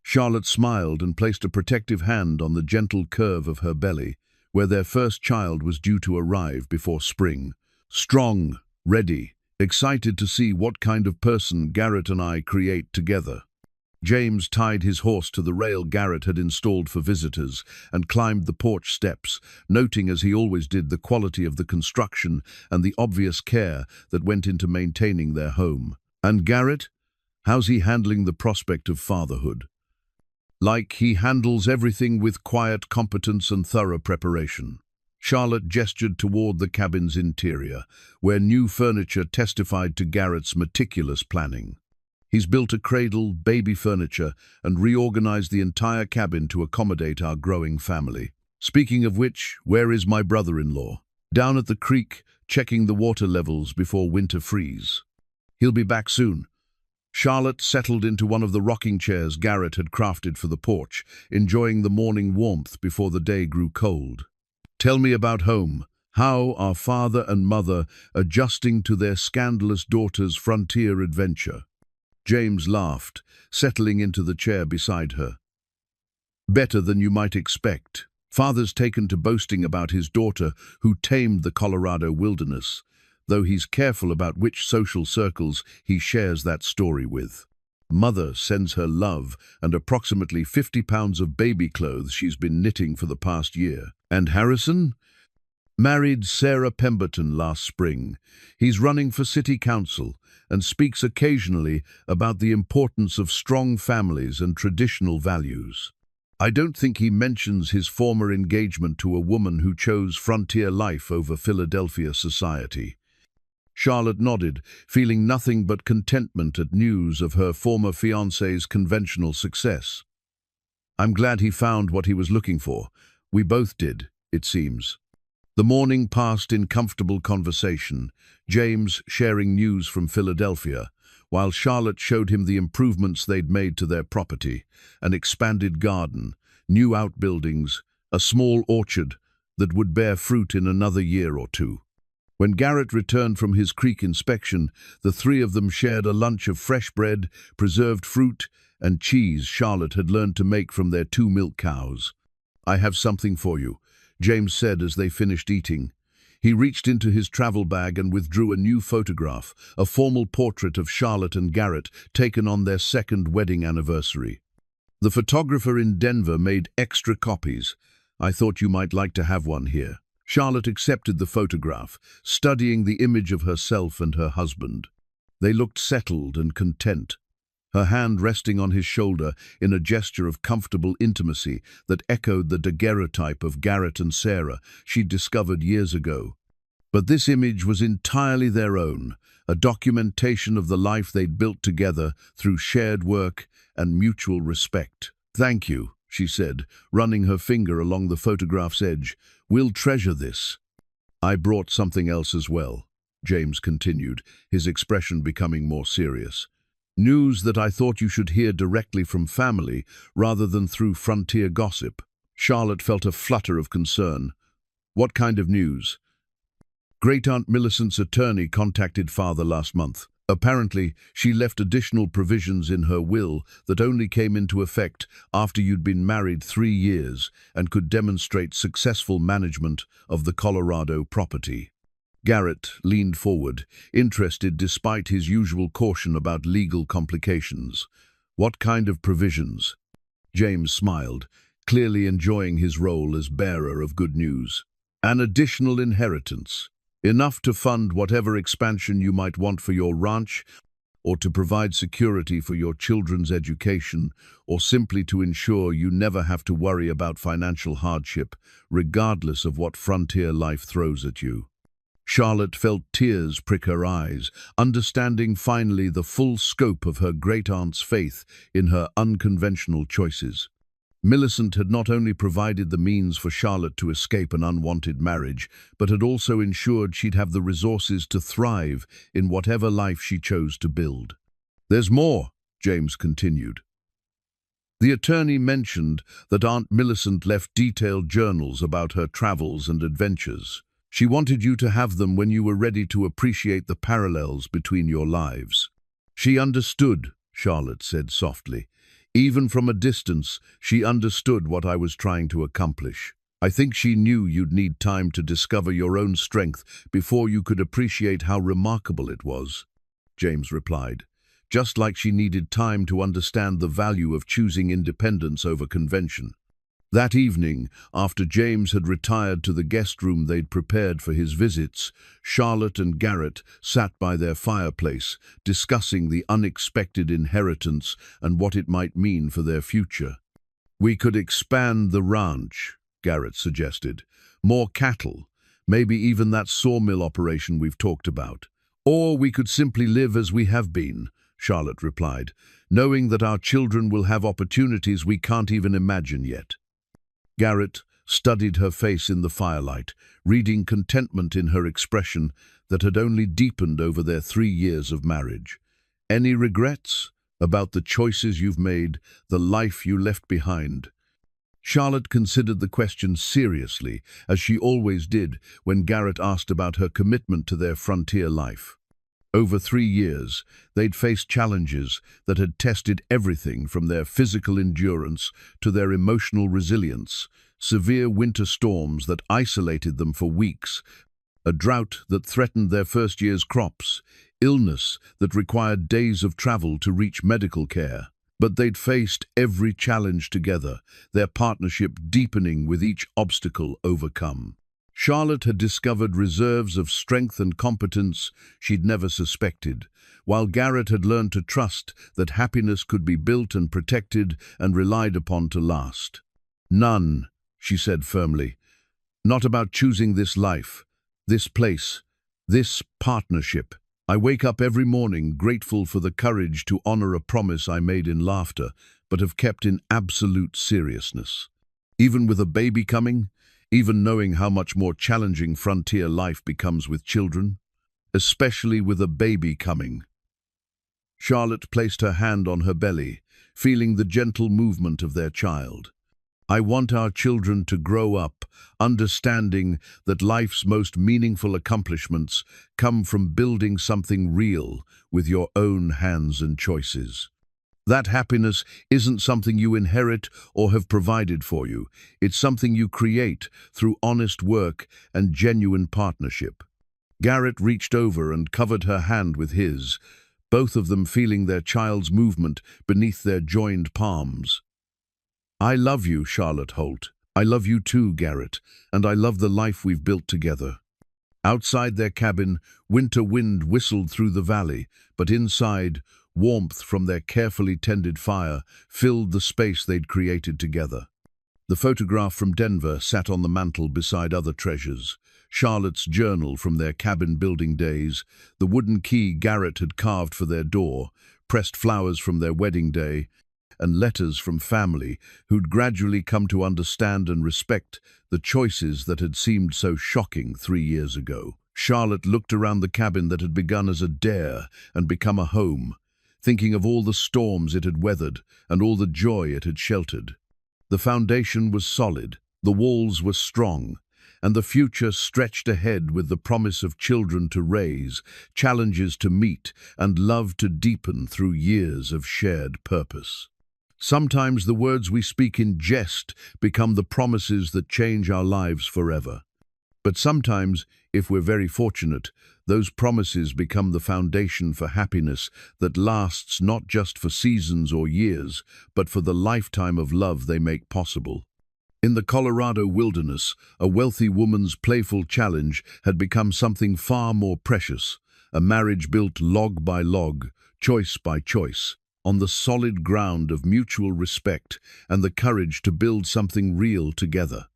S1: Charlotte smiled and placed a protective hand on the gentle curve of her belly, where their first child was due to arrive before spring. "Strong, ready, excited to see what kind of person Garrett and I create together." James tied his horse to the rail Garrett had installed for visitors and climbed the porch steps, noting as he always did the quality of the construction and the obvious care that went into maintaining their home. "And Garrett? How's he handling the prospect of fatherhood?" "Like he handles everything with quiet competence and thorough preparation." Charlotte gestured toward the cabin's interior, where new furniture testified to Garrett's meticulous planning. "He's built a cradle, baby furniture, and reorganized the entire cabin to accommodate our growing family. Speaking of which, where is my brother-in-law?" "Down at the creek, checking the water levels before winter freeze. He'll be back soon." Charlotte settled into one of the rocking chairs Garrett had crafted for the porch, enjoying the morning warmth before the day grew cold. "Tell me about home. How are father and mother adjusting to their scandalous daughter's frontier adventure?" James laughed, settling into the chair beside her. "Better than you might expect. Father's taken to boasting about his daughter who tamed the Colorado wilderness, though he's careful about which social circles he shares that story with. Mother sends her love and approximately 50 pounds of baby clothes she's been knitting for the past year. And Harrison? Married Sarah Pemberton last spring. He's running for city council and speaks occasionally about the importance of strong families and traditional values. I don't think he mentions his former engagement to a woman who chose frontier life over Philadelphia society." Charlotte nodded, feeling nothing but contentment at news of her former fiancé's conventional success. "I'm glad he found what he was looking for. We both did, it seems." The morning passed in comfortable conversation, James sharing news from Philadelphia, while Charlotte showed him the improvements they'd made to their property: an expanded garden, new outbuildings, a small orchard that would bear fruit in another year or two. When Garrett returned from his creek inspection, the three of them shared a lunch of fresh bread, preserved fruit, and cheese Charlotte had learned to make from their 2 milk cows. "I have something for you," James said as they finished eating. He reached into his travel bag and withdrew a new photograph, a formal portrait of Charlotte and Garrett taken on their second wedding anniversary. "The photographer in Denver made extra copies. I thought you might like to have one here." Charlotte accepted the photograph, studying the image of herself and her husband. They looked settled and content, her hand resting on his shoulder in a gesture of comfortable intimacy that echoed the daguerreotype of Garrett and Sarah she'd discovered years ago. But this image was entirely their own, a documentation of the life they'd built together through shared work and mutual respect. "Thank you," she said, running her finger along the photograph's edge. "We'll treasure this." "I brought something else as well," James continued, his expression becoming more serious. "News that I thought you should hear directly from family rather than through frontier gossip." Charlotte felt a flutter of concern. "What kind of news?" "Great-aunt Millicent's attorney contacted father last month. Apparently, she left additional provisions in her will that only came into effect after you'd been married 3 years and could demonstrate successful management of the Colorado property. Garrett leaned forward, interested despite his usual caution about legal complications. What kind of provisions? James smiled, clearly enjoying his role as bearer of good news. An additional inheritance. Enough to fund whatever expansion you might want for your ranch, or to provide security for your children's education, or simply to ensure you never have to worry about financial hardship, regardless of what frontier life throws at you. Charlotte felt tears prick her eyes, understanding finally the full scope of her great-aunt's faith in her unconventional choices. Millicent had not only provided the means for Charlotte to escape an unwanted marriage, but had also ensured she'd have the resources to thrive in whatever life she chose to build. "There's more," James continued. The attorney mentioned that Aunt Millicent left detailed journals about her travels and adventures. She wanted you to have them when you were ready to appreciate the parallels between your lives. "She understood," Charlotte said softly. "Even from a distance, she understood what I was trying to accomplish. I think she knew you'd need time to discover your own strength before you could appreciate how remarkable it was," James replied. "Just like she needed time to understand the value of choosing independence over convention." That evening, after James had retired to the guest room they'd prepared for his visits, Charlotte and Garrett sat by their fireplace, discussing the unexpected inheritance and what it might mean for their future. "We could expand the ranch," Garrett suggested. "More cattle, maybe even that sawmill operation we've talked about. Or we could simply live as we have been," Charlotte replied, "knowing that our children will have opportunities we can't even imagine yet." Garrett studied her face in the firelight, reading contentment in her expression that had only deepened over their 3 years of marriage. "Any regrets about the choices you've made, the life you left behind?" Charlotte considered the question seriously, as she always did when Garrett asked about her commitment to their frontier life. Over 3 years, they'd faced challenges that had tested everything from their physical endurance to their emotional resilience, severe winter storms that isolated them for weeks, a drought that threatened their first year's crops, illness that required days of travel to reach medical care. But they'd faced every challenge together, their partnership deepening with each obstacle overcome. Charlotte had discovered reserves of strength and competence she'd never suspected, while Garrett had learned to trust that happiness could be built and protected and relied upon to last. "None," she said firmly. "Not about choosing this life, this place, this partnership. I wake up every morning grateful for the courage to honor a promise I made in laughter, but have kept in absolute seriousness. Even with a baby coming, even knowing how much more challenging frontier life becomes with children, especially with a baby coming." Charlotte placed her hand on her belly, feeling the gentle movement of their child. "I want our children to grow up, understanding that life's most meaningful accomplishments come from building something real with your own hands and choices. That happiness isn't something you inherit or have provided for you. It's something you create through honest work and genuine partnership." Garrett reached over and covered her hand with his, both of them feeling their child's movement beneath their joined palms. "I love you, Charlotte Holt. I love you too, Garrett, and I love the life we've built together." Outside their cabin, winter wind whistled through the valley, but inside, warmth from their carefully tended fire filled the space they'd created together. The photograph from Denver sat on the mantel beside other treasures: Charlotte's journal from their cabin-building days, the wooden key Garrett had carved for their door, pressed flowers from their wedding day, and letters from family who'd gradually come to understand and respect the choices that had seemed so shocking 3 years ago. Charlotte looked around the cabin that had begun as a dare and become a home, thinking of all the storms it had weathered and all the joy it had sheltered. The foundation was solid, the walls were strong, and the future stretched ahead with the promise of children to raise, challenges to meet, and love to deepen through years of shared purpose. Sometimes the words we speak in jest become the promises that change our lives forever. But sometimes, if we're very fortunate, those promises become the foundation for happiness that lasts not just for seasons or years, but for the lifetime of love they make possible. In the Colorado wilderness, a wealthy woman's playful challenge had become something far more precious, a marriage built log by log, choice by choice, on the solid ground of mutual respect and the courage to build something real together.